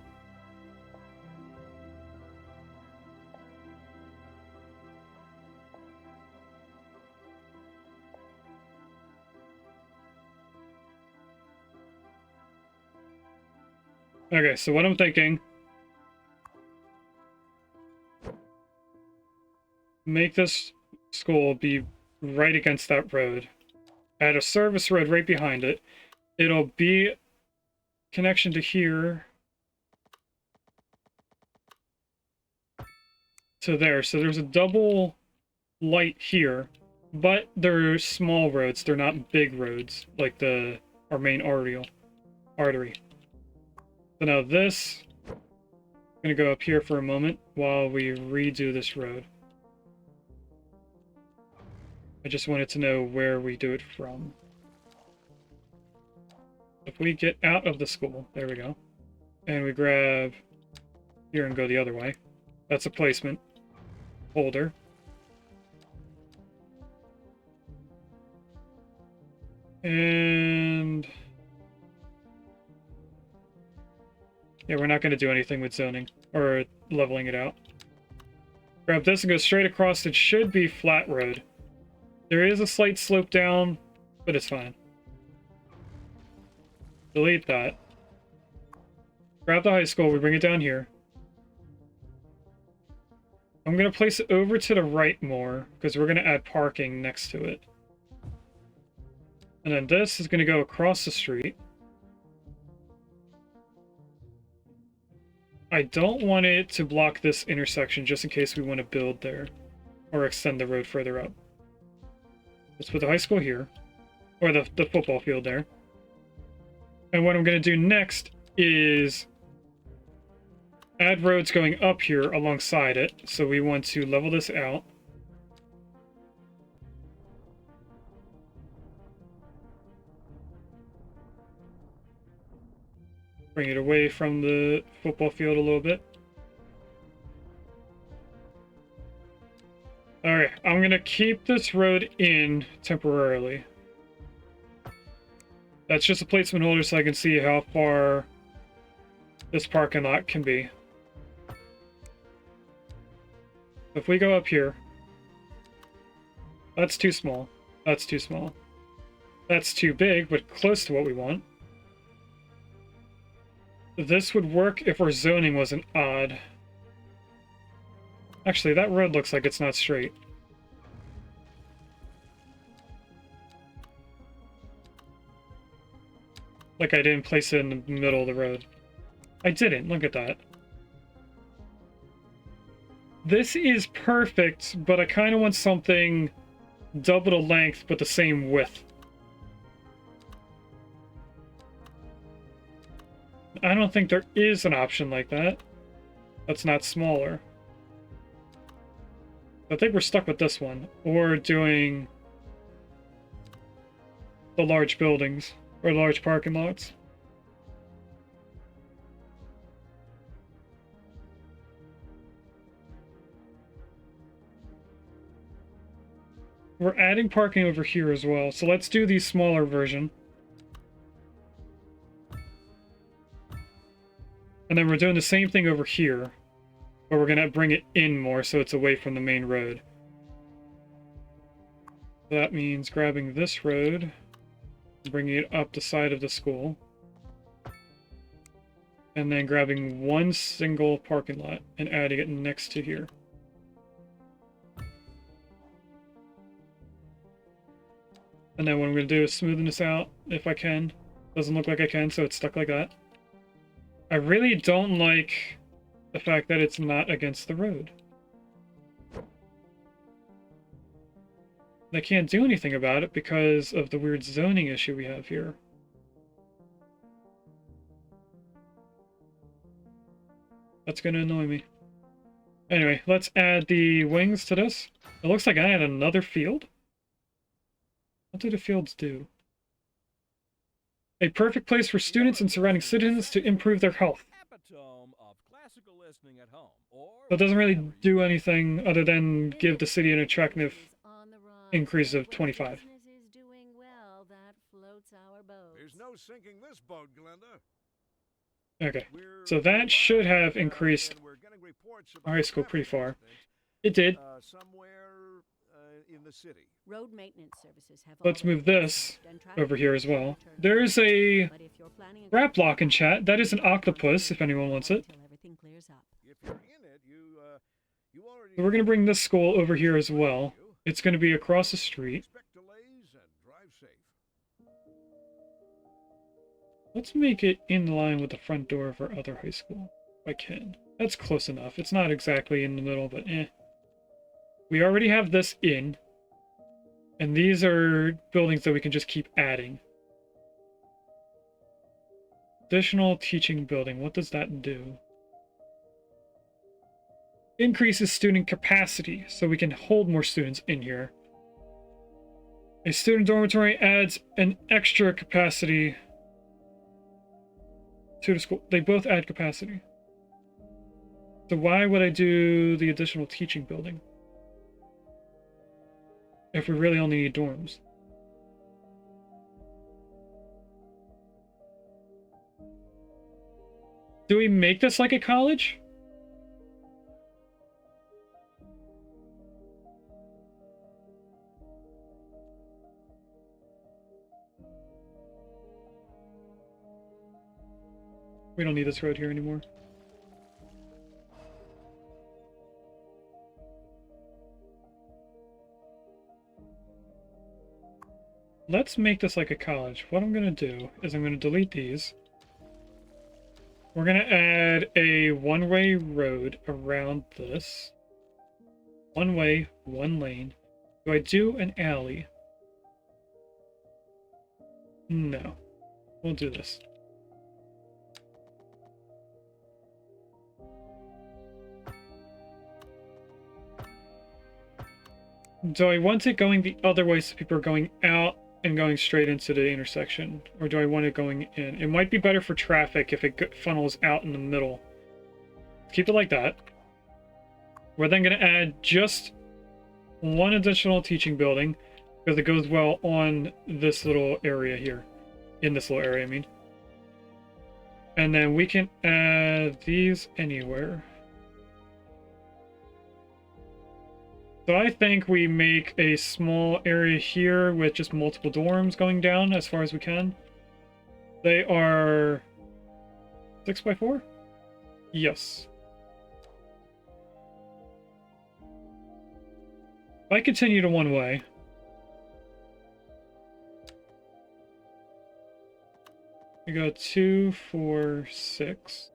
Okay, so what I'm thinking... make this school be right against that road. Add a service road right behind it. It'll be connection to here. To there. So there's a double light here. But they're small roads. They're not big roads like our main artery. So now this, I'm going to go up here for a moment while we redo this road. I just wanted to know where we do it from. If we get out of the school, there we go, and we grab here and go the other way, that's a placement holder. And yeah, we're not going to do anything with zoning or leveling it out. Grab this and go straight across. It should be flat road. There is a slight slope down, but it's fine. Delete that. Grab the high school, we bring it down here. I'm going to place it over to the right more, because we're going to add parking next to it. And then this is going to go across the street. I don't want it to block this intersection, just in case we want to build there. Or extend the road further up. Let's put the high school here. Or the football field there. And what I'm going to do next is add roads going up here alongside it. So we want to level this out. Bring it away from the football field a little bit. Alright, I'm going to keep this road in temporarily. That's just a placement holder so I can see how far this parking lot can be. If we go up here, that's too small. That's too small. That's too big, but close to what we want. This would work if our zoning wasn't odd. Actually, that road looks like it's not straight. Like I didn't place it in the middle of the road. I didn't. Look at that. This is perfect, but I kind of want something double the length but the same width. I don't think there is an option like that. That's not smaller. I think we're stuck with this one. Or doing the large buildings or large parking lots. We're adding parking over here as well, so let's do the smaller version. And then we're doing the same thing over here, but we're gonna bring it in more so it's away from the main road. That means grabbing this road, bringing it up the side of the school, and then grabbing one single parking lot and adding it next to here. And then what I'm going to do is smoothen this out if I can. Doesn't look like I can, so it's stuck like that. I really don't like the fact that it's not against the road. I can't do anything about it because of the weird zoning issue we have here. That's going to annoy me. Anyway, let's add the wings to this. It looks like I had another field. What do the fields do? A perfect place for students and surrounding citizens to improve their health. So it doesn't really do anything other than give the city an attractive increase of 25. There's no sinking this boat, Glenda. Okay, so that should have increased our high school pretty far. It did. Somewhere in the city. Road maintenance services have Let's move this over here as well. There is a rap block in chat. That is an octopus, if anyone wants it. If you're in it, you already So we're going to bring this school over here as well. It's going to be across the street. expect delays and drive safe. Let's make it in line with the front door of our other high school, if I can. That's close enough. It's not exactly in the middle, but eh. We already have this in. And these are buildings that we can just keep adding. Additional teaching building. What does that do? Increases student capacity, so we can hold more students in here. A student dormitory adds an extra capacity to the school. They both add capacity. So why would I do the additional teaching building if we really only need dorms? Do we make this like a college? We don't need this road here anymore. Let's make this like a college. What I'm going to do is I'm going to delete these. We're going to add a one-way road around this. One way, one lane. Do I do an alley? No. We'll do this. Do I want it going the other way so people are going out and going straight into the intersection? Or do I want it going in? It might be better for traffic if it funnels out in the middle. Keep it like that. We're then going to add just one additional teaching building because it goes well on this little area here. In this little area, I mean. And then we can add these anywhere. So I think we make a small area here with just multiple dorms going down as far as we can. They are 6x4? Yes. If I continue to one way, We go 2, 4, 6.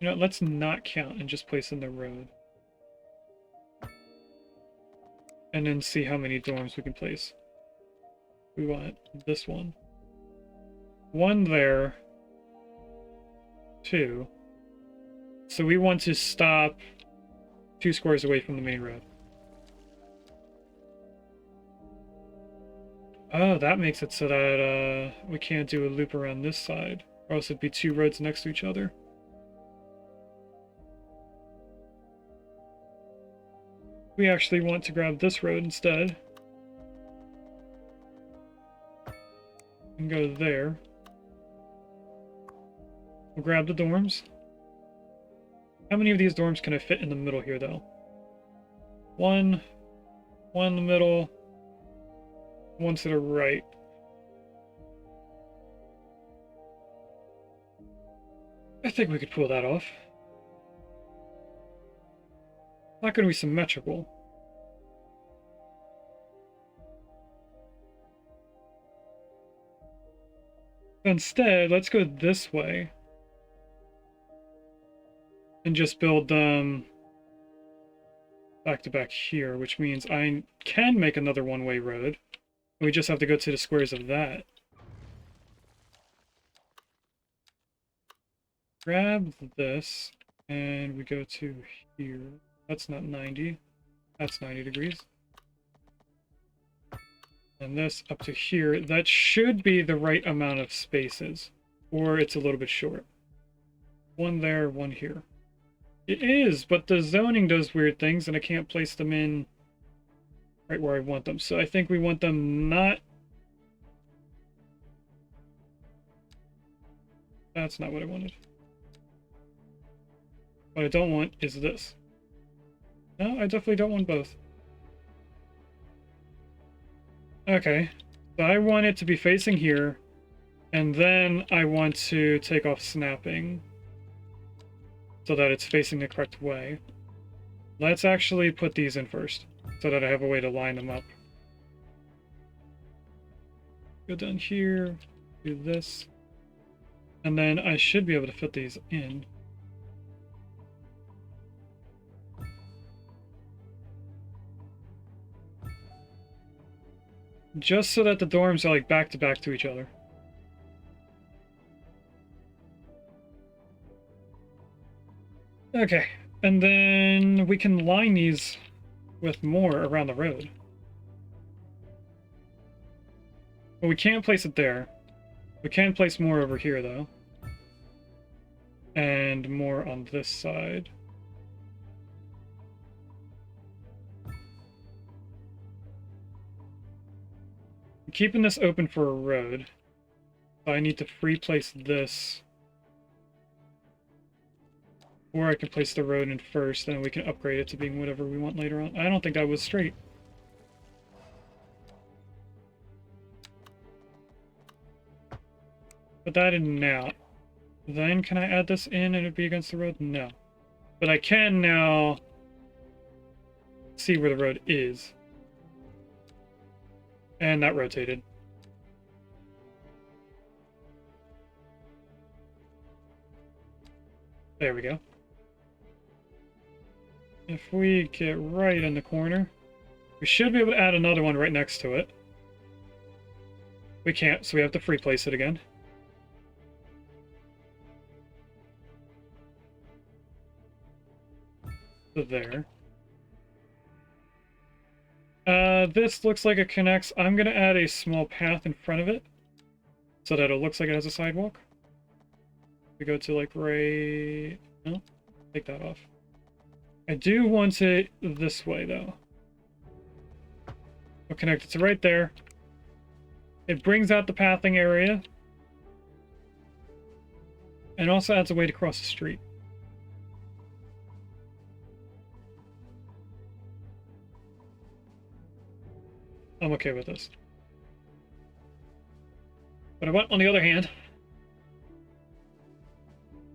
You know, let's not count and just place in the road. And then see how many dorms we can place. We want this one. 1 there. 2. So we want to stop 2 squares away from the main road. Oh, that makes it so that we can't do a loop around this side. Or else it'd be 2 roads next to each other. We actually want to grab this road instead. And go there. We'll grab the dorms. How many of these dorms can I fit in the middle here, though? 1 in the middle, 1 to the right. I think we could pull that off. Not going to be symmetrical. Instead, let's go this way. And just build them back to back here, which means I can make another one-way road. We just have to go to the squares of that. Grab this, and we go to here. That's not 90. That's 90 degrees. And this up to here. That should be the right amount of spaces. Or it's a little bit short. 1 there, 1 here. It is, but the zoning does weird things, and I can't place them in right where I want them. So I think we want them not... That's not what I wanted. What I don't want is this. No, I definitely don't want both. Okay, so I want it to be facing here, and then I want to take off snapping so that it's facing the correct way. Let's actually put these in first, so that I have a way to line them up. Go down here, do this, and then I should be able to fit these in. Just so that the dorms are like back to back to each other. Okay, and then we can line these with more around the road. Well, we can't place it there. We can place more over here, though. And more on this side. I'm keeping this open for a road. So I need to free place this. Or I can place the road in first, then we can upgrade it to being whatever we want later on. I don't think that was straight. Put that in now. Then can I add this in and it'd be against the road? No. But I can now see where the road is. And that rotated. There we go. If we get right in the corner, we should be able to add another one right next to it. We can't, so we have to free place it again. So there. This looks like it connects. I'm going to add a small path in front of it so that it looks like it has a sidewalk. We go to like right... No, take that off. I do want it this way, though. We'll connect it to right there. It brings out the pathing area. And also adds a way to cross the street. I'm okay with this. What I want, on the other hand,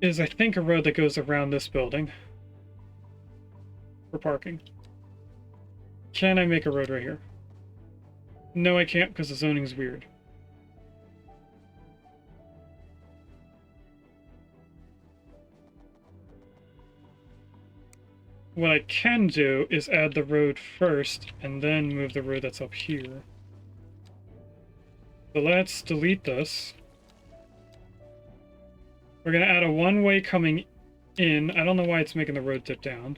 is I think a road that goes around this building. For parking. Can I make a road right here? No, I can't because the zoning's weird. what I can do is add the road first and then move the road that's up here. So let's delete this. We're going to add a one-way coming in. I don't know why it's making the road dip down.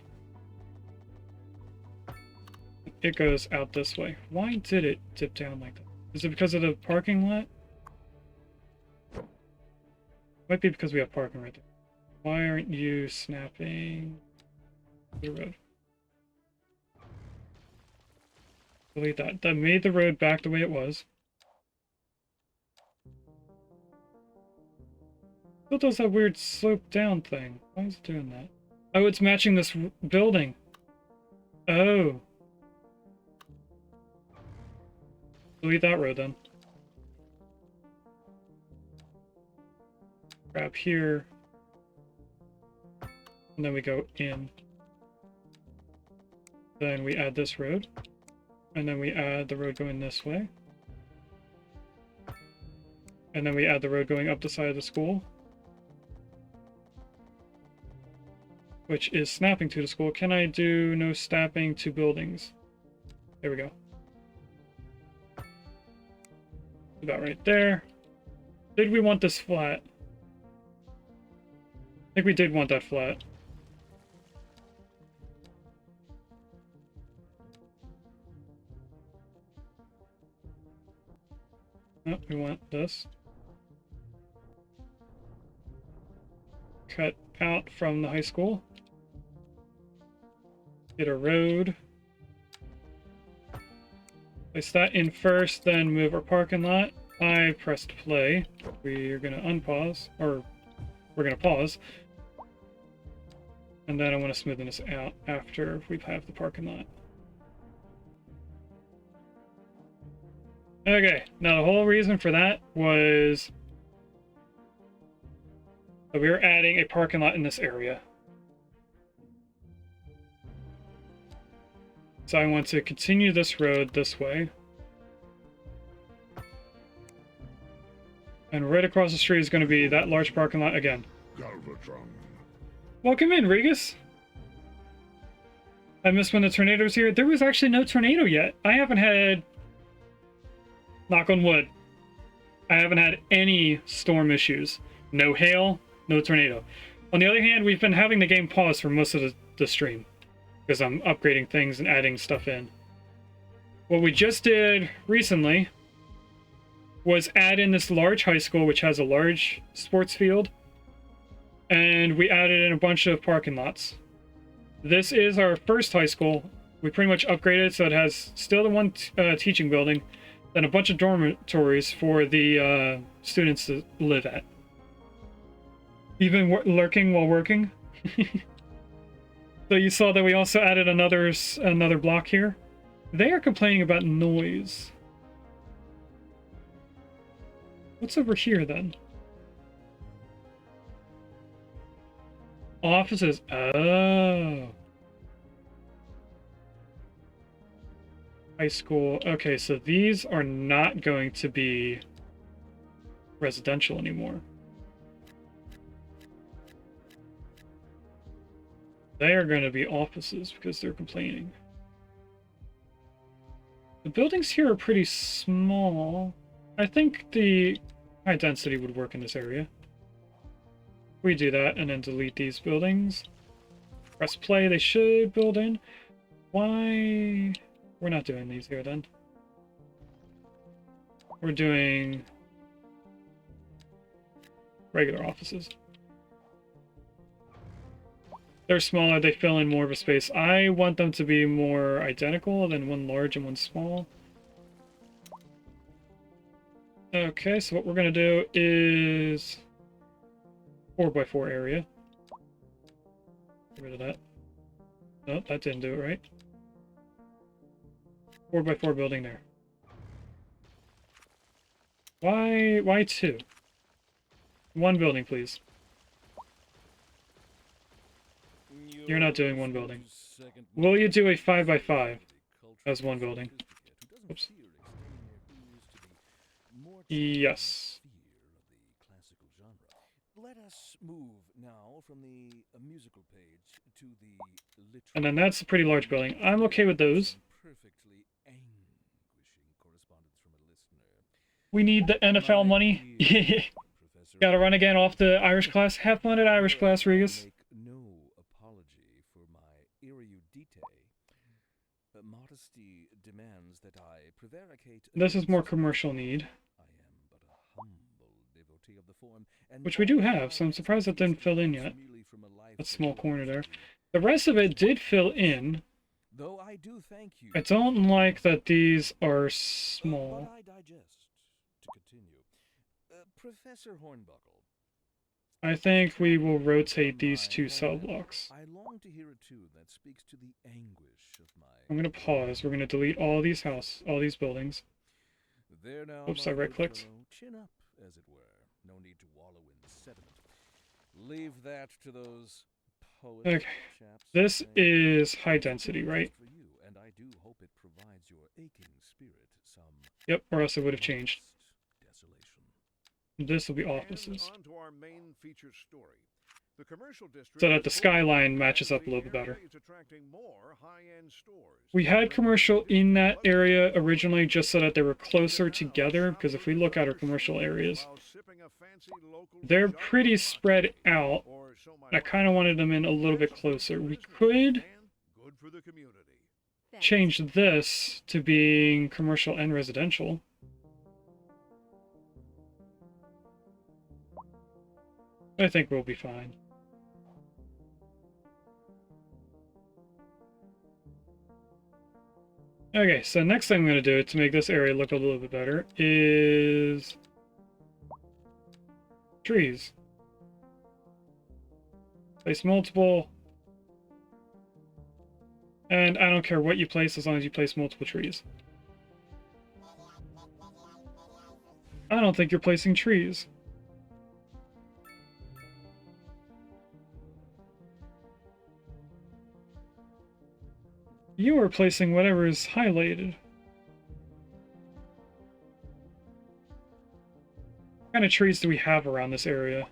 It goes out this way. Why did it dip down like that? Is it because of the parking lot? Might be because we have parking right there. Why aren't you snapping the road? Delete that. That made the road back the way it was. Still does that weird slope down thing. Why is it doing that? Oh, it's matching this building. Oh. Delete that road then. Grab here. And then we go in. Then we add this road. And then we add the road going this way. And then we add the road going up the side of the school. Which is snapping to the school. Can I do no snapping to buildings? There we go. About right there. Did we want this flat? I think we did want that flat. No, we want this. Cut out from the high school. Get a road. Place that in first, then move our parking lot. I pressed play. We're gonna unpause, or we're gonna pause. And then I want to smoothen this out after we have the parking lot. Okay, now the whole reason for that was that we were adding a parking lot in this area. So I want to continue this road this way. And right across the street is going to be that large parking lot again. Galvatron. Welcome in, Regis. I missed when the tornado was here. There was actually no tornado yet. I haven't had... Knock on wood. I haven't had any storm issues. No hail, no tornado. On the other hand, we've been having the game pause for most of the stream. Because I'm upgrading things and adding stuff in. What we just did recently was add in this large high school, which has a large sports field. And we added in a bunch of parking lots. This is our first high school. We pretty much upgraded so it has still the one teaching building, then a bunch of dormitories for the students to live at. Even lurking while working. So you saw that we also added another block here. They are complaining about noise. What's over here then? Offices. Oh. High school. Okay, so these are not going to be residential anymore. They are going to be offices because they're complaining. The buildings here are pretty small. I think the high density would work in this area. We do that and then delete these buildings. Press play, they should build in. Why? We're not doing these here then. We're doing regular offices. They're smaller, they fill in more of a space. I want them to be more identical than one large and one small. Okay, so what we're going to do is 4x4 area. Get rid of that. No, that didn't do it right. 4x4 building there. Why two? One building, please. You're not doing one building. Will you do a 5x5 as one building? Oops. Yes. us move now from the musical page to the literal. And then that's a pretty large building. I'm okay with those. Some perfectly anguishing correspondence from a listener. We need the NFL money. Professor, Gotta run again off the Irish class. Have fun at Irish class, Regis. make no apology for my erudite. Modesty demands that I prevaricate. This is more commercial need, I am but a humble devotee of the form, and which we do have, so I'm surprised that didn't fill in yet. That small corner there. The rest of it did fill in. Though I do thank you. I don't like that these are small. But I digest. To continue. Professor Hornbuckle. I think we will rotate these two cell blocks. I long to hear a tune that speaks to the anguish of my. I'm gonna pause. We're gonna delete all these buildings. There now. Oops, I right-clicked. Fellow, chin up, as it were. No need to wallow in sediment. Leave that to those poets. Okay. This is high density, right? For you, and I do hope it provides your aching spirit some. Yep, or else it would have changed. Desolation. This will be offices. And on to our main feature story. The commercial district So that the skyline matches up a little bit better. We had commercial in that area originally just so that they were closer together, because if we look at our commercial areas, they're pretty spread out. I kind of wanted them in a little bit closer. We could change this to being commercial and residential. I think we'll be fine. Okay, so next thing I'm going to do to make this area look a little bit better is trees. Place multiple. And I don't care what you place as long as you place multiple trees. I don't think you're placing trees. You are placing whatever is highlighted. What kind of trees do we have around this area?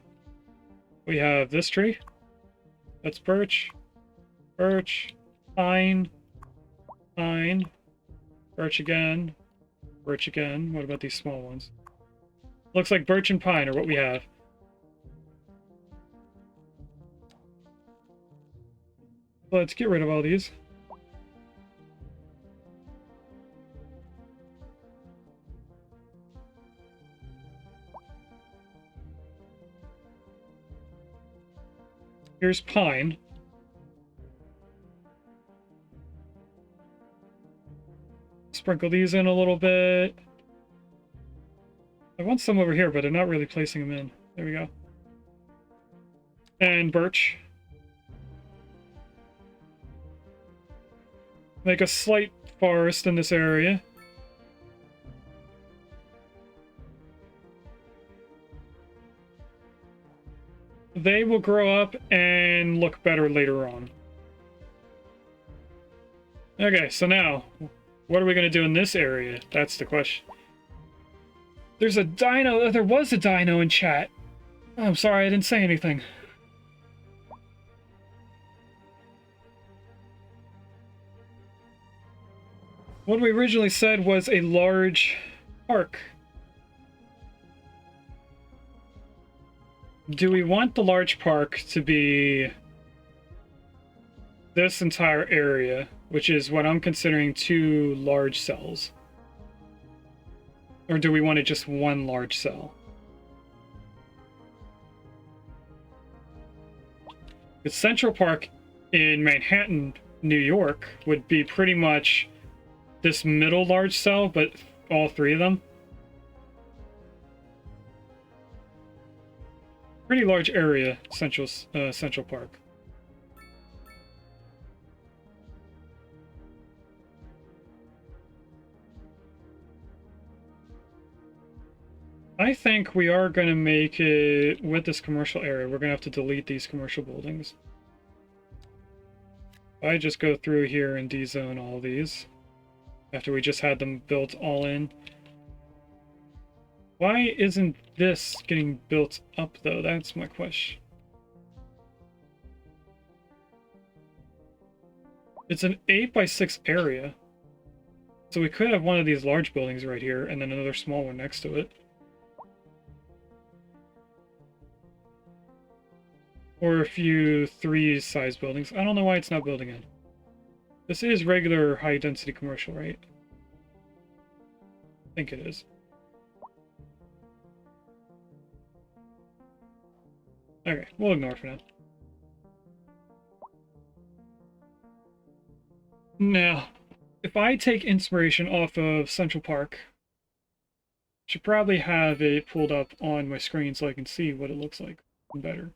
We have this tree. That's birch. Birch. Pine. Pine. Birch again. Birch again. What about these small ones? Looks like birch and pine are what we have. Let's get rid of all these. Here's pine. Sprinkle these in a little bit. I want some over here, but I'm not really placing them in. There we go. And birch. Make a slight forest in this area. They will grow up and look better later on. Okay, so now, what are we going to do in this area? That's the question. There's a dino. There was a dino in chat. I'm sorry, I didn't say anything. What we originally said was a large park. Do we want the large park to be this entire area, which is what I'm considering 2 large cells? Or do we want it just 1 large cell? The Central Park in Manhattan, New York, would be pretty much this middle large cell, but all 3 of them. Pretty large area, Central Park. I think we are going to make it, with this commercial area, we're going to have to delete these commercial buildings. I just go through here and D-zone all these, after we just had them built all in. Why isn't this getting built up, though? That's my question. It's an 8x6 area. So we could have one of these large buildings right here, and then another small one next to it. Or a few 3-size buildings. I don't know why it's not building in. This is regular high-density commercial, right? I think it is. Okay, we'll ignore for now. Now, if I take inspiration off of Central Park, I should probably have it pulled up on my screen so I can see what it looks like better.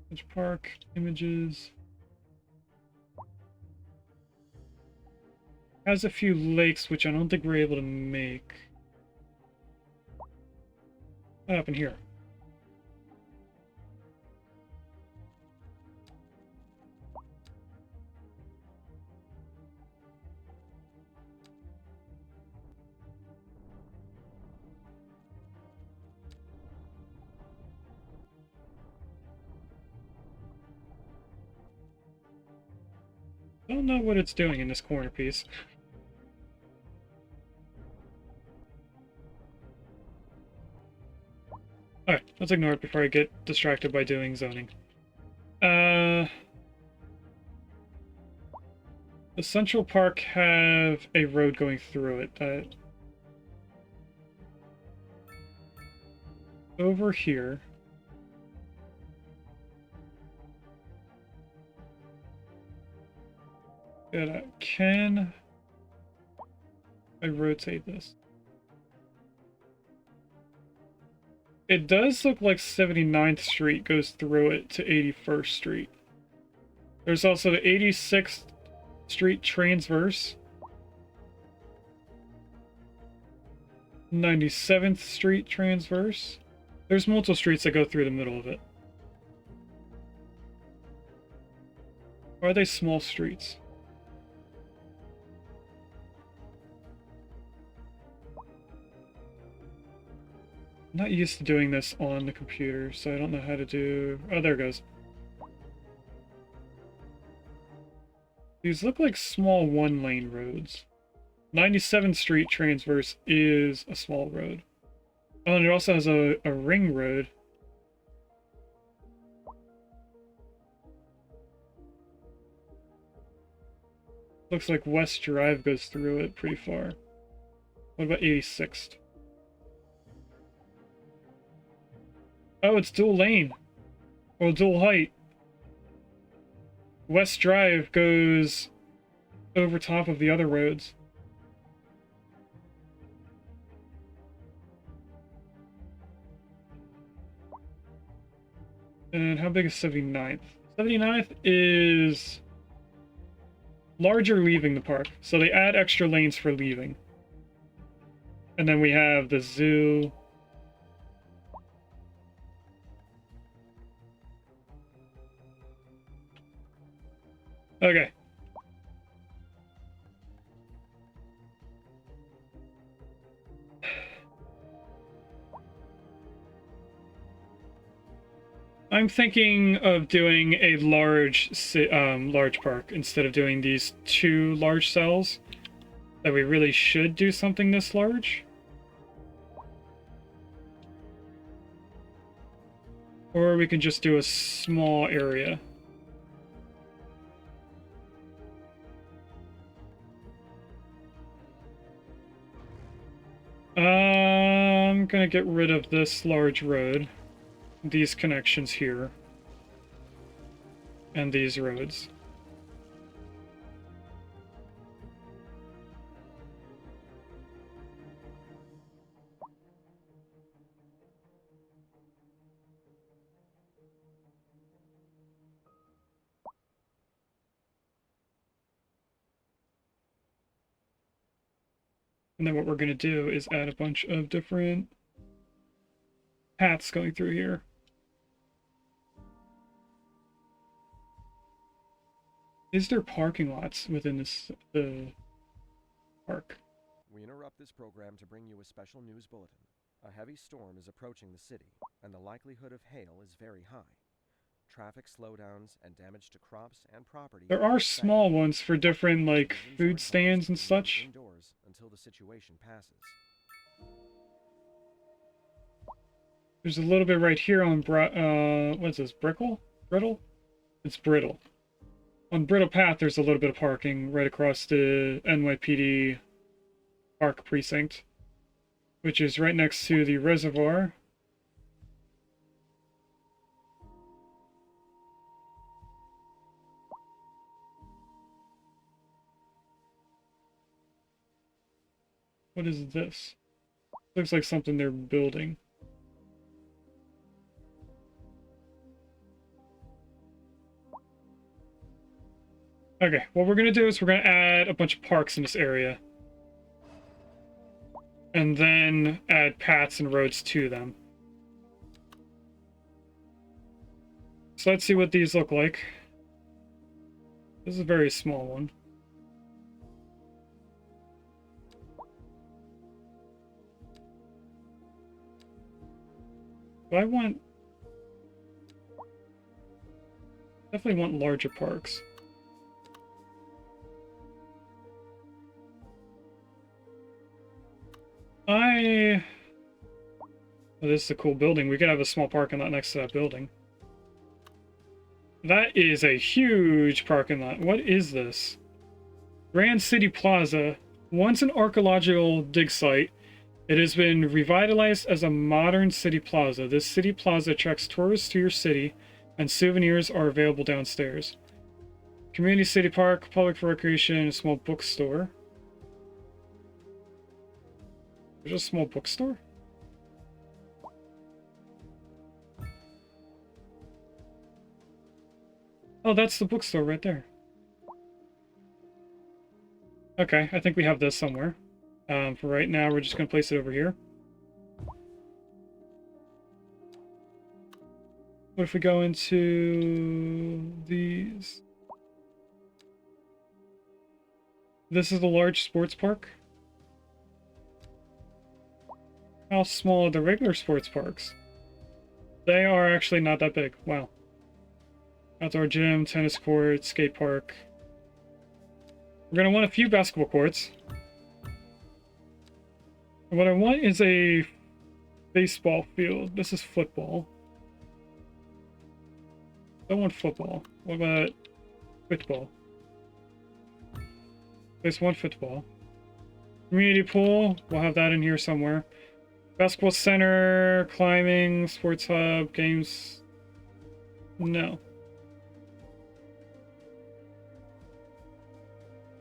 Central Park, images. Has a few lakes, which I don't think we're able to make. What happened here? I don't know what it's doing in this corner piece. Alright, let's ignore it before I get distracted by doing zoning. Does Central Park have a road going through it? Over here. Good. Can I rotate this? It does look like 79th Street goes through it to 81st Street. There's also the 86th Street transverse. 97th Street transverse. There's multiple streets that go through the middle of it. Or are they small streets? I'm not used to doing this on the computer, so I don't know how to do... Oh, there it goes. These look like small one-lane roads. 97th Street transverse is a small road. Oh, and it also has a ring road. Looks like West Drive goes through it pretty far. What about 86th? Oh, it's dual lane. Or dual height. West Drive goes over top of the other roads. And how big is 79th? 79th is larger leaving the park. So they add extra lanes for leaving. And then we have the zoo. Okay. I'm thinking of doing a large park instead of doing these 2 large cells. That we really should do something this large. Or we can just do a small area. I'm gonna get rid of this large road, these connections here, and these roads. And then what we're going to do is add a bunch of different paths going through here. Is there parking lots within this park? We interrupt this program to bring you a special news bulletin. A heavy storm is approaching the city, and the likelihood of hail is very high. Traffic slowdowns and damage to crops and property. There are small ones for different, like, food stands and such. Indoors until the situation passes. There's a little bit right here on, what's this, Brittle? It's Brittle. On Brittle Path, there's a little bit of parking right across the NYPD Park Precinct, which is right next to the reservoir. What is this? Looks like something they're building. Okay, what we're gonna do is we're gonna add a bunch of parks in this area. And then add paths and roads to them. So let's see what these look like. This is a very small one. But I want... definitely want larger parks. Oh, this is a cool building. We could have a small parking lot next to that building. That is a huge parking lot. What is this? Grand City Plaza. Once an archaeological dig site, it has been revitalized as a modern city plaza. This city plaza attracts tourists to your city, and souvenirs are available downstairs. Community City Park, public for recreation, and a small bookstore. There's a small bookstore? Oh, that's the bookstore right there. Okay, I think we have this somewhere. For right now, we're just going to place it over here. What if we go into these? This is the large sports park. How small are the regular sports parks? They are actually not that big. Wow. Outdoor gym, tennis court, skate park. We're going to want a few basketball courts. And what I want is a baseball field. This is football. I don't want football. What about football? Place one football. Community pool. We'll have that in here somewhere. Basketball center, climbing, sports hub, games. No.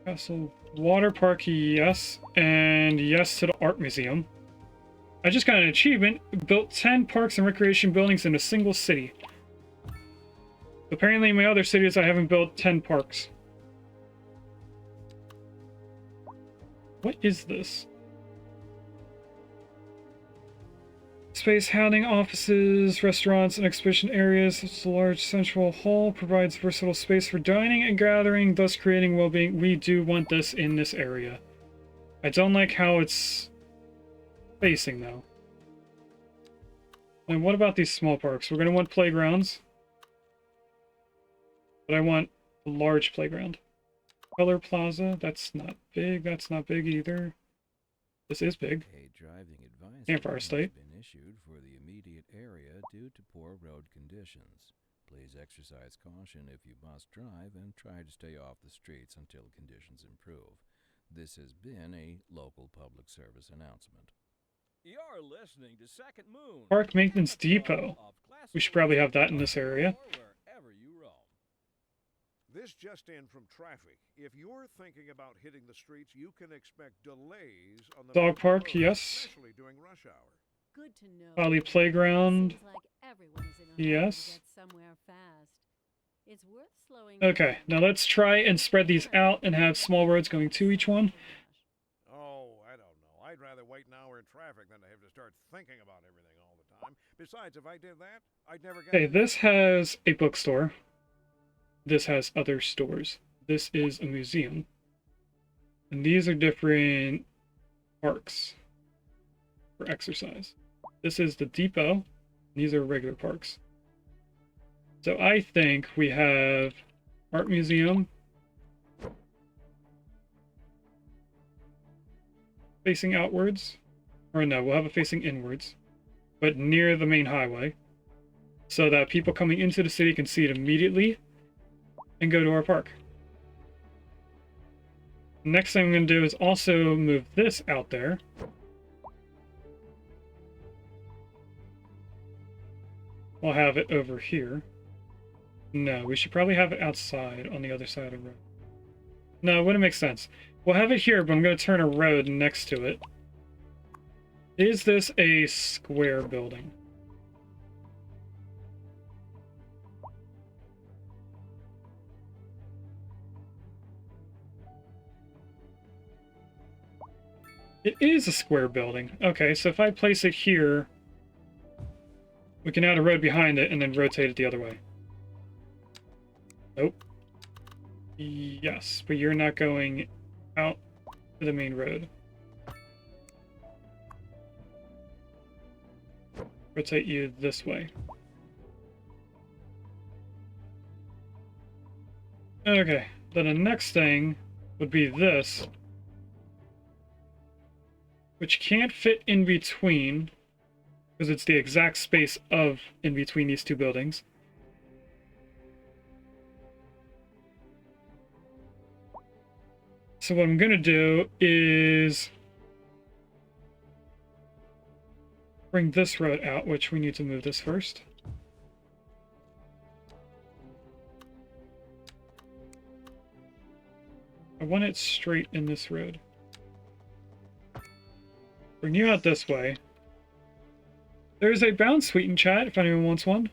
Castle water park, yes. And yes to the art museum. I just got an achievement. Built 10 parks and recreation buildings in a single city. Apparently in my other cities I haven't built 10 parks. What is this? Space housing offices, restaurants, and exhibition areas. It's a large central hall, provides versatile space for dining and gathering, thus creating well-being. We do want this in this area. I don't like how it's facing, though. And what about these small parks? We're going to want playgrounds. But I want a large playground. Color Plaza, that's not big. That's not big either. This is big. A driving advisory Campfire State. has been issued for the immediate area due to poor road conditions. Please exercise caution if you must drive and try to stay off the streets until conditions improve. This has been a local public service announcement. You're listening to Second Moon. Park Maintenance Depot. We should probably have that in this area. Wherever you roam. This just in from traffic. If you're thinking about hitting the streets, you can expect delays on the Dog park, road, yes. especially during rush hour. Good to know. Valley Playground. Seems like everyone's in a hurry Yes. to get somewhere fast. It's worth slowing Okay, down. now let's try and spread these out and have small roads going to each one. Oh, I don't know. I'd rather wait an hour in traffic than to have to start thinking about everything all the time. Besides, if I did that, I'd never get... Okay, this has a bookstore. This has other stores. this is a museum. And these are different parks for exercise. This is the depot. These are regular parks. So I think we have art museum facing outwards. Or no, we'll have it facing inwards, but near the main highway, so that people coming into the city can see it immediately and go to our park. Next thing I'm going to do is also move this out there. We'll have it over here. No, we should probably have it outside on the other side of the road. No, it wouldn't make sense. We'll have it here, but I'm going to turn a road next to it. Is this a square building? It is a square building. Okay, so if I place it here, we can add a road behind it and then rotate it the other way. Nope. Yes, but you're not going out to the main road. Rotate you this way. Okay, then the next thing would be this, which can't fit in between, because it's the exact space of in between these two buildings. So what I'm gonna do is bring this road out, which we need to move this first. I want it straight in this road. Bring you out this way. There's a bound sweet in chat if anyone wants one.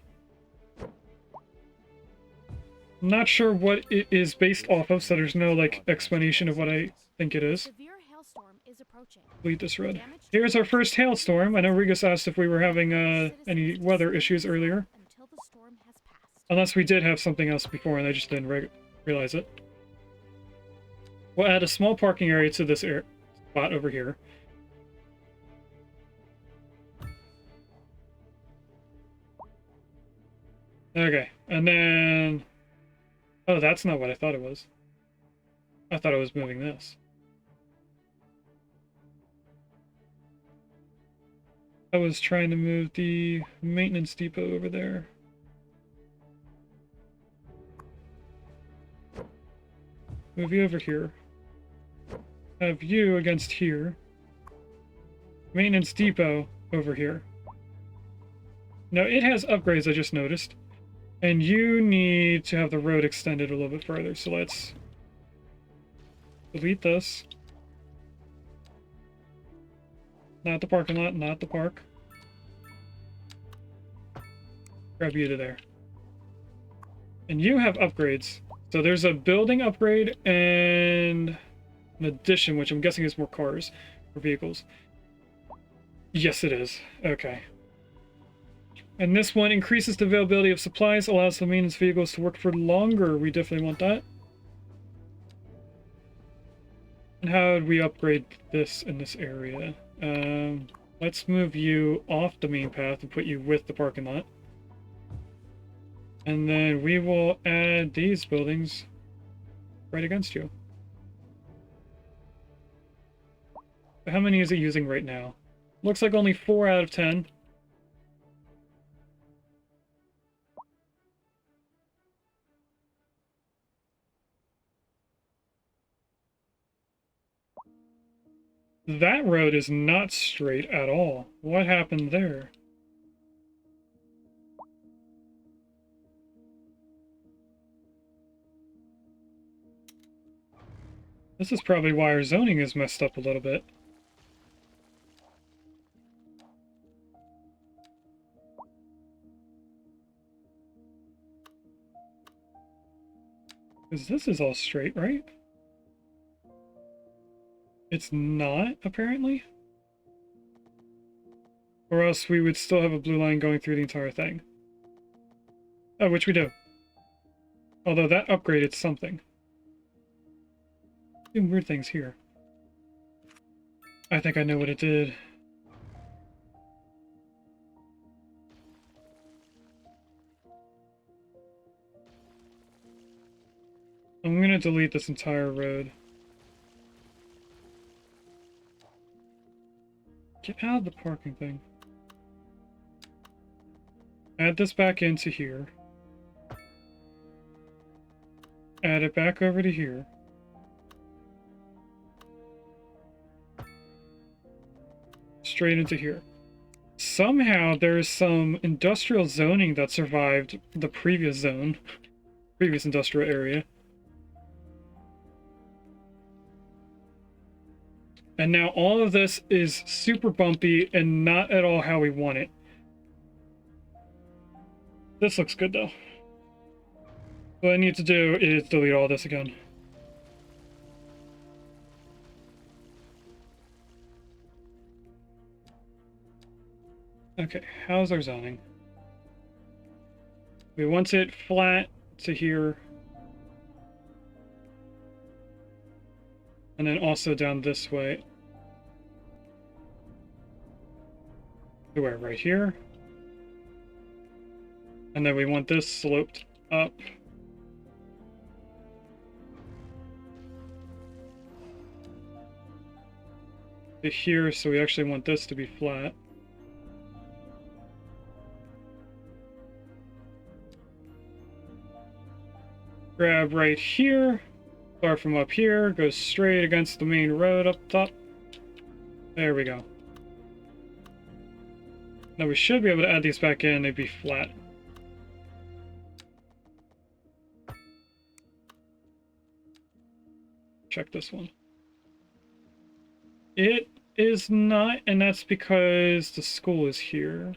I'm not sure what it is based off of, so there's no like explanation of what I think it is. Severe hailstorm is approaching. Delete this road. Here's our first hailstorm. I know Regus asked if we were having any weather issues earlier. Until the storm has passed. Unless we did have something else before and I just didn't realize it. We'll add a small parking area to this spot over here. Okay, and then... Oh, that's not what I thought it was. I thought I was moving this. I was trying to move the maintenance depot over there. Move you over here. Have you against here. Maintenance depot over here. Now it has upgrades, I just noticed. And you need to have the road extended a little bit further, so let's delete this. Not the parking lot, not the park. Grab you to there. And you have upgrades. So there's a building upgrade and an addition, which I'm guessing is more cars or vehicles. Yes, it is. Okay. And this one increases the availability of supplies, allows the maintenance vehicles to work for longer. We definitely want that. And how would we upgrade this in this area? Let's move you off the main path and put you with the parking lot. And then we will add these buildings right against you. So how many is it using right now? Looks like only 4 out of 10. That road is not straight at all. What happened there? This is probably why our zoning is messed up a little bit. Because this is all straight, right? It's not, apparently. Or else we would still have a blue line going through the entire thing. Oh, which we do. Although that upgraded something. Doing weird things here. I think I know what it did. I'm gonna delete this entire road. Get out of the parking thing. Add this back into here. Add it back over to here. Straight into here. Somehow there's some industrial zoning that survived the previous zone, previous industrial area. And now all of this is super bumpy and not at all how we want it. This looks good though. What I need to do is delete all this again. Okay, how's our zoning? We want it flat to here. And then also down this way. To where? Right here. And then we want this sloped up. To here, so we actually want this to be flat. Grab right here, start from up here, go straight against the main road up top. There we go. Now we should be able to add these back in, they'd be flat. Check this one. It is not, and that's because the school is here.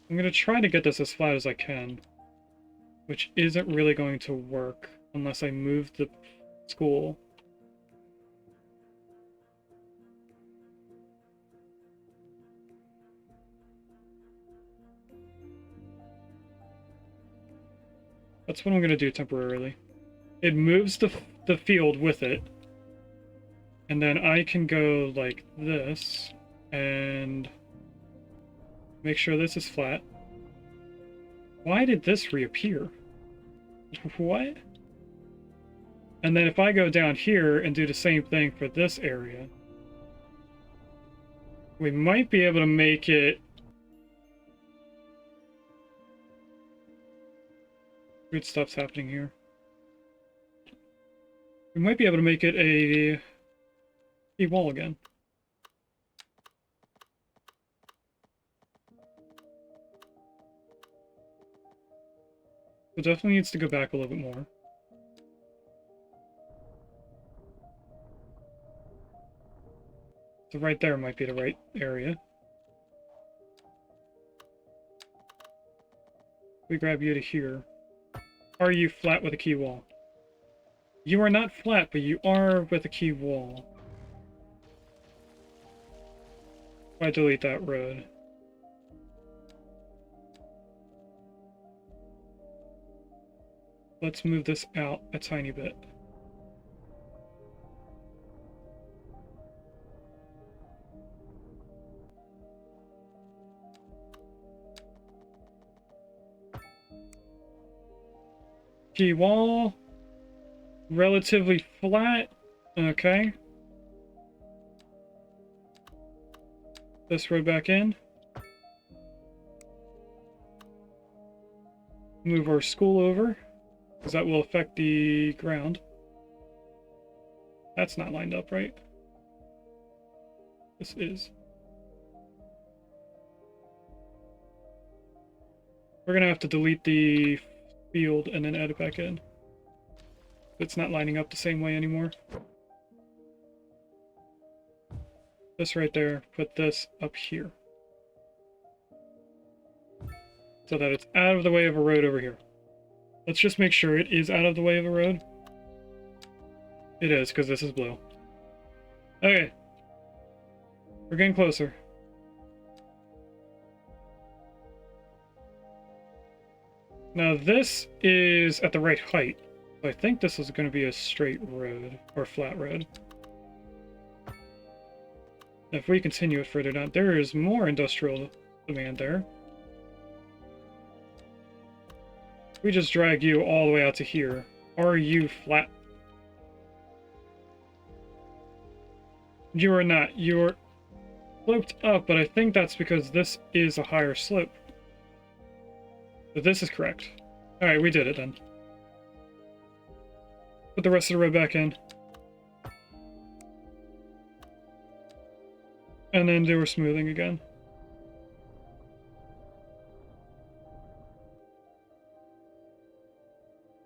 I'm gonna try to get this as flat as I can, which isn't really going to work unless I move the school. That's what I'm gonna do temporarily. It moves the field with it, and then I can go like this and make sure this is flat. Why did this reappear? What? And then if I go down here and do the same thing for this area, we might be able to make it... Weird stuff's happening here. We might be able to make it a wall again. It definitely needs to go back a little bit more. So right there might be the right area. We grab you to here. Are you flat with a key wall? You are not flat, but you are with a key wall. If I delete that road. Let's move this out a tiny bit. Key wall. Relatively flat. Okay. This road back in. Move our school over, because that will affect the ground. That's not lined up, right? This is. We're gonna have to delete the field and then add it back in. It's not lining up the same way anymore. This right there, put this up here. So that it's out of the way of a road over here. Let's just make sure it is out of the way of a road. It is, because this is blue. Okay. We're getting closer. Now this is at the right height. So I think this is going to be a straight road, or flat road. If we continue it further down, there is more industrial demand there. We just drag you all the way out to here. Are you flat? You are not. You're sloped up, but I think that's because this is a higher slope. But this is correct. Alright, we did it then. Put the rest of the road back in. And then do our smoothing again.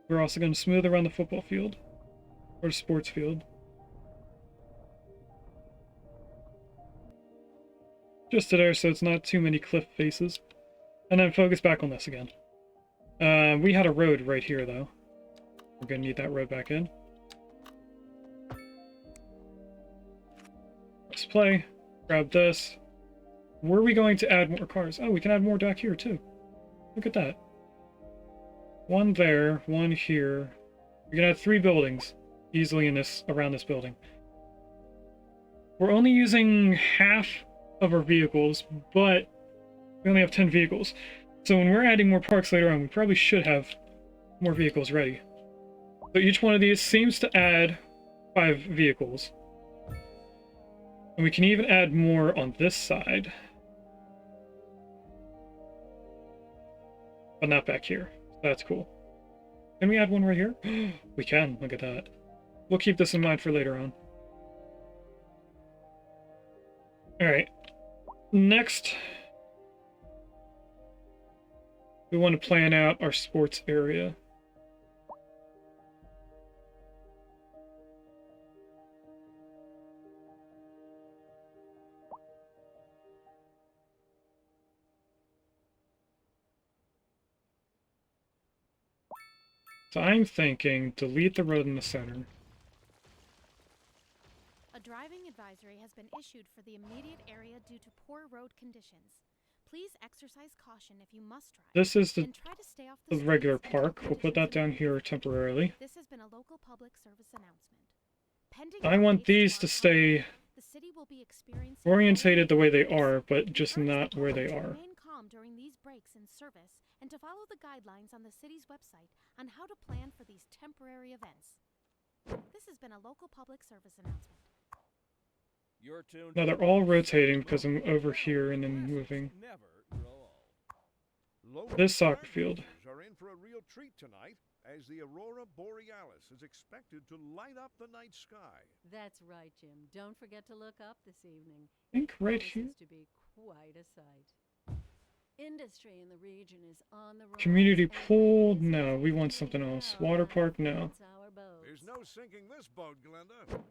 We're also going to smooth around the football field. Or sports field. Just to there so it's not too many cliff faces. And then focus back on this again. We had a road right here though. We're going to need that road back in. Let's play. Grab this. Were we going to add more cars? Oh, we can add more back here too. Look at that. One there, one here. We can add 3 buildings easily in this, around this building. We're only using half of our vehicles, but we only have 10 vehicles. So when we're adding more parks later on, we probably should have more vehicles ready. So each one of these seems to add 5 vehicles. And we can even add more on this side. But not back here. That's cool. Can we add one right here? We can. Look at that. We'll keep this in mind for later on. Alright. Next, we want to plan out our sports area. So I'm thinking delete the road in the center. A driving advisory has been issued for the immediate area due to poor road conditions. Please exercise caution if you must drive. This is the and try to stay off the regular streets until park. We'll put that down here temporarily. This has been a local public service announcement. Pending I want updates these our to stay the city will be experiencing orientated the way they heavy are, but We just urge the not where they public to are. Remain calm during these breaks in service and to follow the guidelines on the city's website on how to plan for these temporary events. This has been a local public service announcement. You're tuned Now they're all rotating because I'm over here and then moving. Never grow old. Local This soccer field. travelers are in for a real treat tonight, as the aurora borealis is expected to light up the night sky. That's right, Jim. Don't forget to look up this evening. I think right Promises here. to be quite a sight. Industry in the region is on the rise, Community and pool? business No, we is want something booming else. now. Water park? No. That's our boats. There's no sinking this boat, Glenda.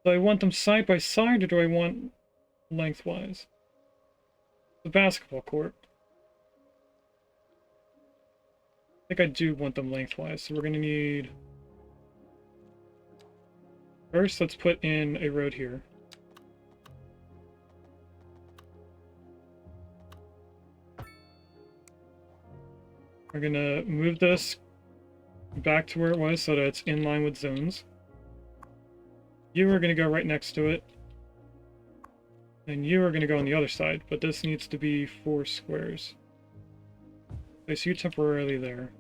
Do I want them side by side or do I want lengthwise? The basketball court. I think I do want them lengthwise, so we're gonna need... First, let's put in a road here. We're gonna move this back to where it was so that it's in line with zones. You are gonna go right next to it. And you are gonna go on the other side, but this needs to be 4 squares. Place you temporarily there.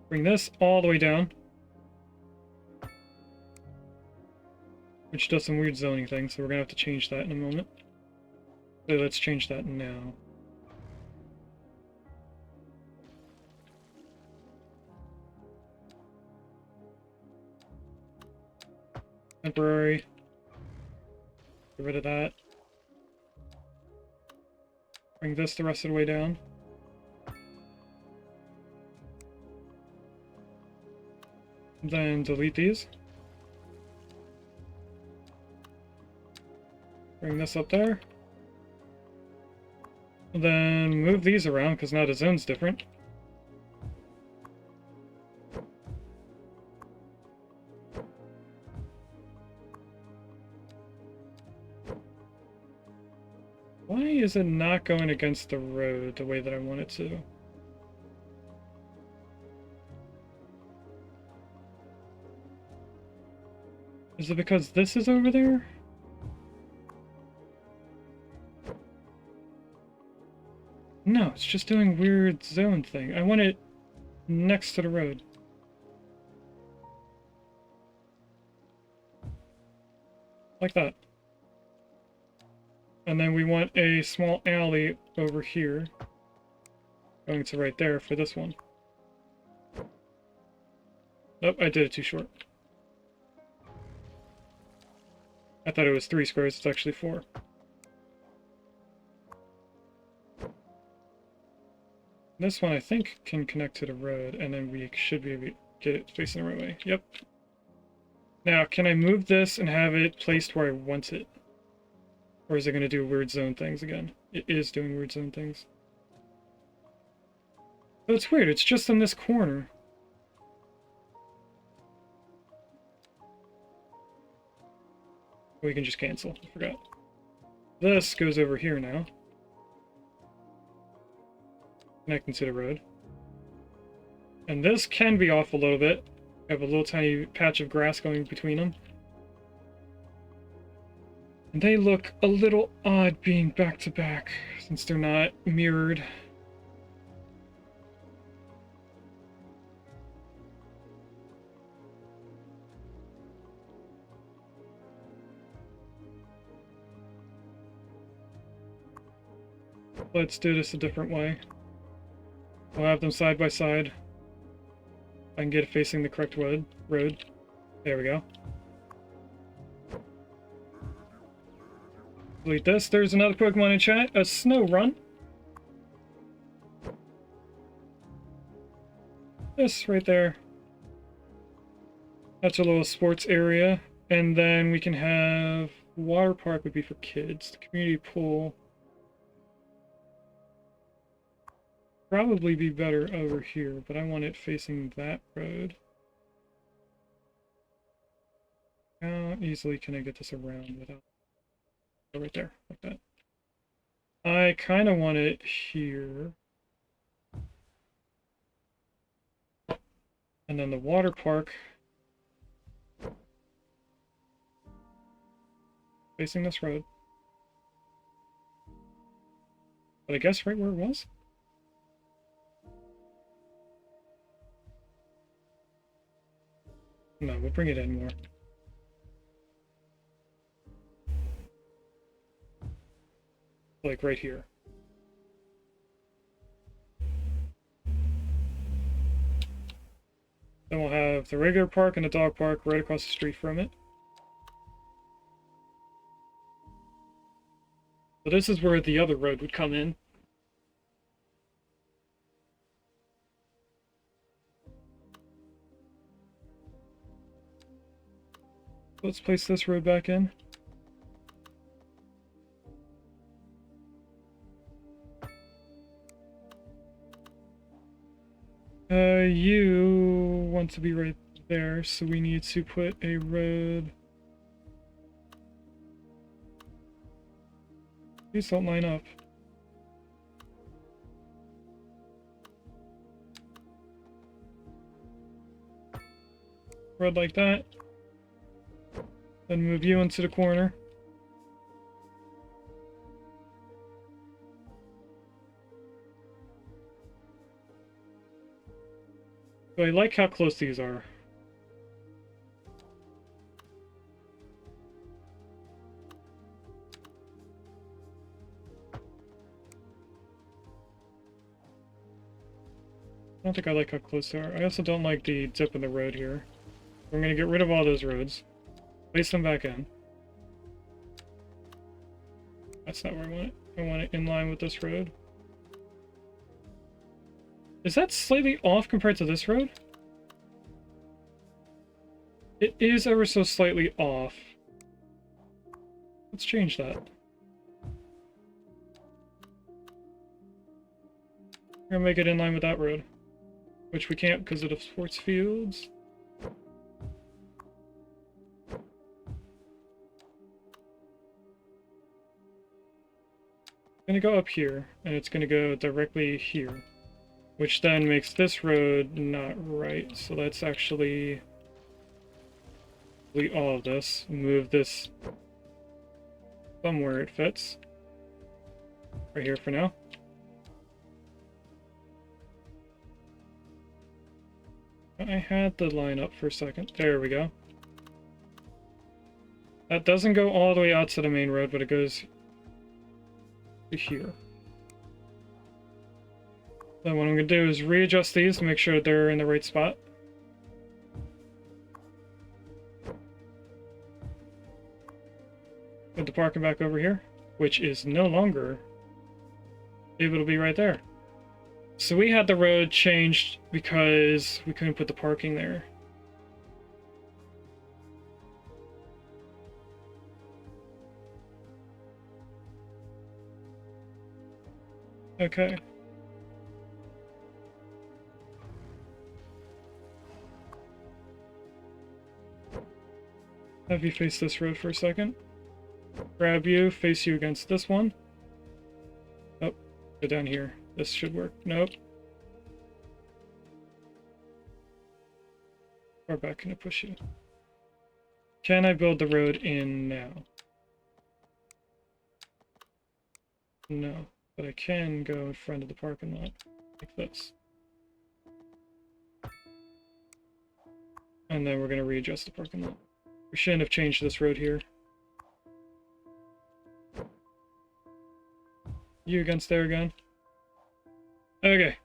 Bring this all the way down. Which does some weird zoning things, so we're gonna have to change that in a moment. So let's change that now. Temporary. Get rid of that. Bring this the rest of the way down. Then delete these. Bring this up there. And then move these around because now the zone's different. is it not going against the road the way that I want it to? Is it because this is over there? No, it's just doing weird zone thing. I want it next to the road. Like that. And then we want a small alley over here. Going to right there for this one. Nope, I did it too short. I thought it was 3 squares, it's actually 4. This one, I think, can connect to the road, and then we should be able to get it facing the right way. Yep. Now, can I move this and have it placed where I want it? Or is it going to do weird zone things again? It is doing weird zone things. But it's weird, it's just in this corner. We can just cancel, I forgot. This goes over here now. Connecting to the road. And this can be off a little bit. I have a little tiny patch of grass going between them. And they look a little odd being back to back, since they're not mirrored. Let's do this a different way. We'll have them side by side. I can get it facing the correct road. There we go. Delete this. There's another Pokemon in chat. A Snow Run. This right there. That's a little sports area. And then we can have... Water park would be for kids. The community pool... probably be better over here, but I want it facing that road. How easily can I get this around without... Oh, right there, like that. I kind of want it here. And then the water park facing this road. But I guess right where it was? No, we'll bring it in more. Like right here. Then we'll have the regular park and the dog park right across the street from it. So this is where the other road would come in. Let's place this road back in. You want to be right there, so we need to put a road. These don't line up. Road like that. Then move you into the corner. So I like how close these are. I don't think I like how close they are. I also don't like the dip in the road here. We're going to get rid of all those roads. Place them back in. That's not where I want it. I want it in line with this road. Is that slightly off compared to this road? It is ever so slightly off. Let's change that. We're gonna make it in line with that road. Which we can't because of the sports fields. going to go up here, and it's going to go directly here, which then makes this road not right. So let's actually delete all of this, move this somewhere it fits. Right here for now. I had the line up for a second. There we go. That doesn't go all the way out to the main road, but it goes to here. Then what I'm going to do is readjust these to make sure they're in the right spot. Put the parking back over here, which is no longer able to be right there. So we had the road changed because we couldn't put the parking there. Okay. Have you face this road for a second. Grab you, face you against this one. Oh, go down here. This should work. Nope. Far back can I push you? Can I build the road in now? No, but I can go in front of the parking lot like this. And then we're going to readjust the parking lot. We shouldn't have changed this road here. You against there again. Okay.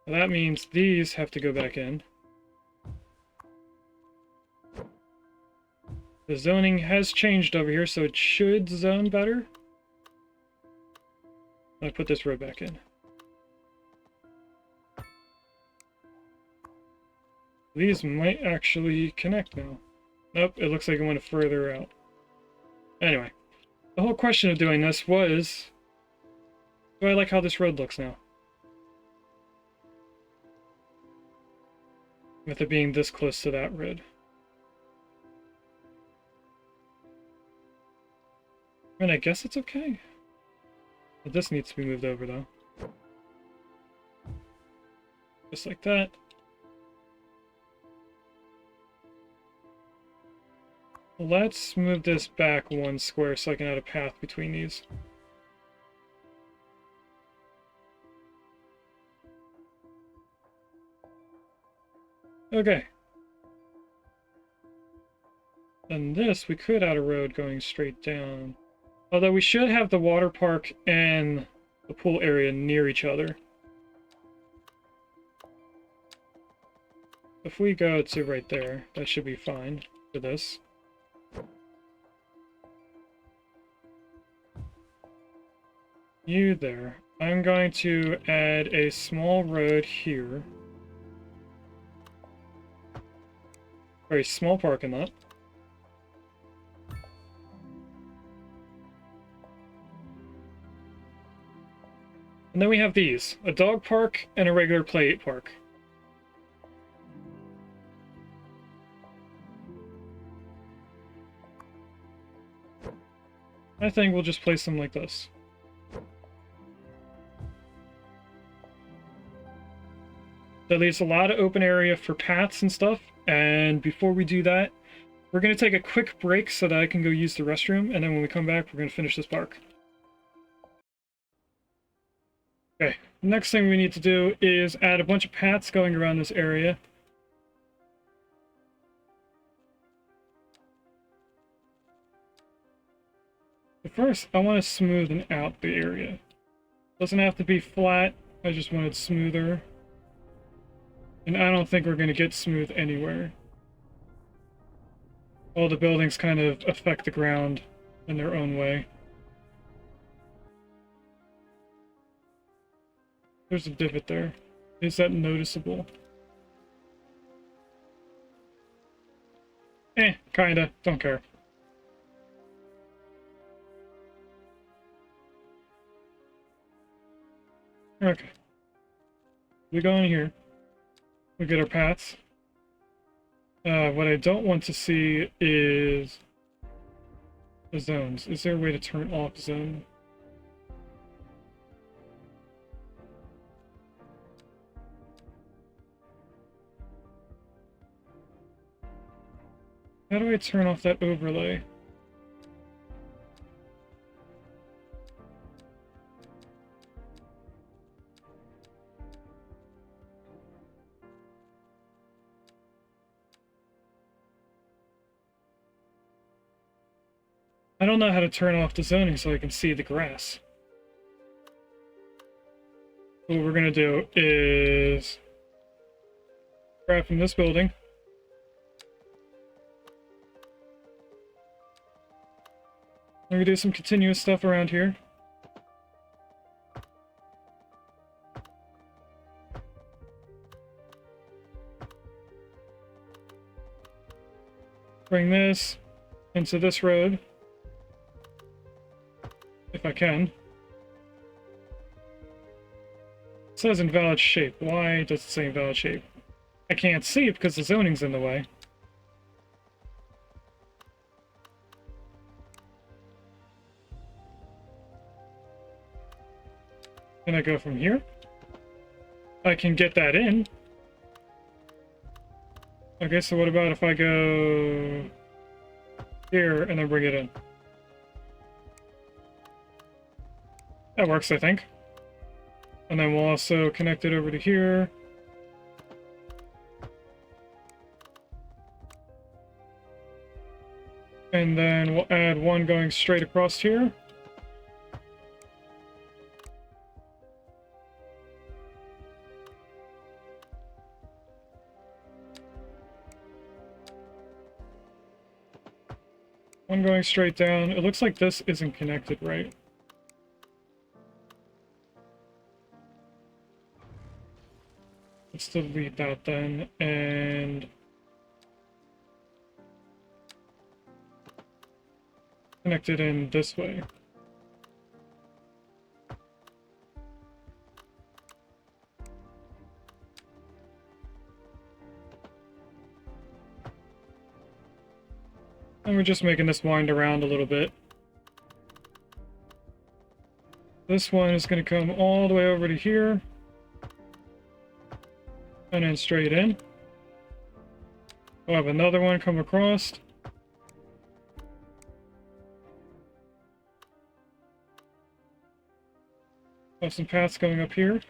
Well, that means these have to go back in. The zoning has changed over here, so it should zone better. I put this road back in. These might actually connect now. Nope, it looks like it went further out. Anyway, the whole question of doing this was, do I like how this road looks now? With it being this close to that road. I mean, I guess it's okay. But this needs to be moved over, though. Just like that. Let's move this back one square so I can add a path between these. Okay. And this, we could add a road going straight down. Although we should have the water park and the pool area near each other. If we go to right there, that should be fine for this. You there. I'm going to add a small road here. Very small parking lot. And then we have these, a dog park and a regular play park. I think we'll just place them like this. That leaves a lot of open area for paths and stuff. And before we do that, we're going to take a quick break so that I can go use the restroom. And then when we come back, we're going to finish this park. Okay, next thing we need to do is add a bunch of paths going around this area. But first, I want to smoothen out the area. Doesn't have to be flat, I just want it smoother. And I don't think we're going to get smooth anywhere. All the buildings kind of affect the ground in their own way. There's a divot there. Is that noticeable? Kinda. Don't care. Okay. We go in here. We get our paths. What I don't want to see is the zones. Is there a way to turn off zone? How do I turn off that overlay? I don't know how to turn off the zoning so I can see the grass. What we're gonna do is grab from this building. We're gonna do some continuous stuff around here. Bring this into this road. If I can. It says invalid shape. Why does it say invalid shape? I can't see it because the zoning's in the way. Can I go from here? I can get that in. Okay, so what about if I go here and then bring it in? That works, I think. And then we'll also connect it over to here. And then we'll add one going straight across here. One going straight down. It looks like this isn't connected right. Let's delete that then, and connect it in this way. And we're just making this wind around a little bit. This one is going to come all the way over to here. And then straight in. We'll have another one come across. Have some paths going up here.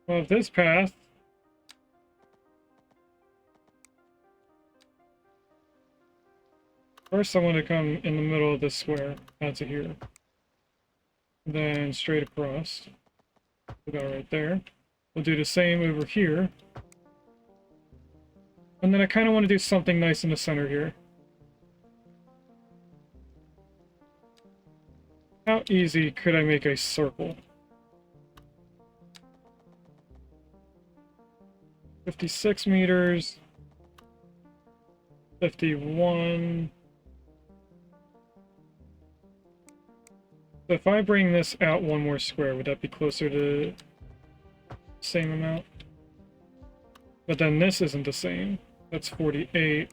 We'll have this path. First I want to come in the middle of this square, out to here. Then straight across. We'll go right there. We'll do the same over here. And then I kind of want to do something nice in the center here. How easy could I make a circle? 56 meters. 51. So if I bring this out one more square, would that be closer to the same amount? But then this isn't the same. That's 48.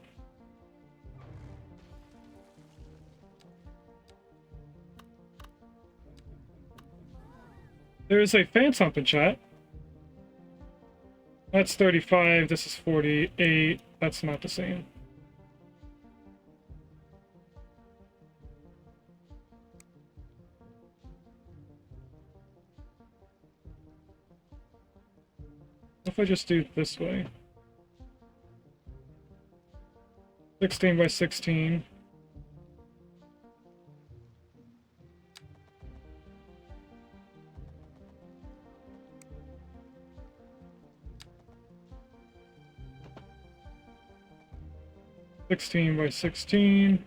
There is a fan sump in chat. That's 35, this is 48. That's not the same. If I just do it this way. 16 by 16. Sixteen by 16.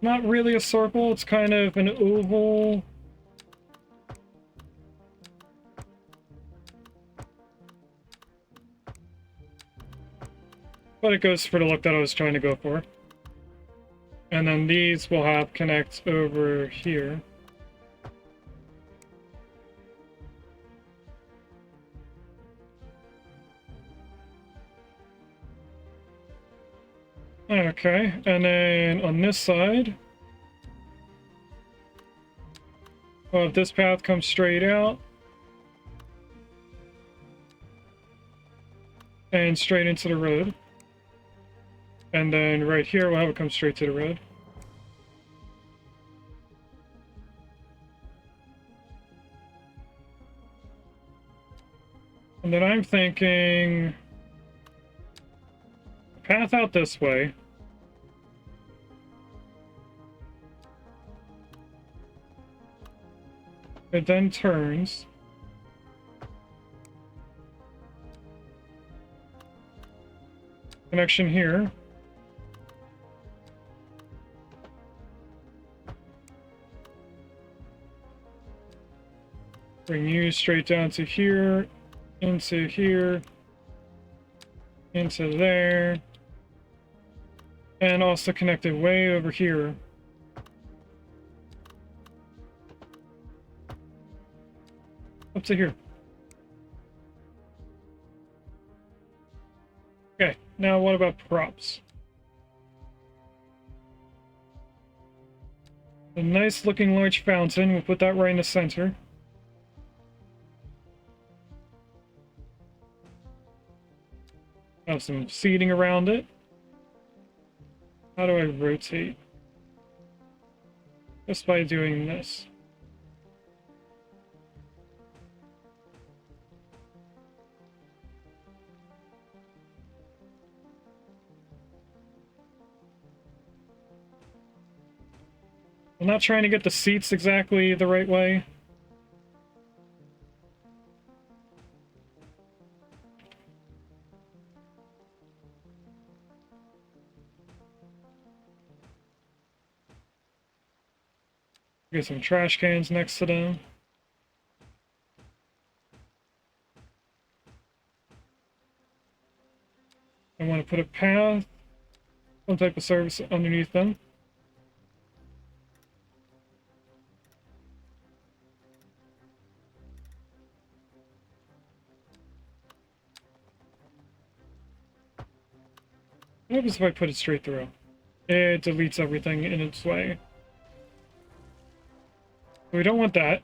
Not really a circle, it's kind of an oval. But it goes for the look that I was trying to go for. And then these will have connect over here. Okay, and then on this side, this path comes straight out and straight into the road. And then right here, we'll have it come straight to the road. And then I'm thinking path out this way. It then turns. Connection here. Bring you straight down to here, into here, into there, and also connected way over here. Up to here. Okay, now what about props? A nice looking large fountain, we'll put that right in the center. Have some seating around it. How do I rotate? Just by doing this. I'm not trying to get the seats exactly the right way. Get some trash cans next to them. I want to put a path, some type of service underneath them. What happens if I put it straight through? It deletes everything in its way. We don't want that.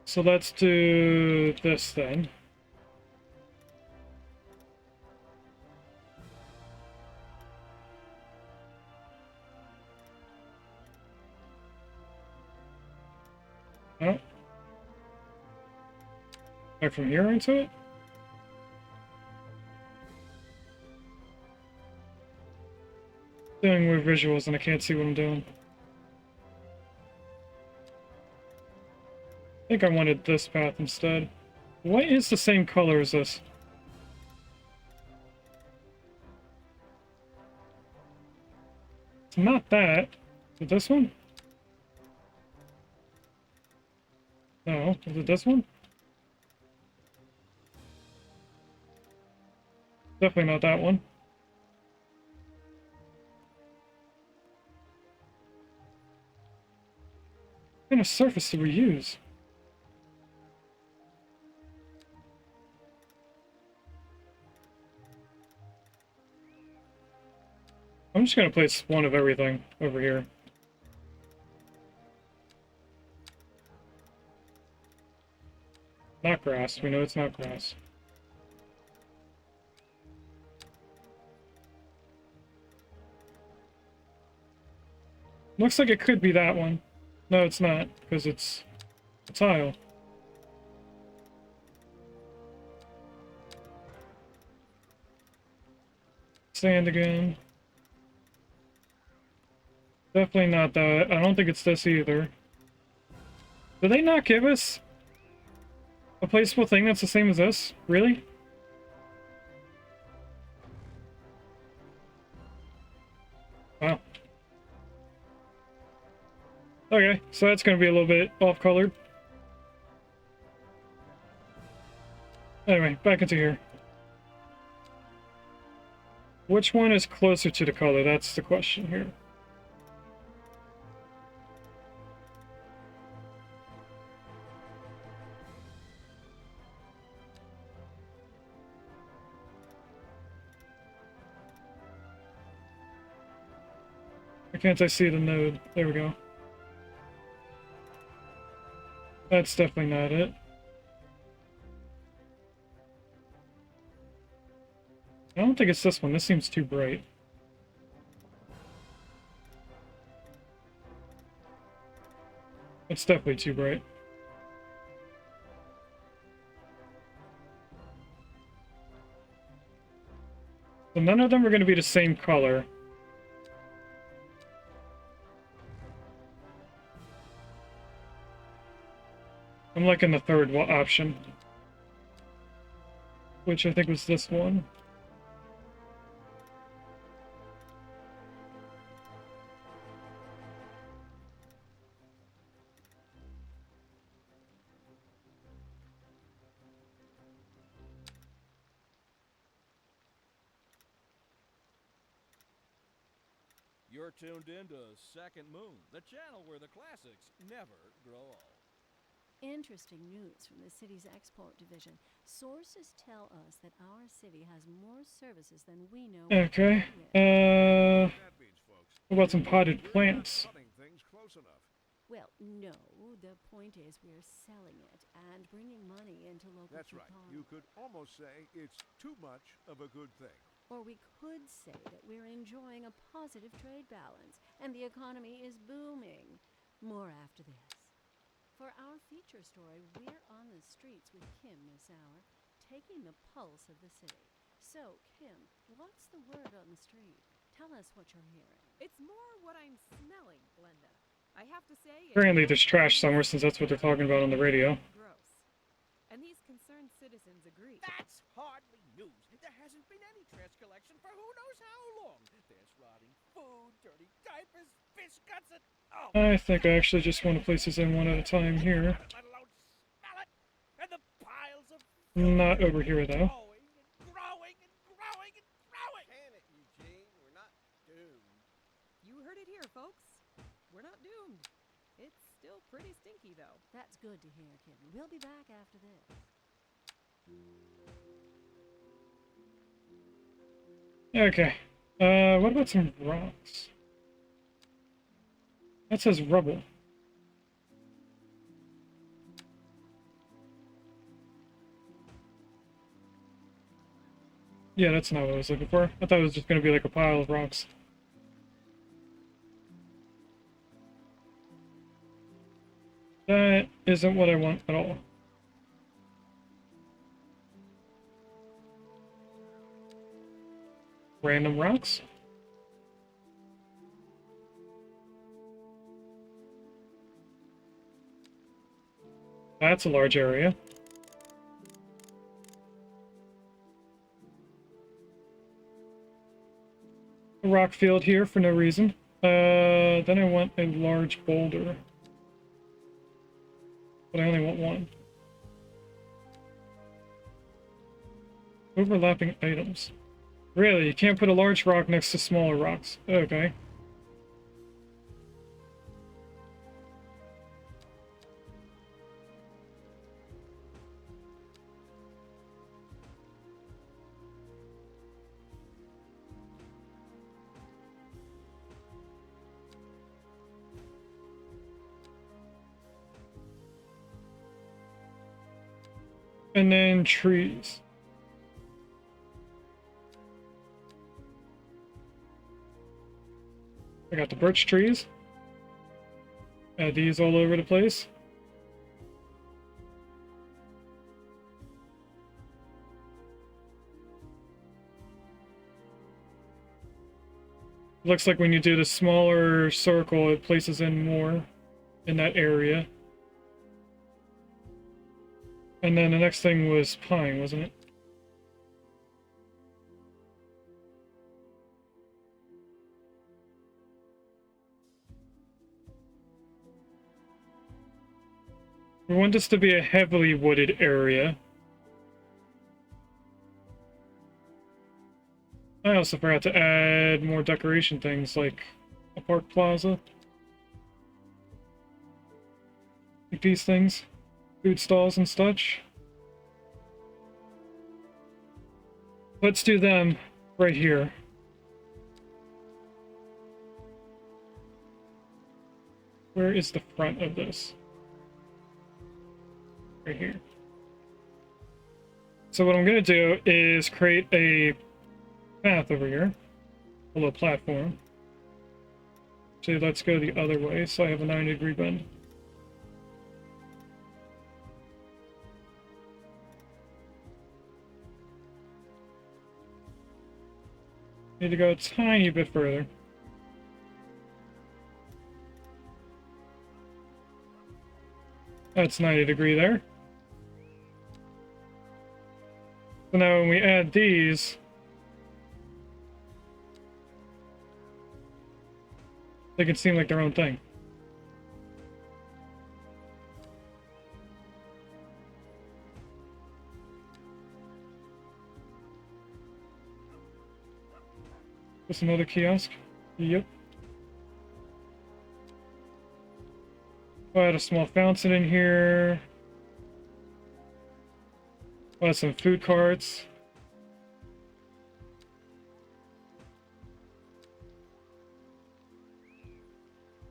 So let's do this then. Oh. Back from here into it? Doing weird visuals and I can't see what I'm doing. I think I wanted this path instead. What is the same color as this? It's not that. Is it this one? No. Is it this one? Definitely not that one. What kind of surface do we use? I'm just gonna place one of everything over here. Not grass. We know it's not grass. Looks like it could be that one. No, it's not, because it's a tile. Sand again. Definitely not that. I don't think it's this either. Did they not give us a placeable thing that's the same as this? Really? Wow. Okay, so that's going to be a little bit off-colored. Anyway, back into here. Which one is closer to the color? That's the question here. Why can't I see the node? There we go. That's definitely not it. I don't think it's this one. This seems too bright. It's definitely too bright. So none of them are going to be the same color. I'm liking the third option, which I think was this one. You're tuned into Second Moon, the channel where the classics never grow old. Interesting news from the city's export division. Sources tell us that our city has more services than we know. Okay. That means, folks. What about some potted We're not plants? cutting things close enough. Well, no. The point is we're selling it and bringing money into local That's right. economy. You could almost say it's too much of a good thing. Or we could say that we're enjoying a positive trade balance and the economy is booming. More after this. For our feature story, we're on the streets with Kim this hour, taking the pulse of the city. So, Kim, what's the word on the street? Tell us what you're hearing. It's more what I'm smelling, Glenda. I have to say, Apparently there's trash somewhere since that's what they're talking about on the radio. gross. And these concerned citizens agree. That's hardly news. There hasn't been any trash collection for who knows how long. There's rotting food, dirty diapers, fish guts, and I think I actually just want to place this in one at a time here. let alone smell it. And the piles of Not over here, though. growing and growing and growing and growing. Can it, Eugene? We're not doomed. You heard it here, folks. We're not doomed. It's still pretty stinky, though. That's good to hear, Kim. We'll be back after this. Okay. What about some rocks? That says rubble. Yeah, that's not what I was looking for. I thought it was just going to be like a pile of rocks. That isn't what I want at all. Random rocks? That's a large area. A rock field here for no reason. Then I want a large boulder. But I only want one. Overlapping items. Really? You can't put a large rock next to smaller rocks. Okay. And then trees. I got the birch trees. Add these all over the place. Looks like when you do the smaller circle, it places in more in that area. And then the next thing was pine, wasn't it? We want this to be a heavily wooded area. I also forgot to add more decoration things like a park plaza. Like these things. Food stalls and such. Let's do them right here. Where is the front of this? Right here. So what I'm gonna do is create a path over here, a little platform. So let's go the other way, so I have a 90-degree bend. Need to go a tiny bit further. That's 90-degree there. So now when we add these, they can seem like their own thing. Just another kiosk. Yep. I'll add a small fountain in here. I'll add some food carts.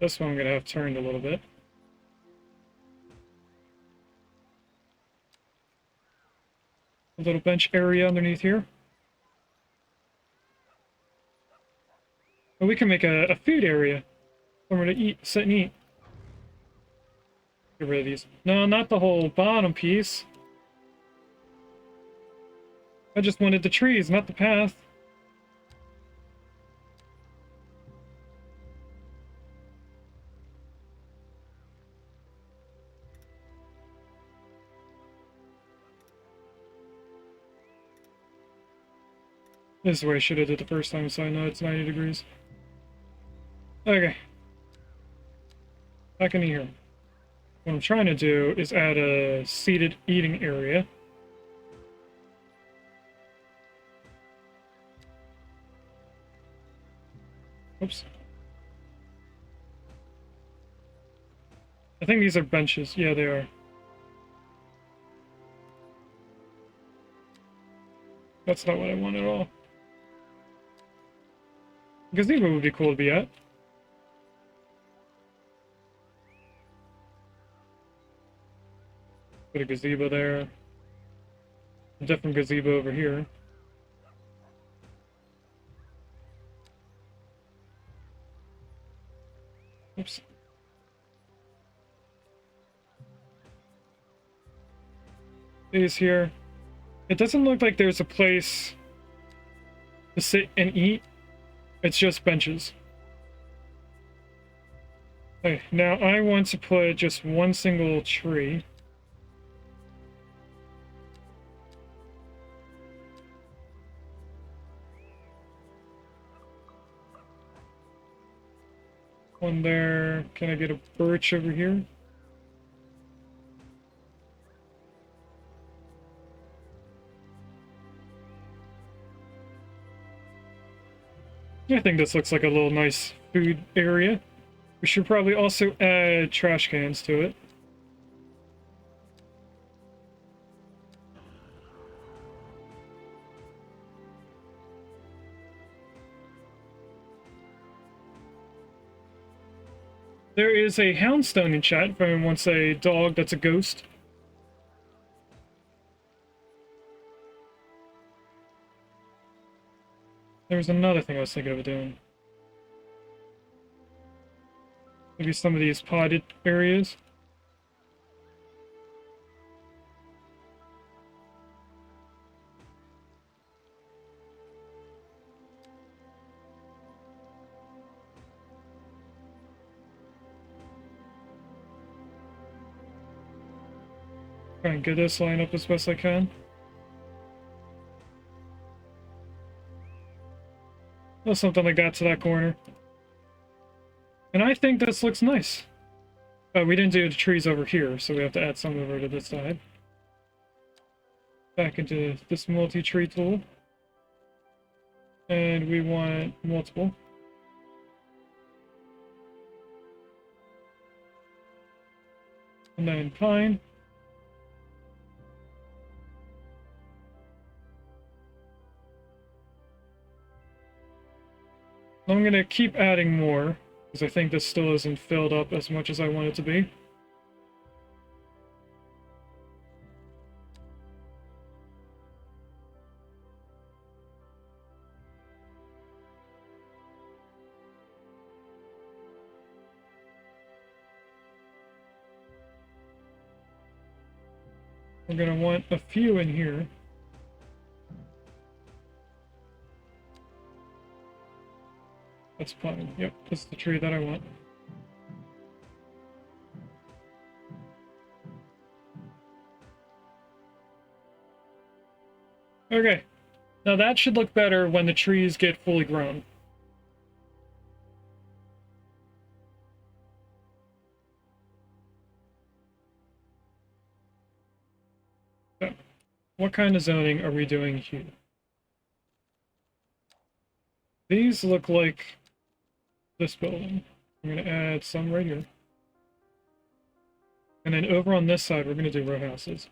This one I'm gonna have turned a little bit. A little bench area underneath here. And we can make a food area. Somewhere to eat, sit and eat. Get rid of these. No, not the whole bottom piece. I just wanted the trees, not the path. This is where I should have did the first time, so I know it's 90 degrees. Okay. Back in here. What I'm trying to do is add a seated eating area. Oops. I think these are benches. Yeah, they are. That's not what I want at all. Gazebo would be cool to be at. Put a gazebo there. A different gazebo over here. Oops. These here. It doesn't look like there's a place to sit and eat. It's just benches. Okay, now I want to put just one single tree. One there. Can I get a birch over here? I think this looks like a little nice food area. We should probably also add trash cans to it. There is a houndstone in chat if anyone wants a dog that's a ghost. There was another thing I was thinking of doing. Maybe some of these potted areas. Try and get this line up as best I can. Or something like that to that corner. And I think this looks nice. We didn't do the trees over here, so we have to add some over to this side. Back into this multi-tree tool. And we want multiple. And then pine. I'm gonna keep adding more. Because I think this still isn't filled up as much as I want it to be. We're gonna want a few in here. That's fine. Yep, this is the tree that I want. Okay. Now that should look better when the trees get fully grown. So, what kind of zoning are we doing here? These look like this building. I'm going to add some right here. And then over on this side, we're going to do row houses.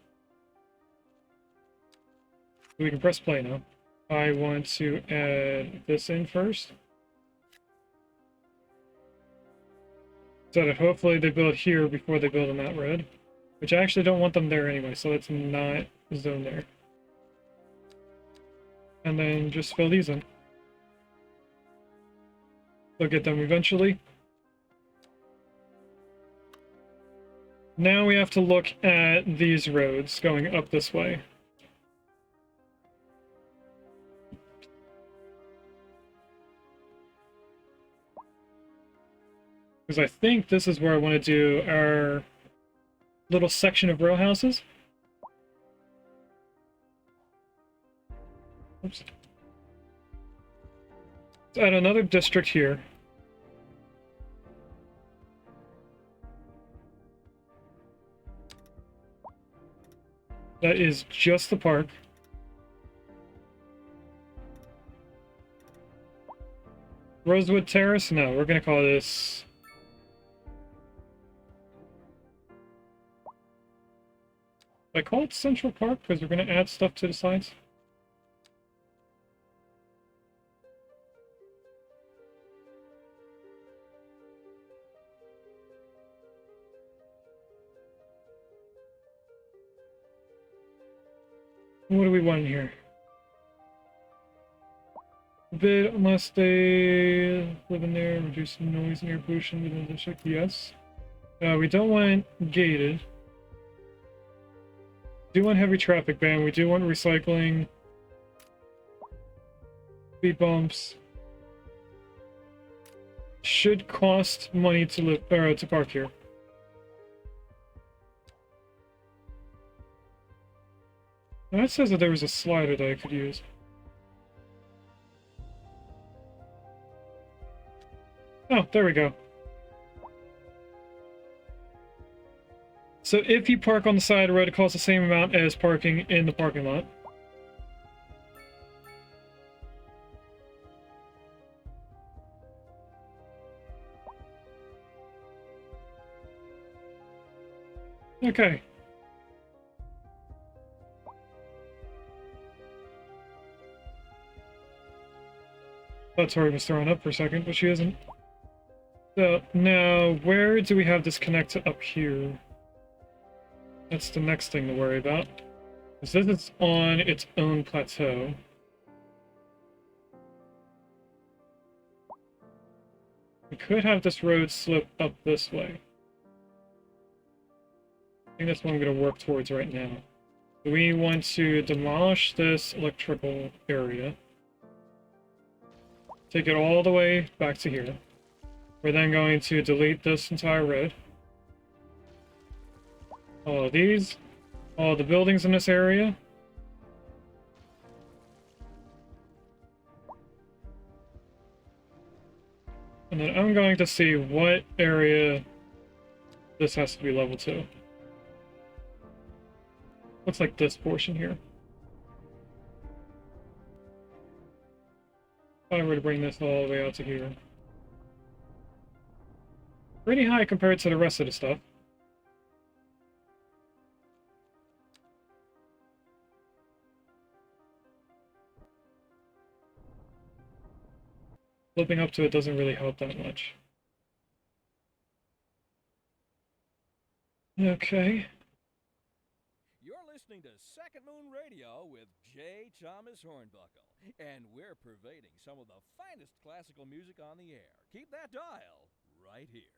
We can press play now. I want to add this in first. So that hopefully they build here before they build on that road. Which I actually don't want them there anyway, so let's not zone there. And then just fill these in. They'll get them eventually. Now we have to look at these roads going up this way. Because I think this is where I want to do our little section of row houses. Oops. Let's add another district here. That is just the park. Rosewood Terrace? No, we're gonna call this... I call it Central Park because we're gonna add stuff to the sides. What do we want here? Bid unless they live in there, reduce noise and air pollution within the district. Yes. We don't want gated. We do want heavy traffic ban. We do want recycling. Speed bumps. Should cost money to live or to park here. Now it says that there was a slider that I could use. Oh, there we go. So if you park on the side of the road, it costs the same amount as parking in the parking lot. Okay. Thought Tori was throwing up for a second, but she isn't. So now, where do we have this connect to up here? That's the next thing to worry about. It says it's on its own plateau. We could have this road slip up this way. I think that's what I'm going to work towards right now. We want to demolish this electrical area. Take it all the way back to here. We're then going to delete this entire road. All of these. All the buildings in this area. And then I'm going to see what area this has to be level 2. Looks like this portion here. If I were to bring this all the way out to here. Pretty high compared to the rest of the stuff. Flipping up to it doesn't really help that much. Okay. You're listening to Second Moon Radio with J. Thomas Hornbuckle, and we're pervading some of the finest classical music on the air. Keep that dial right here.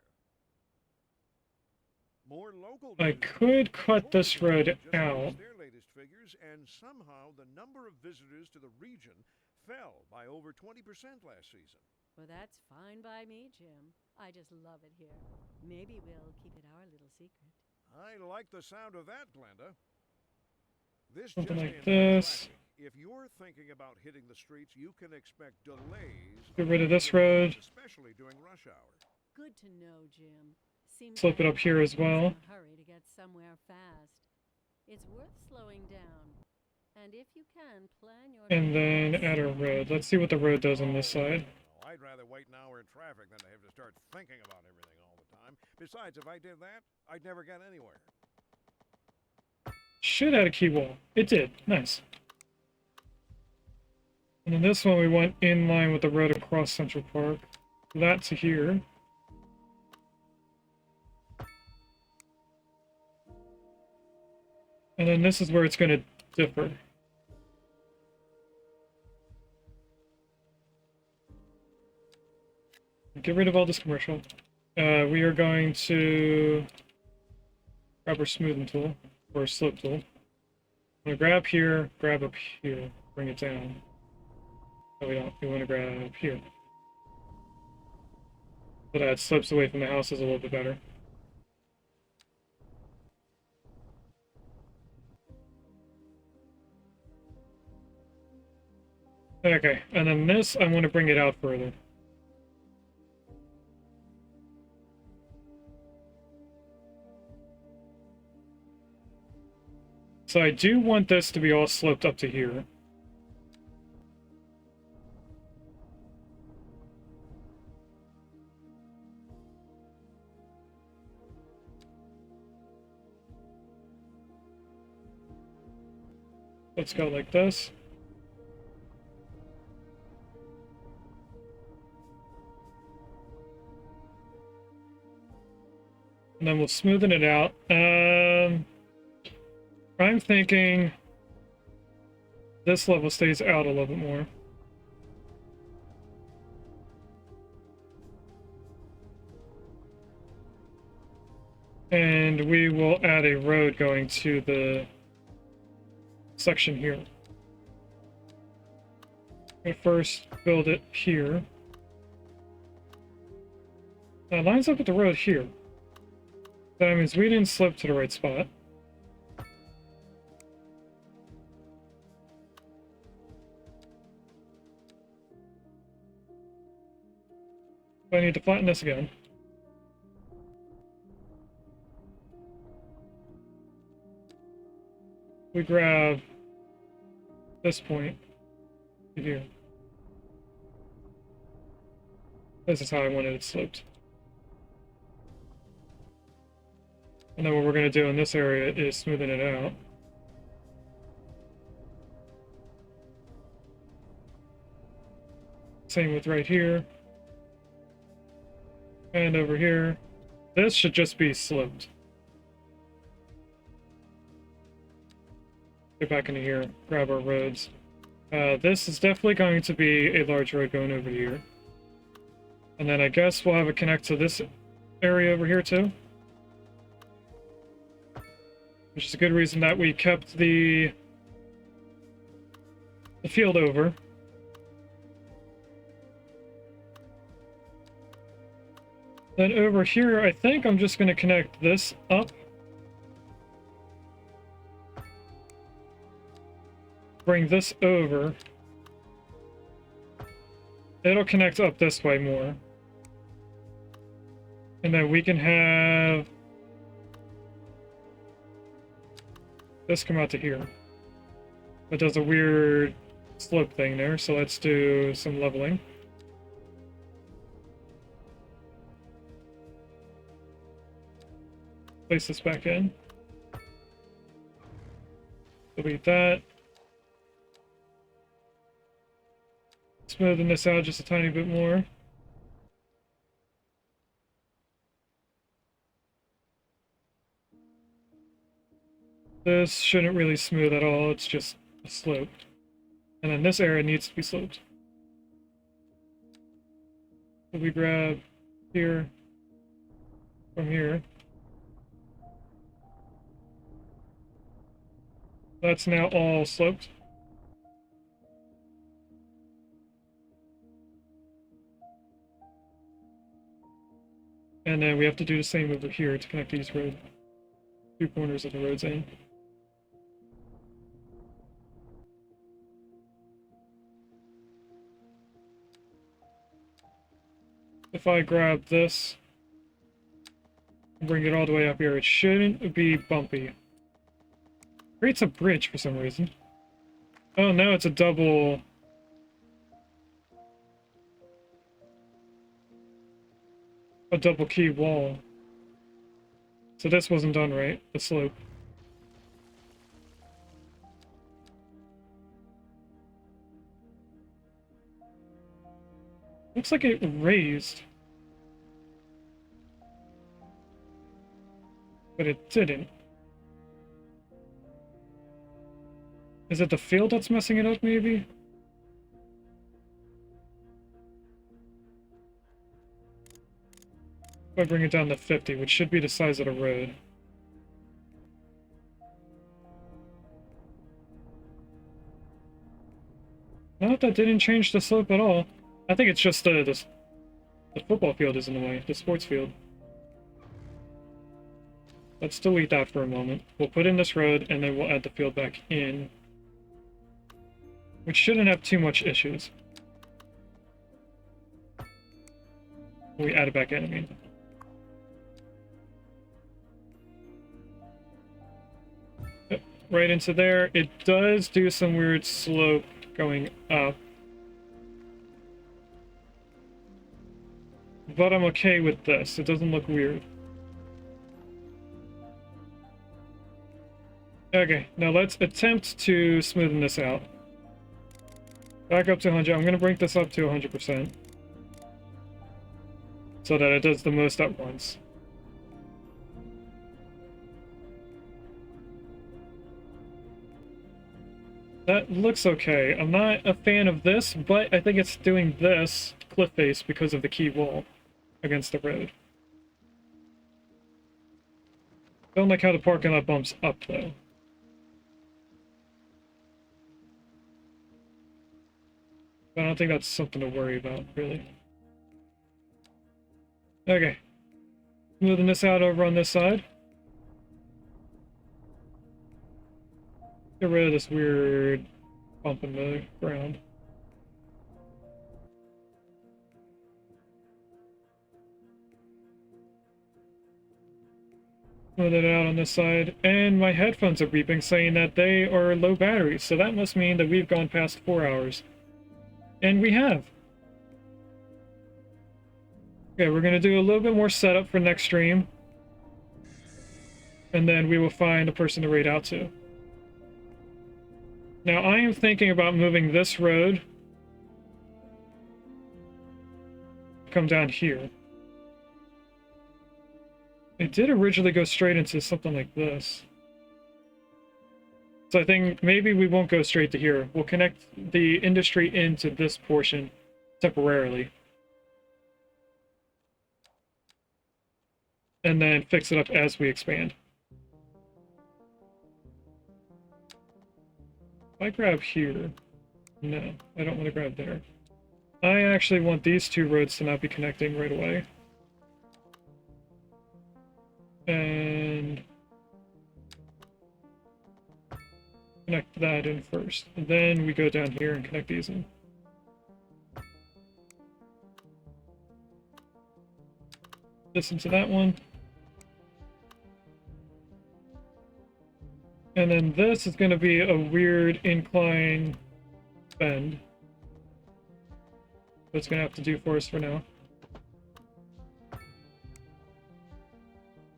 More local I news. could cut this Tourism road just out. released their latest figures, and somehow the number of visitors to the region fell by over 20% last season. Well, that's fine by me, Jim. I just love it here. Maybe we'll keep it our little secret. I like the sound of that, Glenda. This Something just like in from this. traffic. If you're thinking about hitting the streets, you can expect delays. Get on rid of this major roads, road. especially during rush hour. Good to know, Jim. Seems Slip it like up here as well. everyone's in a hurry to get somewhere fast. It's worth slowing down. And if you can, plan your And then trips. add a road. Let's see what the road does on this side. No, I'd rather wait an hour in traffic than to have to start thinking about everything all the time. Besides, if I did that, I'd never get anywhere. Should add a key wall. It did. Nice. And then this one we went in line with the road across Central Park. That to here. And then this is where it's going to differ. Get rid of all this commercial. We are going to grab our smoothing tool, or slope tool. I'm going to grab here, grab up here, bring it down. Oh, we don't. We want to grab here. So that it slopes away from the houses a little bit better. Okay, and then this, I want to bring it out further. So I do want this to be all sloped up to here. Let's go like this. And then we'll smoothen it out. I'm thinking this level stays out a little bit more. And we will add a road going to the section here. We'll first build it here. That lines up with the road here. That means we didn't slip to the right spot. I need to flatten this again. We grab this point here. This is how I wanted it sloped. And then what we're going to do in this area is smoothen it out. Same with right here. And over here. This should just be sloped. Get back into here, grab our roads. This is definitely going to be a large road going over here. And then I guess we'll have it connect to this area over here too. Which is a good reason that we kept the field over. Then over here, I think I'm just going to connect this up. Bring this over. It'll connect up this way more. And then we can have this come out to here. It does a weird slope thing there, so let's do some leveling. Place this back in. Delete that. Smoothing this out just a tiny bit more. this shouldn't really smooth at all, it's just a slope. And then this area needs to be sloped. So we grab here, from here. That's now all sloped. And then we have to do the same over here to connect these two corners of the roads in. If I grab this and bring it all the way up here, it shouldn't be bumpy. Creates a bridge for some reason. Oh, no, it's a double key wall. So this wasn't done right, the slope. Looks like it raised. But it didn't. Is it the field that's messing it up, maybe? If I bring it down to 50, which should be the size of the road. No, that didn't change the slope at all. I think it's just the football field is in the way, the sports field. Let's delete that for a moment. We'll put in this road, and then we'll add the field back in. Which shouldn't have too much issues. We add it back in, I mean. Yep, right into there. It does do some weird slope going up. But I'm okay with this. It doesn't look weird. Okay, now let's attempt to smoothen this out. Back up to 100. I'm going to bring this up to 100%. So that it does the most at once. That looks okay. I'm not a fan of this, but I think it's doing this cliff face because of the key wall against the road. Don't like how the parking lot bumps up, though. I don't think that's something to worry about, really. Okay. Smoothing this out over on this side. Get rid of this weird bump in the ground. Smooth it out on this side. And my headphones are beeping saying that they are low battery, so that must mean that we've gone past 4 hours. And we have. Okay, we're going to do a little bit more setup for next stream. And then we will find a person to raid out to. Now, I am thinking about moving this road. Come down here. It did originally go straight into something like this. So I think maybe we won't go straight to here. We'll connect the industry into this portion temporarily. And then fix it up as we expand. If I grab here... No, I don't want to grab there. I actually want these two roads to not be connecting right away. And... connect that in first. And then we go down here and connect these in. This into that one. And then this is going to be a weird incline bend. That's going to have to do for us for now.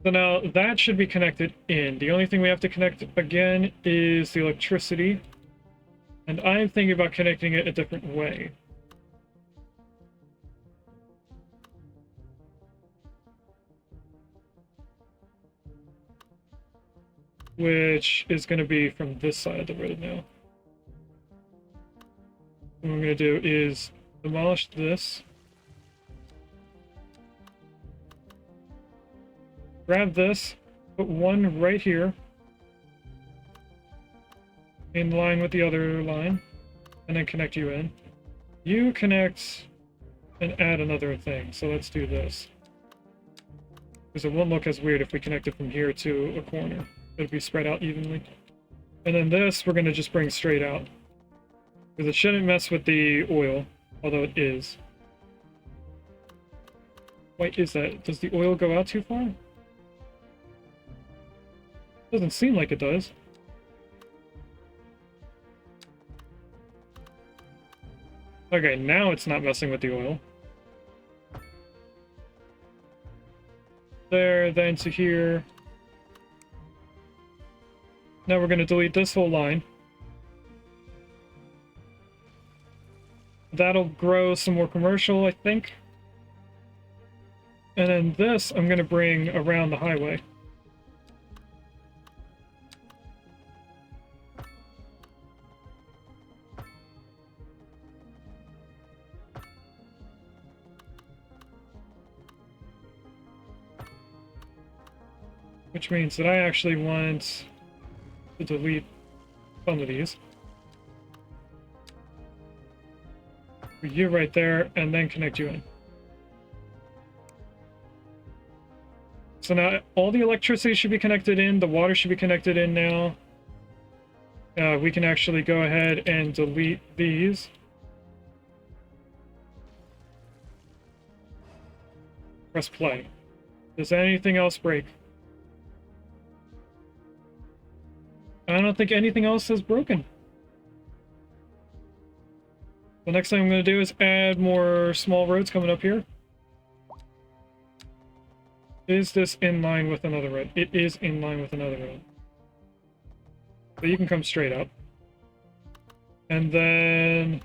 So now that should be connected in. The only thing we have to connect again is the electricity. And I'm thinking about connecting it a different way. which is going to be from this side of the road now. What I'm going to do is demolish this. Grab this, put one right here, in line with the other line, and then connect you in. You connect and add another thing, so let's do this. Because it won't look as weird if we connect it from here to a corner. It'll be spread out evenly. And then this, we're going to just bring straight out. Because it shouldn't mess with the oil, although it is. Why is that? Does the oil go out too far? Doesn't seem like it does. Okay, now it's not messing with the oil. There, then to here. Now we're going to delete this whole line. That'll grow some more commercial, I think. And then this I'm going to bring around the highway. Which means that I actually want to delete some of these. For you right there, and then connect you in. So now all the electricity should be connected in, the water should be connected in now. We can actually go ahead and delete these. Press play. Does anything else break? I don't think anything else is broken. The next thing I'm going to do is add more small roads coming up here. Is this in line with another road? It is in line with another road. So you can come straight up. And then...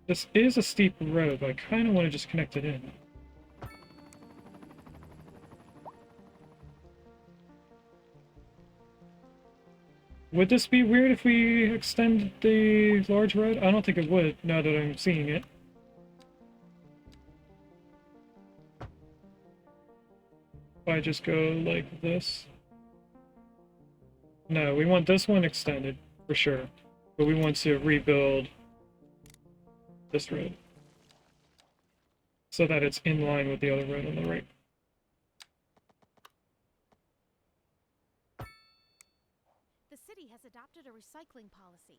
this is a steep road, but I kind of want to just connect it in. Would this be weird if we extend the large road? I don't think it would, now that I'm seeing it. If I just go like this. No, we want this one extended, for sure. But we want to rebuild this road. So that it's in line with the other road on the right. Has adopted a recycling policy.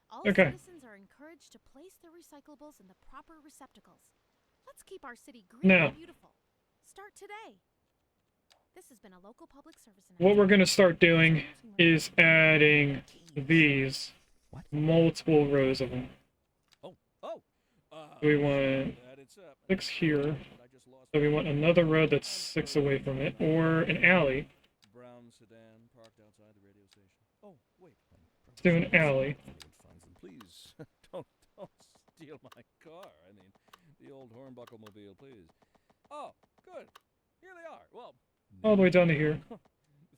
All Okay. citizens are encouraged to place their recyclables in the proper receptacles. Let's keep our city green Now. and beautiful. Start today. This has been a local public service announcement. What we're going to start doing is adding these. Multiple rows of them. Oh, We want that it's up. 6 here. But I just lost So we want another road that's 6 away from it. Or an alley. brown sedan parked outside the radio station. Oh, wait. Let's do an alley. Please, don't steal my car. I mean, the old hornbuckle mobile, please. Oh, good. Here they are. Well, All the way down to here.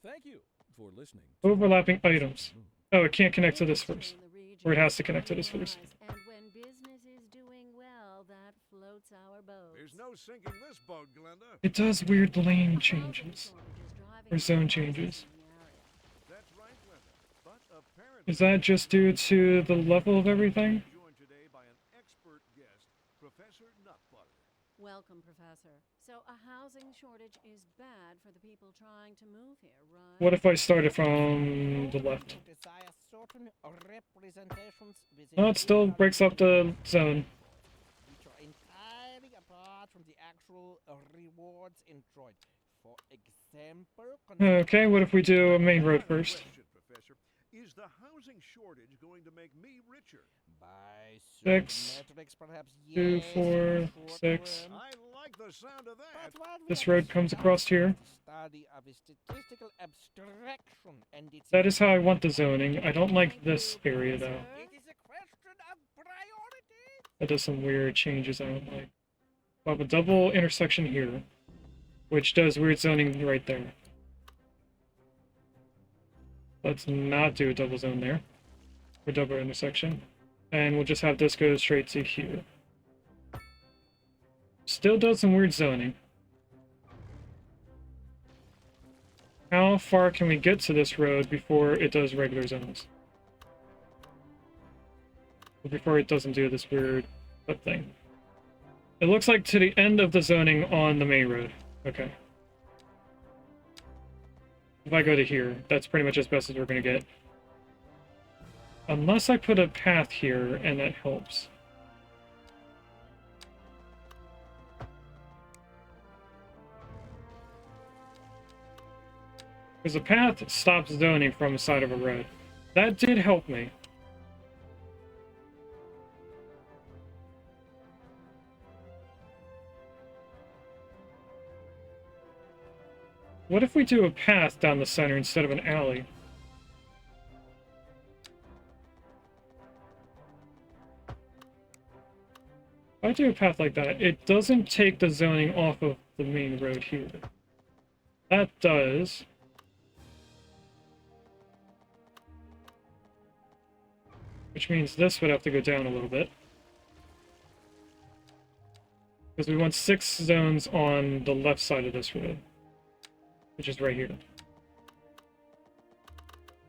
thank you for listening. Overlapping items. Oh, it can't connect to this first. Or it has to connect to this first. And when business is doing well, that floats our boat. There's no sinking this boat, Glenda. It does weird lane changes. Or zone changes. That's right, Glenda. But apparently, Is that just due to the level of everything? joined today by an expert guest, Professor Nutbutter. Welcome, Professor. So a housing shortage is bad for the people trying to move here, right? What if I started from the left? Desire certain representations within No, it still breaks up the zone. which are entirely apart from the actual rewards enjoyed. For example, Okay, what if we do a main road first? Question, Professor. Is the housing shortage going to make me richer? by 6, certain metrics, perhaps 2, yes, 4, in the short 6. term. I like the sound of that. But what This we road comes across here. study of a statistical abstraction and its That is how I want the zoning. I don't like this area though. It is a question of priority. That does some weird changes I don't like. We'll have a double intersection here. which does weird zoning right there. Let's not do a double zone there, or double intersection. And we'll just have this go straight to here. Still does some weird zoning. How far can we get to this road before it does regular zones? Before it doesn't do this weird flip thing. It looks like to the end of the zoning on the main road. Okay. If I go to here, that's pretty much as best as we're going to get. Unless I put a path here, and that helps. Because the path stops zoning from the side of a road. That did help me. What if we do a path down the center instead of an alley? If I do a path like that, it doesn't take the zoning off of the main road here. That does. Which means this would have to go down a little bit. Because we want 6 zones on the left side of this road. Which is right here.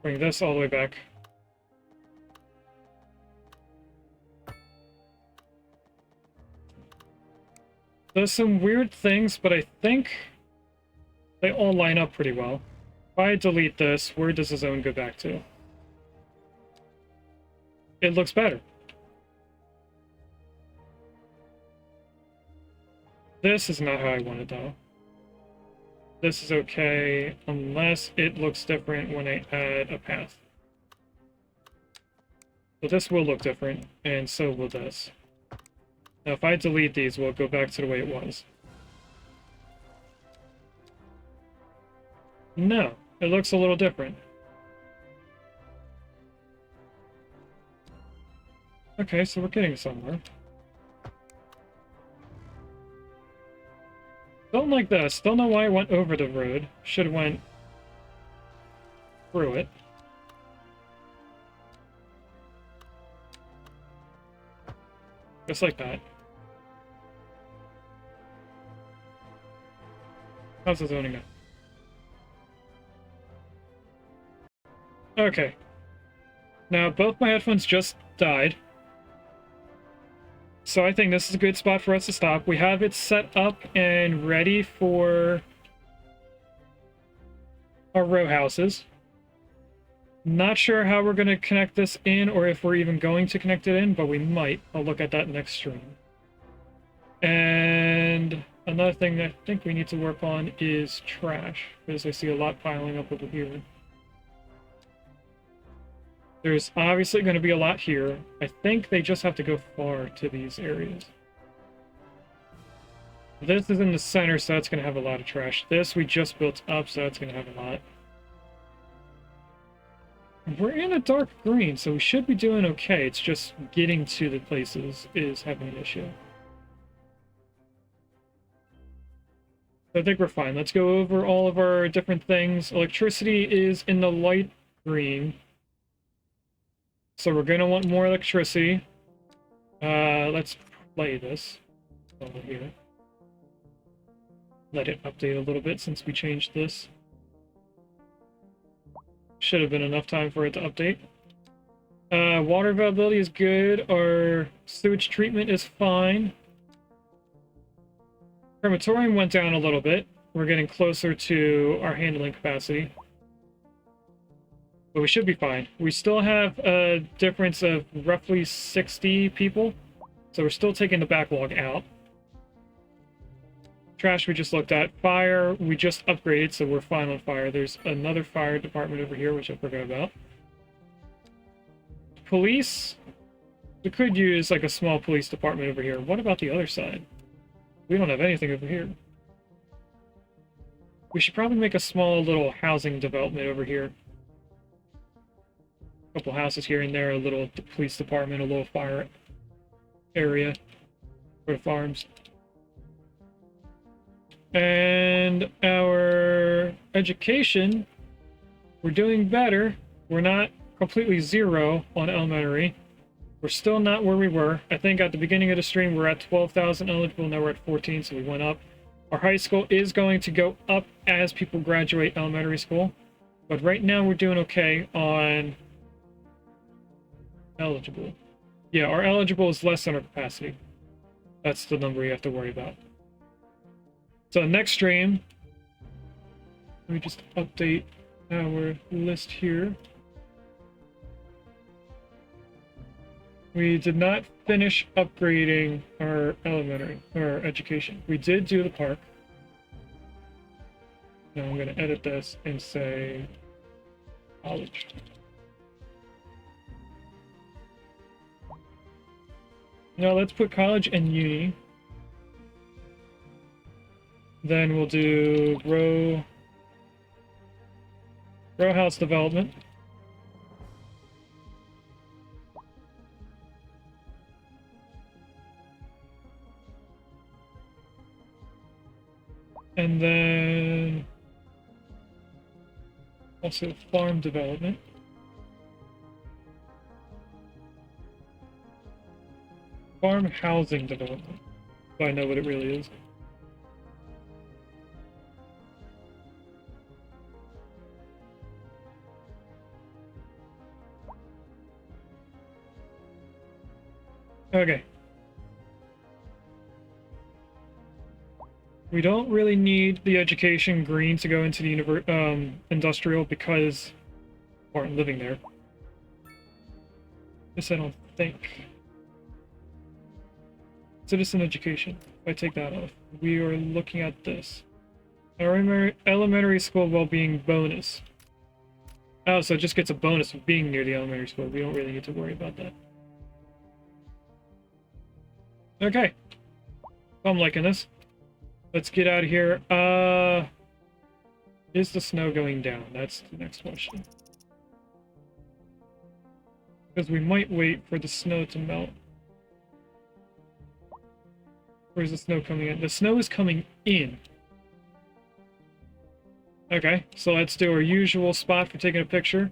Bring this all the way back. There's some weird things, but I think they all line up pretty well. If I delete this, where does the zone go back to? It looks better. This is not how I want it, though. This is okay, unless it looks different when I add a path. So this will look different, and so will this. Now, if I delete these, we'll go back to the way it was. No, it looks a little different. Okay, so we're getting somewhere. Don't like this. Don't know why I went over the road. Should have went through it. Just like that. How's the zoning go? Okay. Now, both my headphones just died. So I think this is a good spot for us to stop. We have it set up and ready for our row houses. Not sure how we're going to connect this in or if we're even going to connect it in, but we might. I'll look at that next stream. And another thing that I think we need to work on is trash, because I see a lot piling up over here. There's obviously going to be a lot here. I think they just have to go far to these areas. This is in the center, so that's going to have a lot of trash. This we just built up, so that's going to have a lot. We're in a dark green, so we should be doing okay. It's just getting to the places is having an issue. I think we're fine. Let's go over all of our different things. Electricity is in the light green. So we're going to want more electricity. Let's play this over here. Let it update a little bit since we changed this. Should have been enough time for it to update. Water availability is good. Our sewage treatment is fine. Crematorium went down a little bit. We're getting closer to our handling capacity. But we should be fine. We still have a difference of roughly 60 people. So we're still taking the backlog out. Trash we just looked at. Fire we just upgraded, so we're fine on fire. There's another fire department over here, which I forgot about. Police. We could use like a small police department over here. What about the other side? We don't have anything over here. We should probably make a small little housing development over here. A couple houses here and there, a little police department, a little fire area for the farms. And our education, we're doing better. We're not completely zero on elementary. We're still not where we were. I think at the beginning of the stream, we're at 12,000 eligible. Now we're at 14, so we went up. Our high school is going to go up as people graduate elementary school. But right now, we're doing okay on eligible. Yeah, our eligible is less than our capacity. That's the number you have to worry about. So next stream, let me just update our list here. We did not finish upgrading our education. We did do the park. Now I'm going to edit this and say college. Now let's put college and uni. Then we'll do row house development. And then also farm development. Farm housing development. So I know what it really is. Okay. We don't really need the education green to go into the industrial because we aren't living there. This I don't think. Citizen education. If I take that off, we are looking at this. Our elementary school well-being bonus. Oh, so it just gets a bonus of being near the elementary school. We don't really need to worry about that. Okay. I'm liking this. Let's get out of here. Is the snow going down? That's the next question. Because we might wait for the snow to melt. Where's the snow coming in? The snow is coming in. Okay, so let's do our usual spot for taking a picture.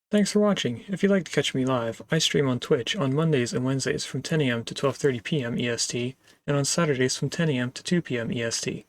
Thanks for watching. If you'd like to catch me live, I stream on Twitch on Mondays and Wednesdays from 10 AM to 12:30 PM EST, and on Saturdays from 10 AM to 2 PM EST.